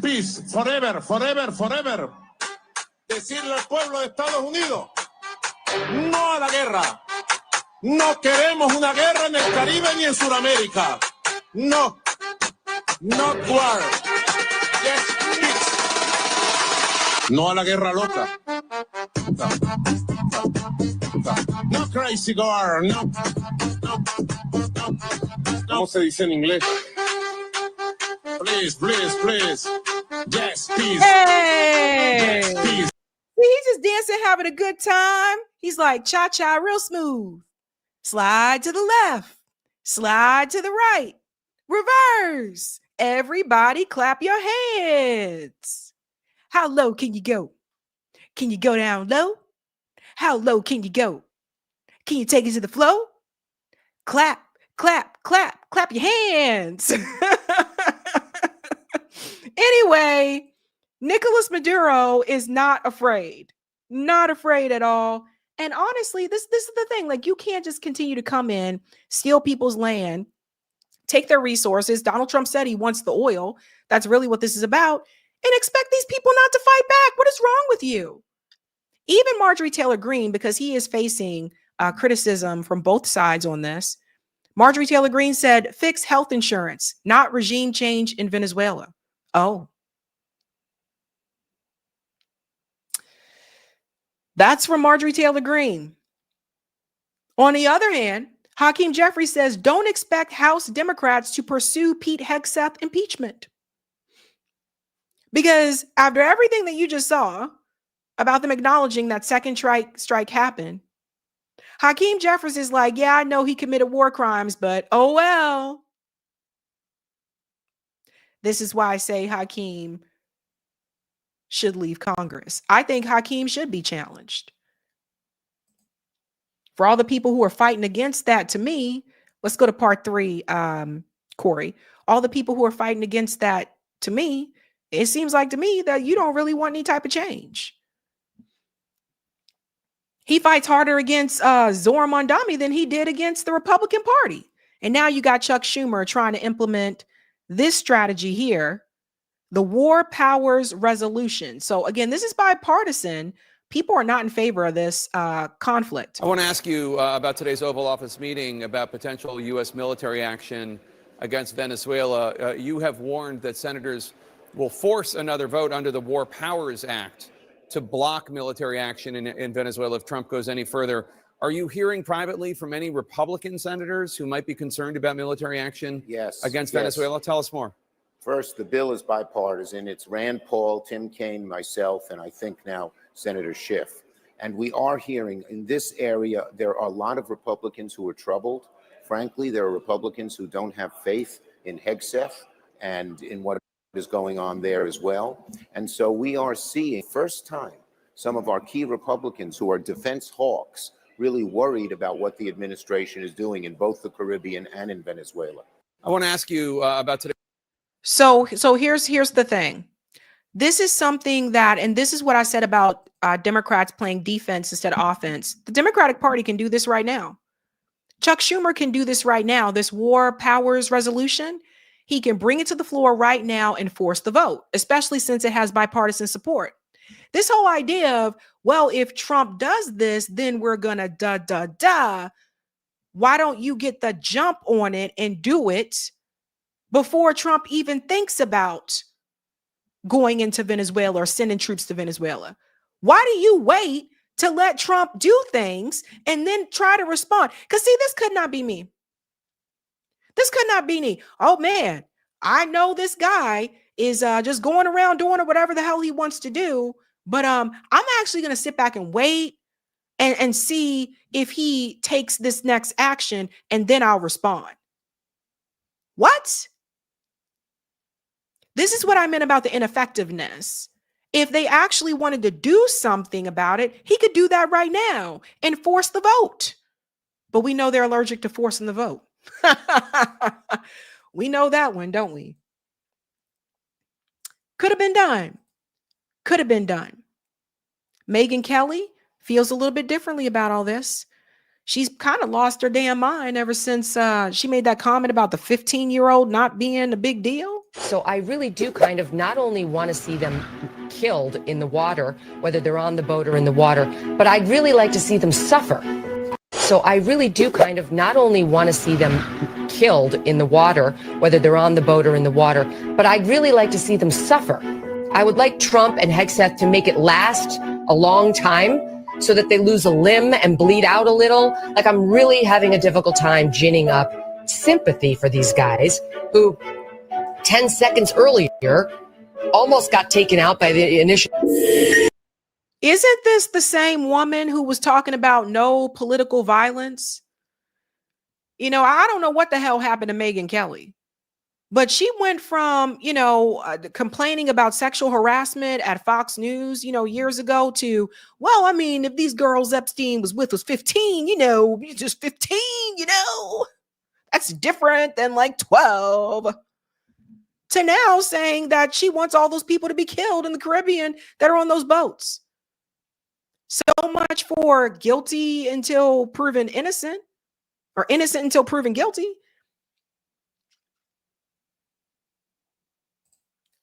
Peace, forever, forever, forever. Decirle al pueblo de Estados Unidos, no a la guerra. No queremos una guerra en el Caribe ni en Sudamérica. No. Not war. Yes, peace. No a la guerra loca. No crazy girl. No. ¿Cómo se dice en inglés? Please, please, please. Yes, peace. Hey! Yes, peace. He's just dancing, having a good time. He's like cha-cha, real smooth. Slide to the left, slide to the right, reverse. Everybody clap your hands. How low can you go? Can you go down low? How low can you go? Can you take it to the flow? Clap, clap, clap, clap your hands. Anyway, Nicolas Maduro is not afraid at all. And honestly, this is the thing. Like, you can't just continue to come in, steal people's land, take their resources. Donald Trump said he wants the oil. That's really what this is about. And expect these people not to fight back. What is wrong with you? Even Marjorie Taylor Greene, because he is facing criticism from both sides on this. Marjorie Taylor Greene said, fix health insurance, not regime change in Venezuela. Oh. That's from Marjorie Taylor Greene. On the other hand, Hakeem Jeffries says, don't expect House Democrats to pursue Pete Hegseth impeachment. Because after everything that you just saw about them acknowledging that second strike happened, Hakeem Jeffries is like, yeah, I know he committed war crimes, but oh well. This is why I say Hakeem should leave Congress. I think Hakeem should be challenged. For all the people who are fighting against that, to me, let's go to part 3, Corey. All the people who are fighting against that, to me, it seems like to me that you don't really want any type of change. He fights harder against Zohar Mamdani than he did against the Republican Party. And now you got Chuck Schumer trying to implement this strategy here, the War Powers Resolution. So again, this is bipartisan. People are not in favor of this conflict. I want to ask you about today's Oval Office meeting about potential U.S. military action against Venezuela. You have warned that senators will force another vote under the War Powers Act to block military action in Venezuela if Trump goes any further. Are you hearing privately from any Republican senators who might be concerned about military action against Venezuela? Tell us more. First, the bill is bipartisan. It's Rand Paul, Tim Kaine, myself, and I think now Senator Schiff. And we are hearing in this area, there are a lot of Republicans who are troubled. Frankly, there are Republicans who don't have faith in Hegseth and in what is going on there as well. And so we are seeing, first time, some of our key Republicans who are defense hawks really worried about what the administration is doing in both the Caribbean and in Venezuela. I want to ask you about today. So here's the thing. This is something that, and this is what I said about Democrats playing defense instead of offense. The Democratic Party can do this right now. Chuck Schumer can do this right now. This War Powers Resolution, he can bring it to the floor right now and force the vote, especially since it has bipartisan support. This whole idea of, well, if Trump does this, then we're going to Why don't you get the jump on it and do it before Trump even thinks about going into Venezuela or sending troops to Venezuela? Why do you wait to let Trump do things and then try to respond? Because see, this could not be me. This could not be me. Oh man, I know this guy is just going around doing whatever the hell he wants to do, but I'm actually going to sit back and wait and see if he takes this next action, and then I'll respond. What? This is what I meant about the ineffectiveness. If they actually wanted to do something about it, he could do that right now and force the vote. But we know they're allergic to forcing the vote. We know that one, don't we? Could have been done. Could have been done. Megyn Kelly feels a little bit differently about all this. She's kind of lost her damn mind ever since she made that comment about the 15-year-old not being a big deal. So I really do kind of not only want to see them killed in the water, whether they're on the boat or in the water, but I'd really like to see them suffer. So I really do kind of not only want to see them killed in the water, whether they're on the boat or in the water, but I'd really like to see them suffer. I would like Trump and Hegseth to make it last a long time so that they lose a limb and bleed out a little. Like, I'm really having a difficult time ginning up sympathy for these guys who 10 seconds earlier almost got taken out by the initial. Isn't this the same woman who was talking about no political violence? You know, I don't know what the hell happened to Megyn Kelly, but she went from, complaining about sexual harassment at Fox News, years ago to, well, I mean, if these girls Epstein was 15, just 15, that's different than like 12. To now saying that she wants all those people to be killed in the Caribbean that are on those boats. So much for guilty until proven innocent, or innocent until proven guilty.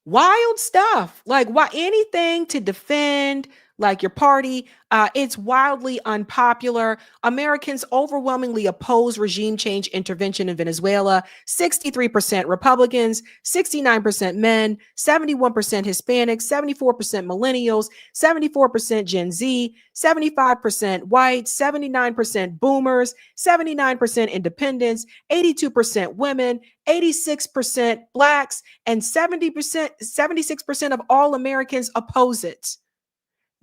Wild stuff. Like, why anything to defend like your party? It's wildly unpopular. Americans overwhelmingly oppose regime change intervention in Venezuela. 63% Republicans, 69% men, 71% Hispanics, 74% millennials, 74% Gen Z, 75% white, 79% boomers, 79% independents, 82% women, 86% blacks, and 76% of all Americans oppose it.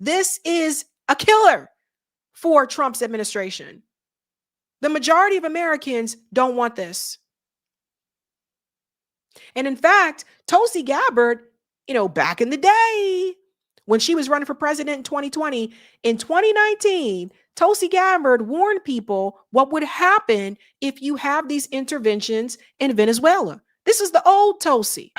This is a killer for Trump's administration. The majority of Americans don't want this. And in fact, Tulsi Gabbard, back in the day when she was running for president in 2020, in 2019, Tulsi Gabbard warned people what would happen if you have these interventions in Venezuela. This is the old Tulsi.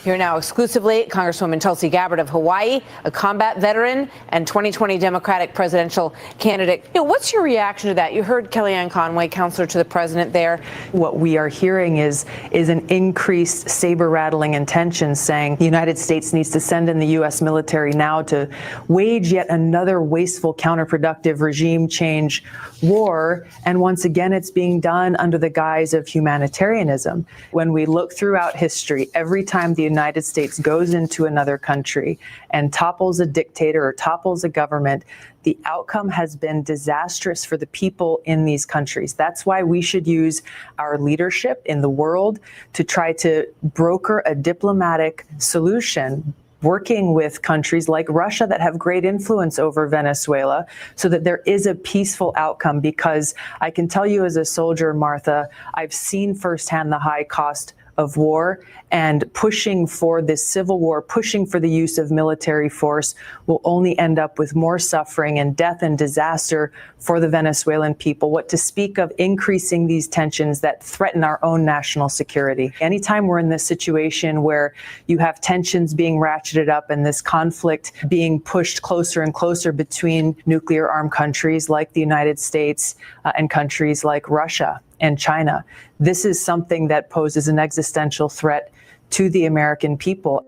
Here now exclusively, Congresswoman Tulsi Gabbard of Hawaii, a combat veteran and 2020 Democratic presidential candidate. What's your reaction to that? You heard Kellyanne Conway, counselor to the president there. What we are hearing is an increased saber-rattling intention saying the United States needs to send in the U.S. military now to wage yet another wasteful, counterproductive regime change war. And once again, it's being done under the guise of humanitarianism. When we look throughout history, every time the United States goes into another country and topples a dictator or topples a government, the outcome has been disastrous for the people in these countries. That's why we should use our leadership in the world to try to broker a diplomatic solution, working with countries like Russia that have great influence over Venezuela so that there is a peaceful outcome. Because I can tell you as a soldier, Martha, I've seen firsthand the high cost of war, and pushing for this civil war, pushing for the use of military force will only end up with more suffering and death and disaster for the Venezuelan people. What to speak of increasing these tensions that threaten our own national security. Anytime we're in this situation where you have tensions being ratcheted up and this conflict being pushed closer and closer between nuclear armed countries like the United States and countries like Russia and China, this is something that poses an existential threat to the American people.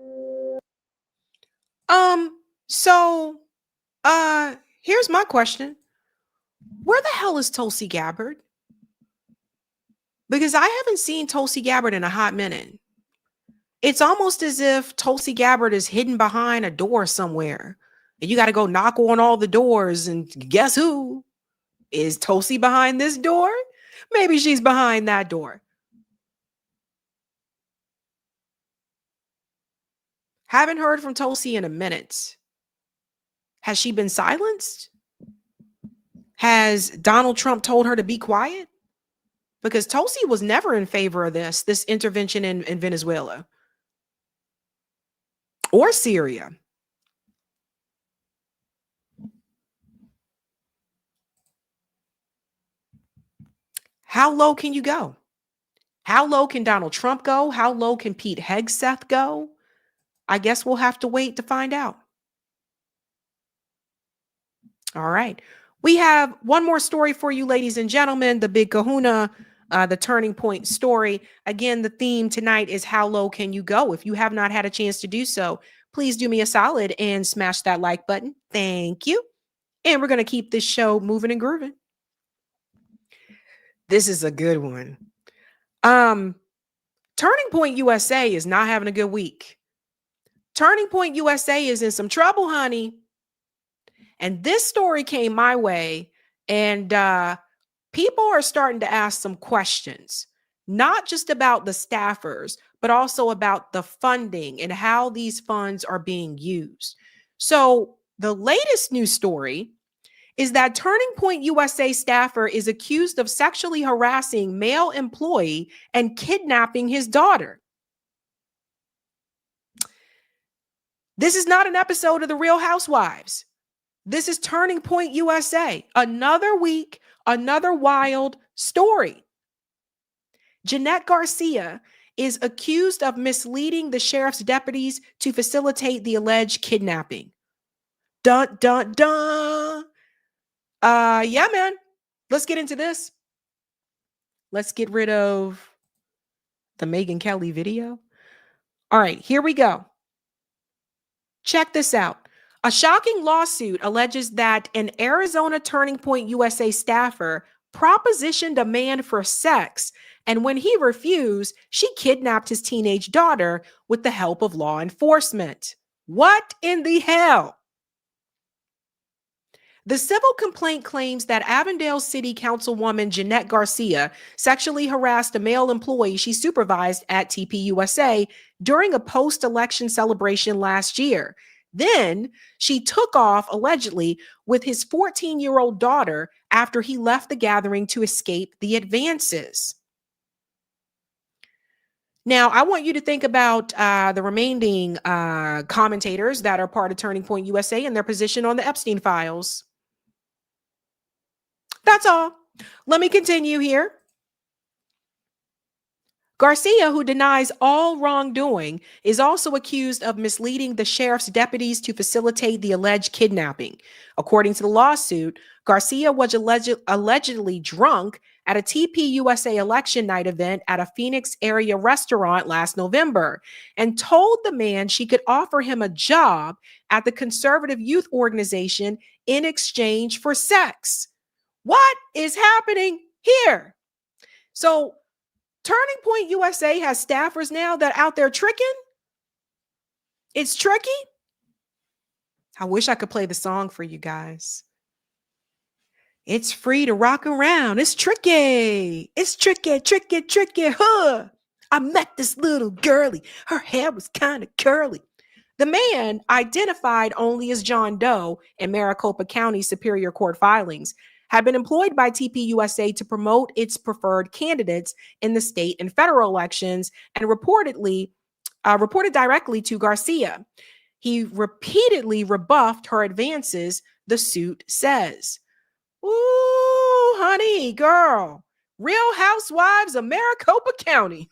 So here's my question. Where the hell is Tulsi Gabbard? Because I haven't seen Tulsi Gabbard in a hot minute. It's almost as if Tulsi Gabbard is hidden behind a door somewhere. And you got to go knock on all the doors, and guess who? Is Tulsi behind this door? Maybe she's behind that door. Haven't heard from Tulsi in a minute. Has she been silenced? Has Donald Trump told her to be quiet? Because Tulsi was never in favor of this intervention in Venezuela or Syria. How low can you go? How low can Donald Trump go? How low can Pete Hegseth go? I guess we'll have to wait to find out. All right. We have one more story for you, ladies and gentlemen. The Big Kahuna, the Turning Point story. Again, the theme tonight is how low can you go? If you have not had a chance to do so, please do me a solid and smash that like button. Thank you. And we're going to keep this show moving and grooving. This is a good one. Turning Point USA is not having a good week. Turning Point USA is in some trouble, honey. And this story came my way, and people are starting to ask some questions, not just about the staffers, but also about the funding and how these funds are being used. So the latest news story is that Turning Point USA staffer is accused of sexually harassing male employee and kidnapping his daughter. This is not an episode of The Real Housewives. This is Turning Point USA. Another week, another wild story. Jeanette Garcia is accused of misleading the sheriff's deputies to facilitate the alleged kidnapping. Dun, dun, dun. Yeah, man. Let's get into this. Let's get rid of the Megyn Kelly video. All right, here we go. Check this out. A shocking lawsuit alleges that an Arizona Turning Point USA staffer propositioned a man for sex, and when he refused, she kidnapped his teenage daughter with the help of law enforcement. What in the hell? The civil complaint claims that Avondale City Councilwoman Jeanette Garcia sexually harassed a male employee she supervised at TPUSA during a post-election celebration last year. Then she took off, allegedly, with his 14-year-old daughter after he left the gathering to escape the advances. Now, I want you to think about the remaining commentators that are part of Turning Point USA and their position on the Epstein files. That's all. Let me continue here. Garcia, who denies all wrongdoing, is also accused of misleading the sheriff's deputies to facilitate the alleged kidnapping. According to the lawsuit, Garcia was allegedly drunk at a TPUSA election night event at a Phoenix area restaurant last November and told the man she could offer him a job at the conservative youth organization in exchange for sex. What is happening here? So Turning Point USA has staffers now that are out there tricking. It's tricky. I wish I could play the song for you guys. It's free to rock around. It's tricky. It's tricky, tricky, tricky. Huh. I met this little girlie. Her hair was kind of curly. The man, identified only as John Doe in Maricopa County Superior Court filings, had been employed by TPUSA to promote its preferred candidates in the state and federal elections and reported directly to Garcia. He repeatedly rebuffed her advances, the suit says. Ooh, honey, girl. Real Housewives of Maricopa County.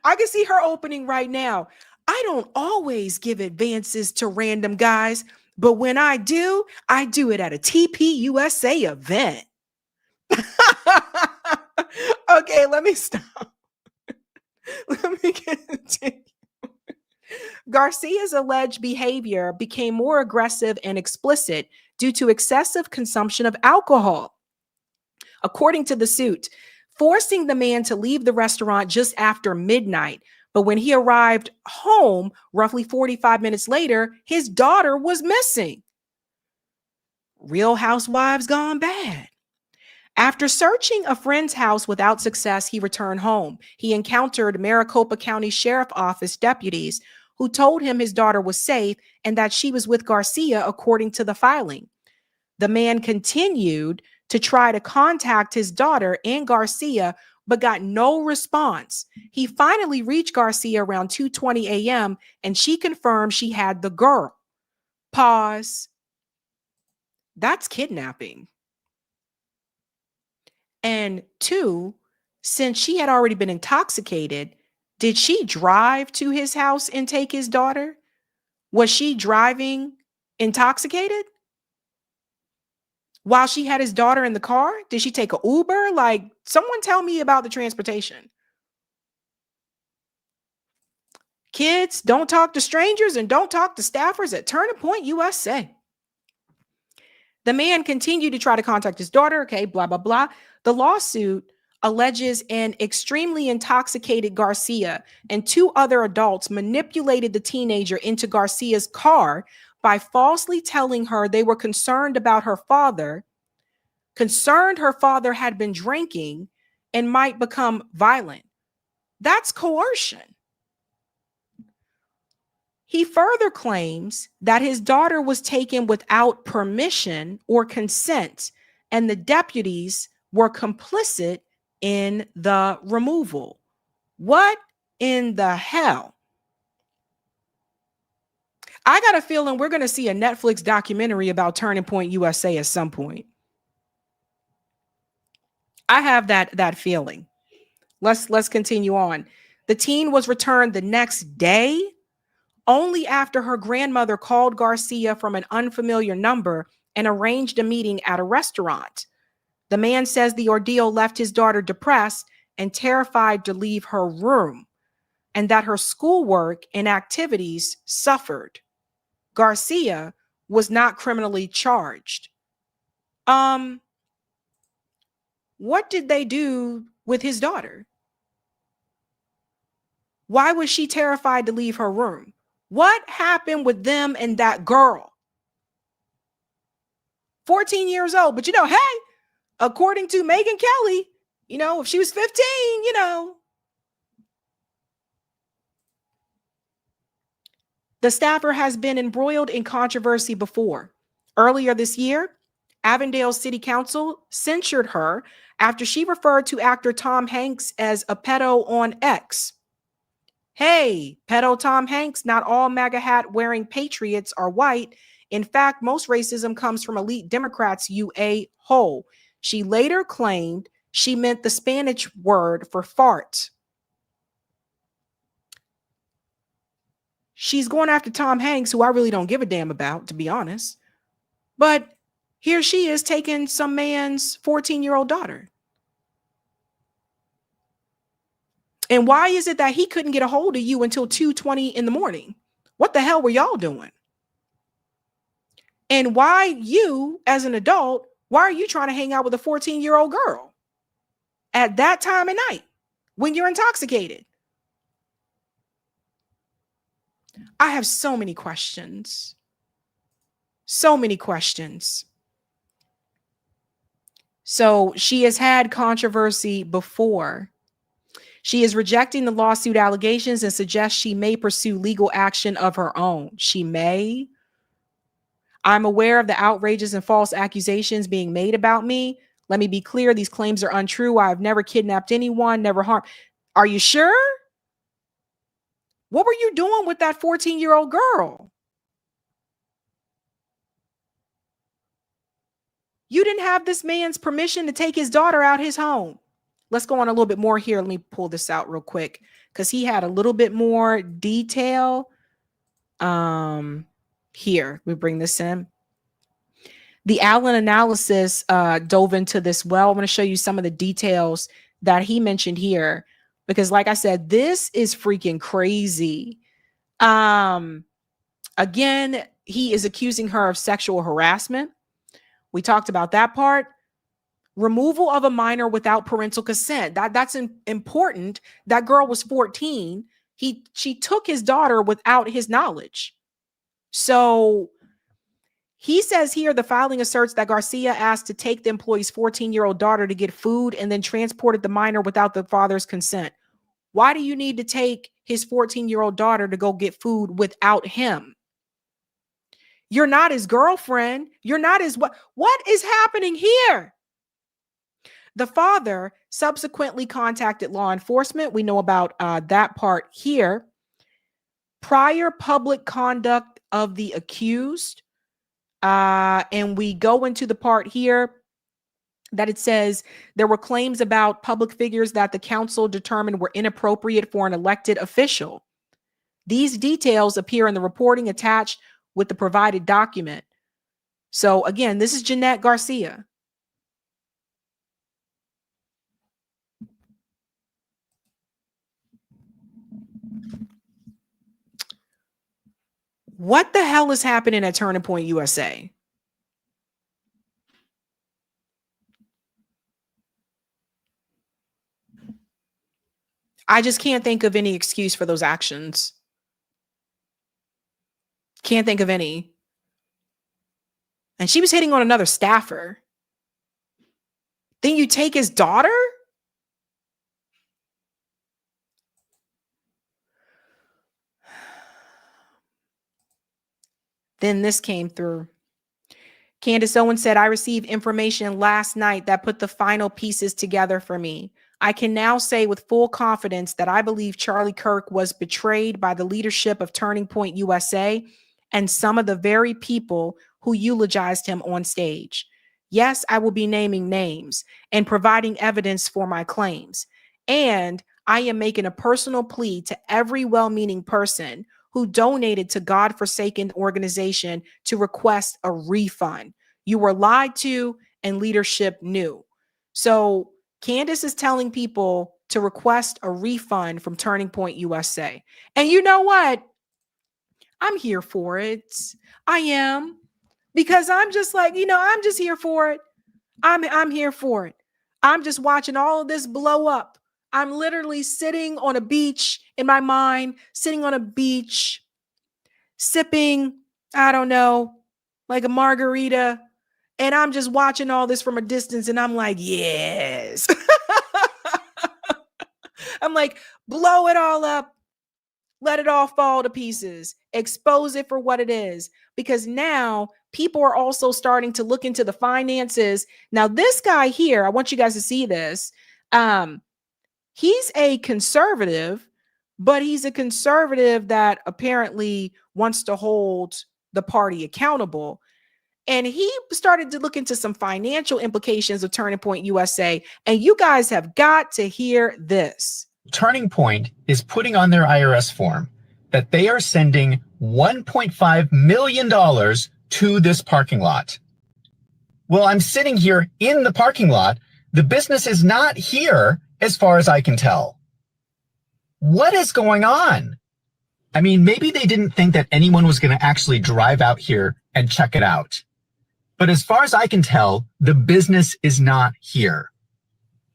I can see her opening right now. I don't always give advances to random guys, but when I do it at a TPUSA event. Okay, let me stop. Let me continue. Garcia's alleged behavior became more aggressive and explicit due to excessive consumption of alcohol. According to the suit, forcing the man to leave the restaurant just after midnight, But when he arrived home, roughly 45 minutes later, his daughter was missing. Real Housewives gone bad. After searching a friend's house without success, he returned home. He encountered Maricopa County Sheriff Office deputies who told him his daughter was safe and that she was with Garcia, according to the filing. The man continued to try to contact his daughter and Garcia, but got no response. He finally reached Garcia around 2:20 a.m. and she confirmed she had the girl. Pause. That's kidnapping. And two, since she had already been intoxicated, did she drive to his house and take his daughter? Was she driving intoxicated while she had his daughter in the car? Did she take an Uber? Like, someone tell me about the transportation. Kids, don't talk to strangers and don't talk to staffers at Turning Point USA. The man continued to try to contact his daughter. Okay, blah, blah, blah. The lawsuit alleges an extremely intoxicated Garcia and two other adults manipulated the teenager into Garcia's car by falsely telling her they were concerned about her father, concerned her father had been drinking and might become violent. That's coercion. He further claims that his daughter was taken without permission or consent, and the deputies were complicit in the removal. What in the hell? I got a feeling we're going to see a Netflix documentary about Turning Point USA at some point. I have that feeling. Let's continue on. The teen was returned the next day, only after her grandmother called Garcia from an unfamiliar number and arranged a meeting at a restaurant. The man says the ordeal left his daughter depressed and terrified to leave her room, and that her schoolwork and activities suffered. Garcia was not criminally charged. What did they do with his daughter? Why was she terrified to leave her room? What happened with them and that girl? 14 years old. But hey, according to Megyn Kelly, if she was 15, the staffer has been embroiled in controversy before. Earlier this year, Avondale City Council censured her after she referred to actor Tom Hanks as a pedo on X. Hey, pedo Tom Hanks, not all MAGA hat wearing patriots are white. In fact, most racism comes from elite Democrats, you a-hole. She later claimed she meant the Spanish word for fart. She's going after Tom Hanks, who I really don't give a damn about, to be honest. But here she is taking some man's 14-year-old daughter. And why is it that he couldn't get a hold of you until 2:20 in the morning? What the hell were y'all doing? And why you, as an adult, why are you trying to hang out with a 14-year-old girl at that time of night when you're intoxicated? I have so many questions. So many questions. So she has had controversy before. She is rejecting the lawsuit allegations and suggests she may pursue legal action of her own. She may. I'm aware of the outrages and false accusations being made about me. Let me be clear. These claims are untrue. I've never kidnapped anyone, never harmed. Are you sure? What were you doing with that 14-year-old girl? You didn't have this man's permission to take his daughter out his home. Let's go on a little bit more here. Let me pull this out real quick because he had a little bit more detail. Here, we bring this in. The Allen analysis dove into this well. I'm going to show you some of the details that he mentioned here because, like I said, this is freaking crazy. Again, he is accusing her of sexual harassment. We talked about that part. Removal of a minor without parental consent. That's important. That girl was 14. She took his daughter without his knowledge. So he says here the filing asserts that Garcia asked to take the employee's 14-year-old daughter to get food and then transported the minor without the father's consent. Why do you need to take his 14-year-old daughter to go get food without him? You're not his girlfriend. You're not his what is happening here? The father subsequently contacted law enforcement. We know about that part here. Prior public conduct of the accused. And we go into the part here that it says there were claims about public figures that the council determined were inappropriate for an elected official. These details appear in the reporting attached with the provided document. So again, this is Jeanette Garcia. What the hell is happening at Turning Point USA? I just can't think of any excuse for those actions. Can't think of any. And she was hitting on another staffer. Then you take his daughter? Then this came through. Candace Owen said, I received information last night that put the final pieces together for me. I can now say with full confidence that I believe Charlie Kirk was betrayed by the leadership of Turning Point USA and some of the very people who eulogized him on stage. Yes, I will be naming names and providing evidence for my claims. And I am making a personal plea to every well-meaning person who donated to God-forsaken organization to request a refund. You were lied to and leadership knew. So Candace is telling people to request a refund from Turning Point USA. And you know what? I'm here for it. I am. Because I'm just like, I'm just here for it. I'm here for it. I'm just watching all of this blow up. I'm literally sitting on a beach in my mind, sitting on a beach, sipping, I don't know, like a margarita. And I'm just watching all this from a distance. And I'm like, yes. I'm like, blow it all up. Let it all fall to pieces. Expose it for what it is. Because now people are also starting to look into the finances. Now, this guy here, I want you guys to see this. He's a conservative, but he's a conservative that apparently wants to hold the party accountable. And he started to look into some financial implications of Turning Point USA. And you guys have got to hear this. Turning Point is putting on their IRS form that they are sending $1.5 million to this parking lot. Well, I'm sitting here in the parking lot. The business is not here as far as I can tell. What is going on? I mean, maybe they didn't think that anyone was going to actually drive out here and check it out. But as far as I can tell, the business is not here.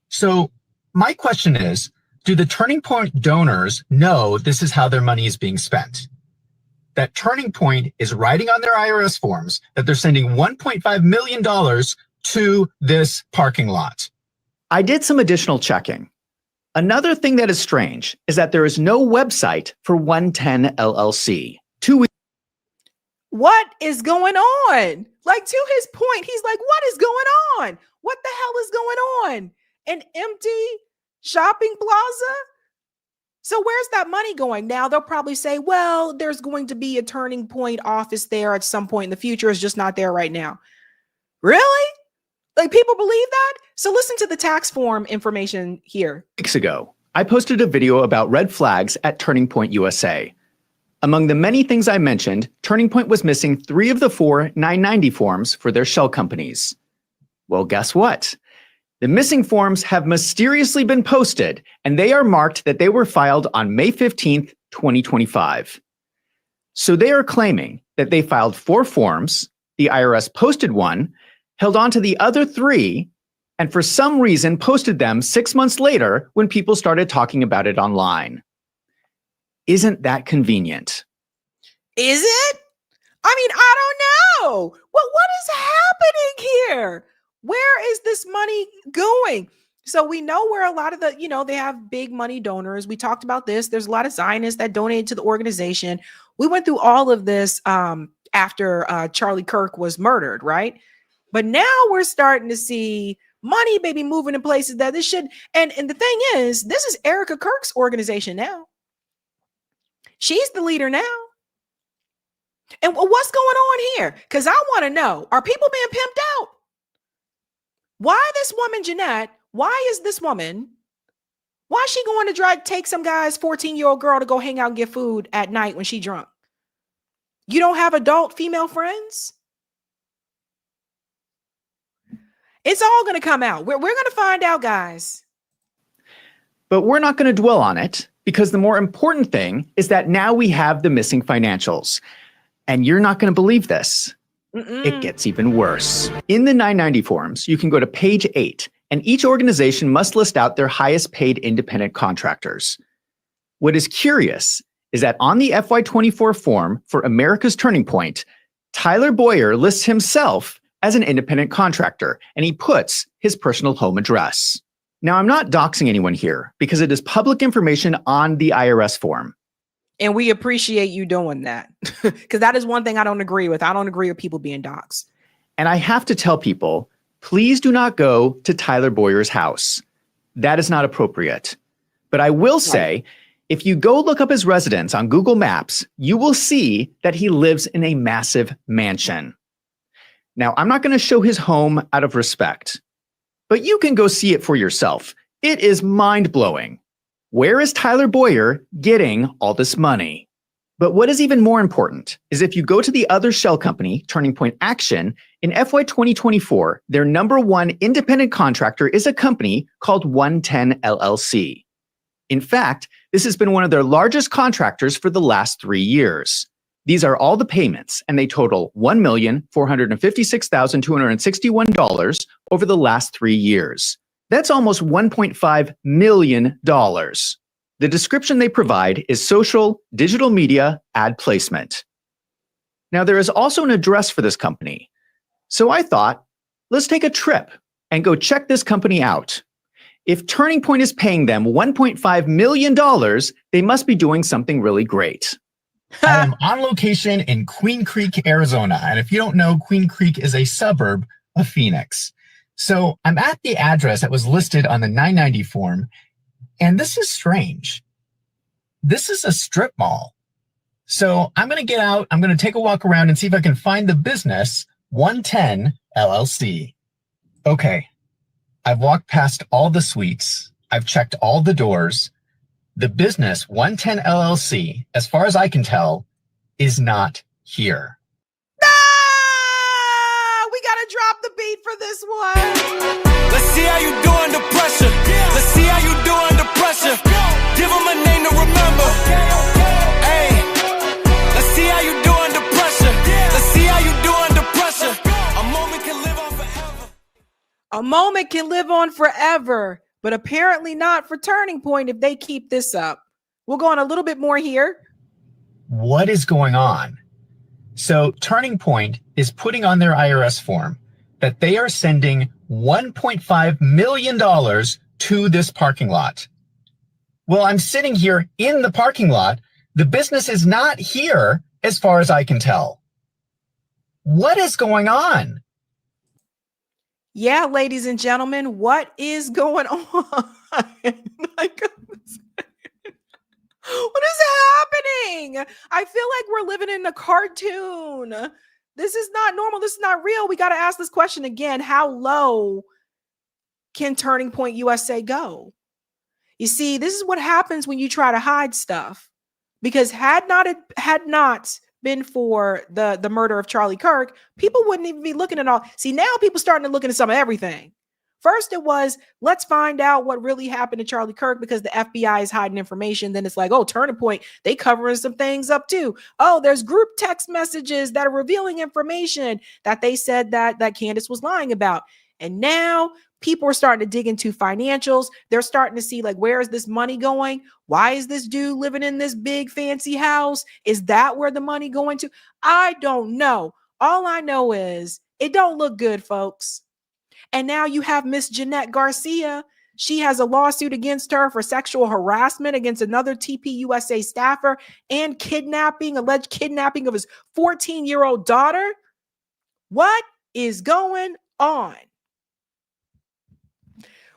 So my question is, do the Turning Point donors know this is how their money is being spent? That Turning Point is writing on their IRS forms that they're sending $1.5 million to this parking lot. I did some additional checking. Another thing that is strange is that there is no website for 110 LLC. What is going on? Like, to his point, he's like, what is going on? What the hell is going on? An empty shopping plaza? So where's that money going? Now they'll probably say, well, there's going to be a Turning Point office there at some point in the future. It's just not there right now. Really? Like, people believe that? So listen to the tax form information here. Weeks ago, I posted a video about red flags at Turning Point USA. Among the many things I mentioned, Turning Point was missing 3 of the 4 990 forms for their shell companies. Well, guess what? The missing forms have mysteriously been posted, and they are marked that they were filed on May 15th, 2025. So they are claiming that they filed 4 forms, the IRS posted 1, held on to the other 3, and for some reason posted them 6 months later when people started talking about it online. isn't that convenient. Is it? I mean, I don't know. Well, what is happening here? Where is this money going? So we know where a lot of the, they have big money donors. We talked about this. There's a lot of Zionists that donated to the organization. We went through all of this after Charlie Kirk was murdered, right? But now we're starting to see money maybe moving in places that this should. And the thing is, this is Erica Kirk's organization now. She's the leader now. And what's going on here? Because I want to know, are people being pimped out? Why this woman, Jeanette? Why is this woman? Why is she going to take some guy's 14-year-old girl to go hang out and get food at night when she drunk? You don't have adult female friends? It's all going to come out. We're going to find out, guys. But we're not going to dwell on it because the more important thing is that now we have the missing financials. And you're not going to believe this. It gets even worse. In the 990 forms, you can go to page 8, and each organization must list out their highest paid independent contractors. What is curious is that on the FY24 form for America's Turning Point, Tyler Boyer lists himself as an independent contractor, and he puts his personal home address. Now, I'm not doxing anyone here because it is public information on the IRS form. And we appreciate you doing that because that is one thing I don't agree with. I don't agree with people being doxxed. And I have to tell people, please do not go to Tyler Boyer's house. That is not appropriate. But I will say, if you go look up his residence on Google Maps, you will see that he lives in a massive mansion. Now, I'm not going to show his home out of respect, but you can go see it for yourself. It is mind-blowing. Where is Tyler Boyer getting all this money? But what is even more important is if you go to the other shell company, Turning Point Action, in FY 2024, their number one independent contractor is a company called 110 LLC. In fact, this has been one of their largest contractors for the last 3 years. These are all the payments, and they total $1,456,261 over the last 3 years. That's almost $1.5 million. The description they provide is social, digital media, ad placement. Now, there is also an address for this company. So I thought, let's take a trip and go check this company out. If Turning Point is paying them $1.5 million, they must be doing something really great. I am on location in Queen Creek, Arizona. And if you don't know, Queen Creek is a suburb of Phoenix. So I'm at the address that was listed on the 990 form, and this is strange. This is a strip mall. So I'm going to get out, I'm going to take a walk around and see if I can find the business 110 LLC. Okay, I've walked past all the suites. I've checked all the doors. The business 110 LLC, as far as I can tell, is not here. Drop the beat for this one. Let's see how you do under pressure. Let's see how you do under pressure. Give them a name to remember. Hey, let's see how you do under pressure. Let's see how you do under pressure. A moment can live on forever. A moment can live on forever, but apparently not for Turning Point if they keep this up. We'll go on a little bit more here. What is going on? So Turning Point is putting on their IRS form that they are sending $1.5 million to this parking lot. Well, I'm sitting here in the parking lot. The business is not here as far as I can tell. What is going on? Yeah, ladies and gentlemen, what is going on? My goodness. What is happening? I feel like we're living in a cartoon. This is not normal. This is not real. We got to ask this question again. How low can Turning Point USA go? You see, this is what happens when you try to hide stuff. Because had not been for the murder of Charlie Kirk, people wouldn't even be looking at all. See, now people starting to look into some of everything. First, it was, let's find out what really happened to Charlie Kirk because the FBI is hiding information. Then it's like, oh, Turning Point, they covering some things up too. Oh, there's group text messages that are revealing information that they said that Candace was lying about. And now people are starting to dig into financials. They're starting to see, like, where is this money going? Why is this dude living in this big fancy house? Is that where the money going to? I don't know. All I know is it don't look good, folks. And now you have Miss Jeanette Garcia. She has a lawsuit against her for sexual harassment against another TPUSA staffer and kidnapping, alleged kidnapping of his 14-year-old daughter. What is going on?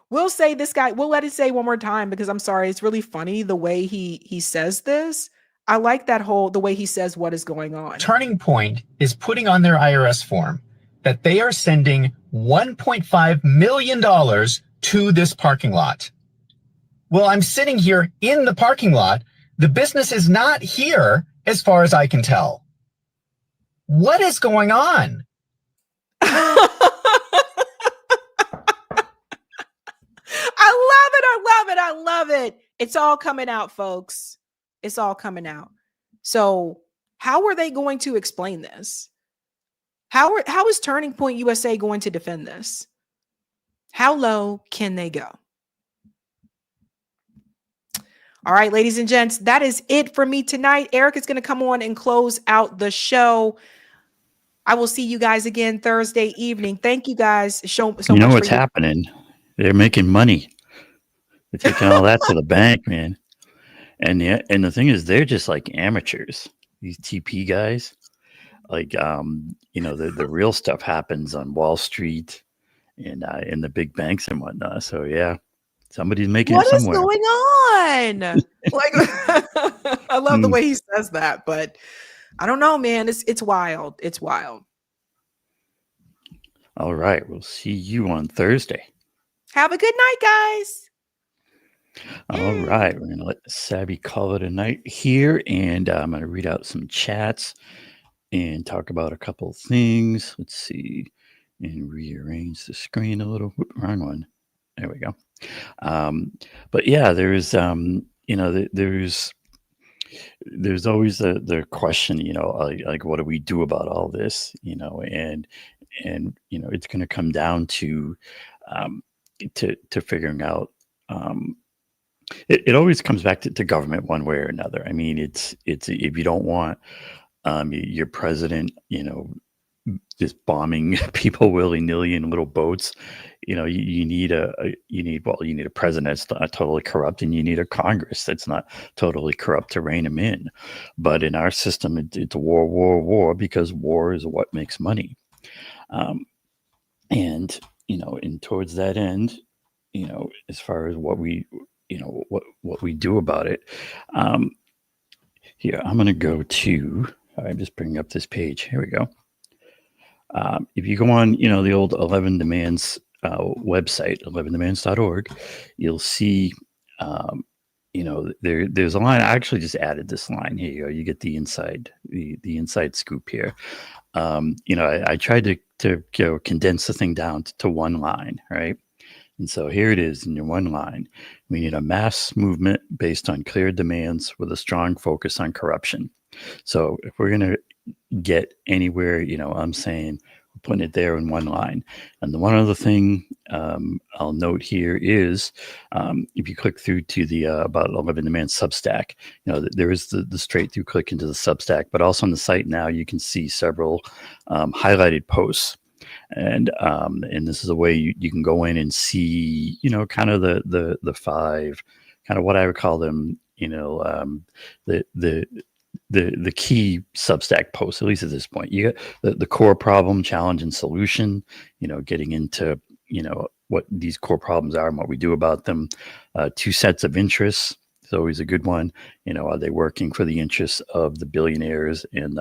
We'll say this guy, we'll let it say one more time because I'm sorry, it's really funny the way he says this. I like that the way he says what is going on. Turning Point is putting on their IRS form that they are sending $1.5 million to this parking lot. Well, I'm sitting here in the parking lot. The business is not here as far as I can tell. What is going on? I love it. It's all coming out, folks. It's all coming out. So how are they going to explain this? How is Turning Point USA going to defend this? How low can they go? All right, ladies and gents, that is it for me tonight. Eric is going to come on and close out the show. I will see you guys again Thursday evening. Thank you guys so much. You know what's happening? They're making money. They're taking all that to the bank, man. And the thing is, they're just like amateurs. These TP guys, like the real stuff happens on Wall Street and in the big banks and whatnot. So yeah, somebody's making it somewhere. What is going on? Like, I love the way he says that, but I don't know, man. It's wild. It's wild. All right, we'll see you on Thursday. Have a good night, guys. All right, we're gonna let Sabby call it a night here, and I'm gonna read out some chats and talk about a couple of things. Let's see, and rearrange the screen a little. Whoop, wrong one. There we go. But yeah, there's there's always the question, like what do we do about all this, and it's going to come down to figuring out. It always comes back to government one way or another. I mean, it's if you don't want your president, just bombing people willy-nilly in little boats, you need a president that's not totally corrupt, and you need a Congress that's not totally corrupt to rein him in. But in our system, it's war, because war is what makes money. And towards that end, as far as what we do about it, here, I'm going to go to, I'm just bringing up this page. Here we go. If you go on, the old 11 Demands website, 11demands.org, you'll see, there's a line. I actually just added this line. Here you go. You get the inside scoop here. I tried to condense the thing down to one line, right? And so here it is in your one line. We need a mass movement based on clear demands with a strong focus on corruption. So if we're going to get anywhere, I'm saying we're putting it there in one line. And the one other thing I'll note here is if you click through to the About 11 Demands Substack, there is the straight through click into the Substack, but also on the site now you can see several highlighted posts. And this is a way you can go in and see, kind of the five, kind of what I would call them, the key Substack posts, at least at this point. You get the core problem, challenge, and solution, getting into, what these core problems are and what we do about them. Two sets of interests is always a good one. Are they working for the interests of the billionaires and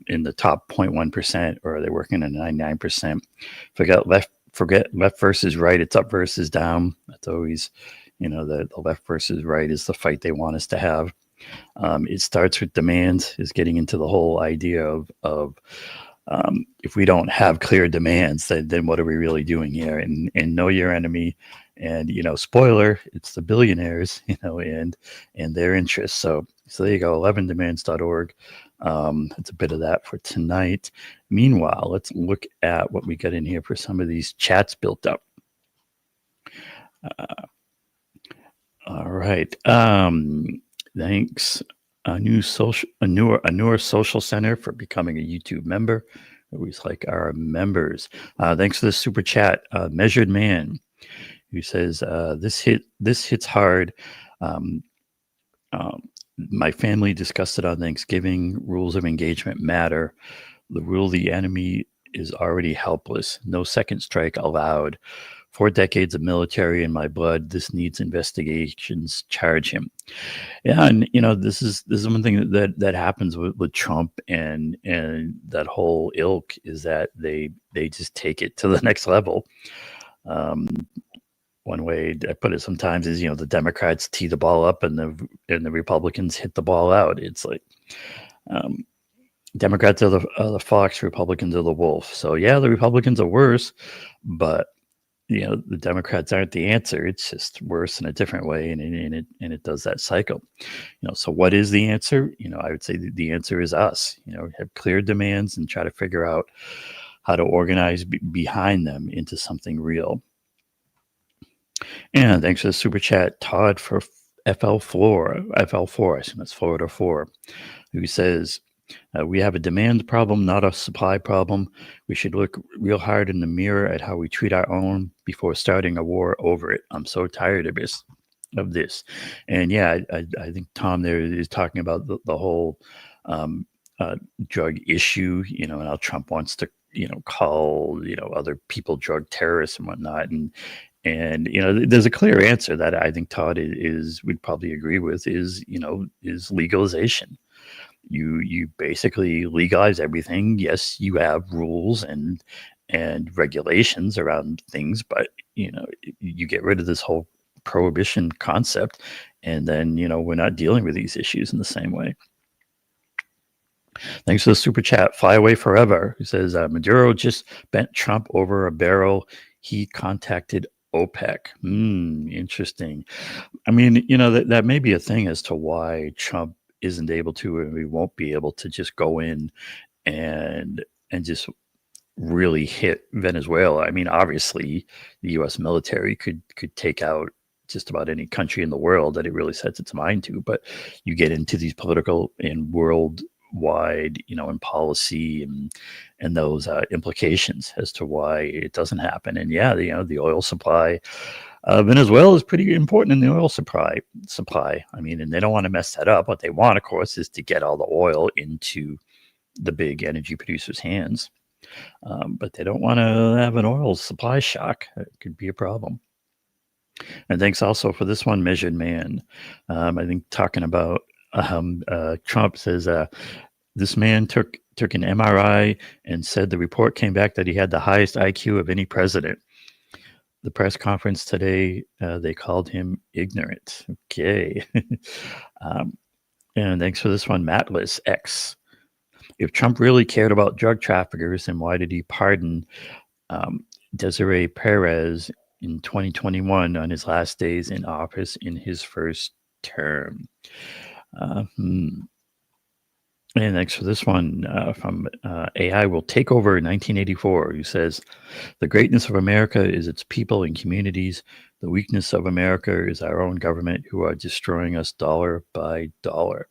in the top 0.1%, or are they working in 99%? Forget left versus right. It's up versus down. That's always, the left versus right is the fight they want us to have. It starts with demands, is getting into the whole idea of if we don't have clear demands, then what are we really doing here? And know your enemy. And, spoiler, it's the billionaires, and their interests. So So there you go, 11demands.org. That's a bit of that for tonight. Meanwhile, let's look at what we got in here for some of these chats built up. All right. Thanks. A newer social center for becoming a YouTube member. Always like our members. Thanks for the super chat. Measured Man, who says this hits hard. My family discussed it on Thanksgiving. Rules of engagement matter. The enemy is already helpless. No second strike allowed. 4 decades of military in my blood. This needs investigations. Charge him. Yeah, and this is one thing that happens with Trump and that whole ilk is that they just take it to the next level. One way I put it sometimes is the Democrats tee the ball up and the Republicans hit the ball out. It's like Democrats are the fox, Republicans are the wolf. So yeah, the Republicans are worse, but the Democrats aren't the answer. It's just worse in a different way, and it does that cycle. So what is the answer? I would say the answer is us. Have clear demands and try to figure out how to organize behind them into something real. And thanks for the super chat, Todd, for FL4. I assume that's Florida 4, who says, we have a demand problem, not a supply problem. We should look real hard in the mirror at how we treat our own before starting a war over it. I'm so tired of this. And yeah, I think Tom there is talking about the whole drug issue, and how Trump wants to, call, other people drug terrorists and whatnot. And there's a clear answer that I think Todd would probably agree with is legalization. You basically legalize everything. Yes, you have rules and regulations around things, but you get rid of this whole prohibition concept, and then we're not dealing with these issues in the same way. Thanks for the super chat. Fly Away Forever, who says Maduro just bent Trump over a barrel. He contacted OPEC. Interesting. I mean, that may be a thing as to why Trump isn't able to, and we won't be able to just go in and just really hit Venezuela. I mean, obviously, the U.S. military could take out just about any country in the world that it really sets its mind to. But you get into these political and worldwide, and policy and those implications as to why it doesn't happen. And yeah, the oil supply. Venezuela is pretty important in the oil supply. I mean, and they don't want to mess that up. What they want, of course, is to get all the oil into the big energy producers' hands. But they don't want to have an oil supply shock. It could be a problem. And thanks also for this one, Measured Man. I think talking about Trump says this man took an MRI and said the report came back that he had the highest IQ of any president. The press conference today, they called him ignorant. Okay. And thanks for this one, Matless X. If Trump really cared about drug traffickers, then why did he pardon Desiree Perez in 2021 on his last days in office in his first term? And thanks for this one from AI Will Take Over 1984, who says, the greatness of America is its people and communities. The weakness of America is our own government who are destroying us dollar by dollar.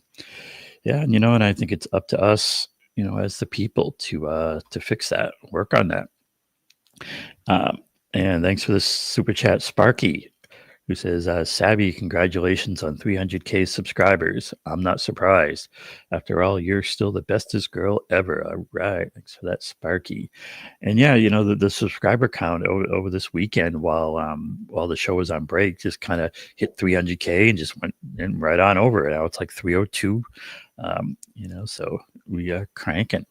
Yeah, and and I think it's up to us, as the people to fix that, work on that. And thanks for this super chat, Sparky, who says, Sabby, congratulations on 300K subscribers. I'm not surprised. After all, you're still the bestest girl ever. All right. Thanks for that, Sparky. And yeah, the subscriber count over this weekend while the show was on break just kind of hit 300K and just went right on over it. Now it's like 302, so we are cranking.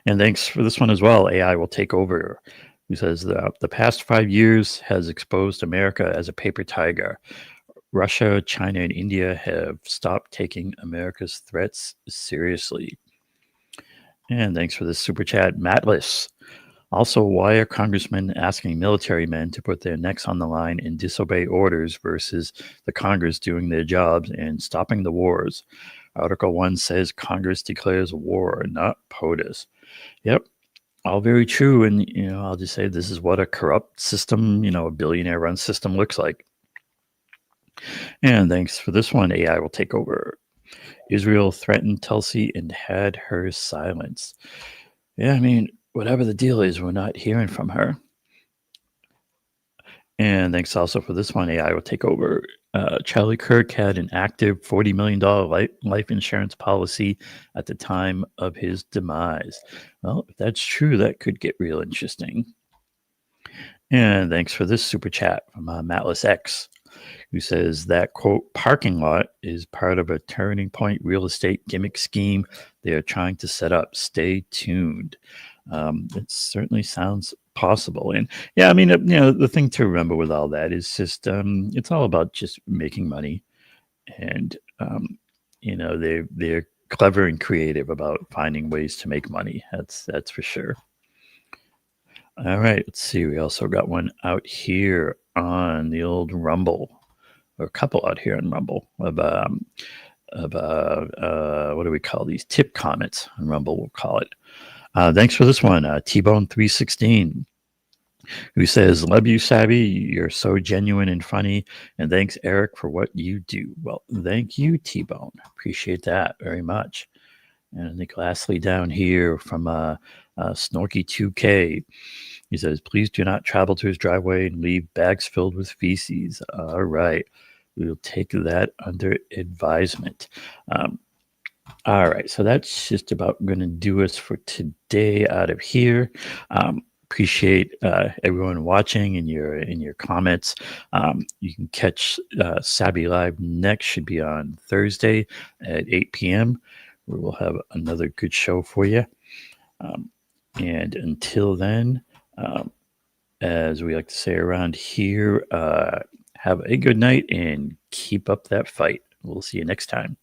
And thanks for this one as well. AI Will Take Over, who says the past 5 years has exposed America as a paper tiger. Russia, China, and India have stopped taking America's threats seriously. And thanks for this super chat, Matless. Also, why are congressmen asking military men to put their necks on the line and disobey orders versus the Congress doing their jobs and stopping the wars? Article 1 says Congress declares war, not POTUS. Yep, all very true. And, I'll just say this is what a corrupt system, a billionaire-run system looks like. And thanks for this one. AI will take over. Israel threatened Tulsi and had her silenced. Yeah, I mean, whatever the deal is, we're not hearing from her. And thanks also for this one. AI will take over. Charlie Kirk had an active $40 million life insurance policy at the time of his demise. Well, if that's true, that could get real interesting. And thanks for this super chat from Matless X, who says that, quote, parking lot is part of a Turning Point real estate gimmick scheme they are trying to set up. Stay tuned. It certainly sounds possible. And yeah, I mean, the thing to remember with all that is just, it's all about just making money. And, they're clever and creative about finding ways to make money. That's for sure. All right, let's see. We also got one out here on the old Rumble, or a couple out here on Rumble of what do we call these? Tip comments on Rumble, we'll call it. Thanks for this one, T-Bone316, who says, love you, Sabby. You're so genuine and funny. And thanks, Eric, for what you do. Well, thank you, T-Bone. Appreciate that very much. And I think lastly down here from Snorky2K, he says, please do not travel to his driveway and leave bags filled with feces. All right. We will take that under advisement. All right. So that's just about going to do us for today out of here. Appreciate everyone watching and your comments. You can catch Sabby Live next, should be on Thursday at 8 p.m. where we'll have another good show for you. And until then, as we like to say around here, have a good night and keep up that fight. We'll see you next time.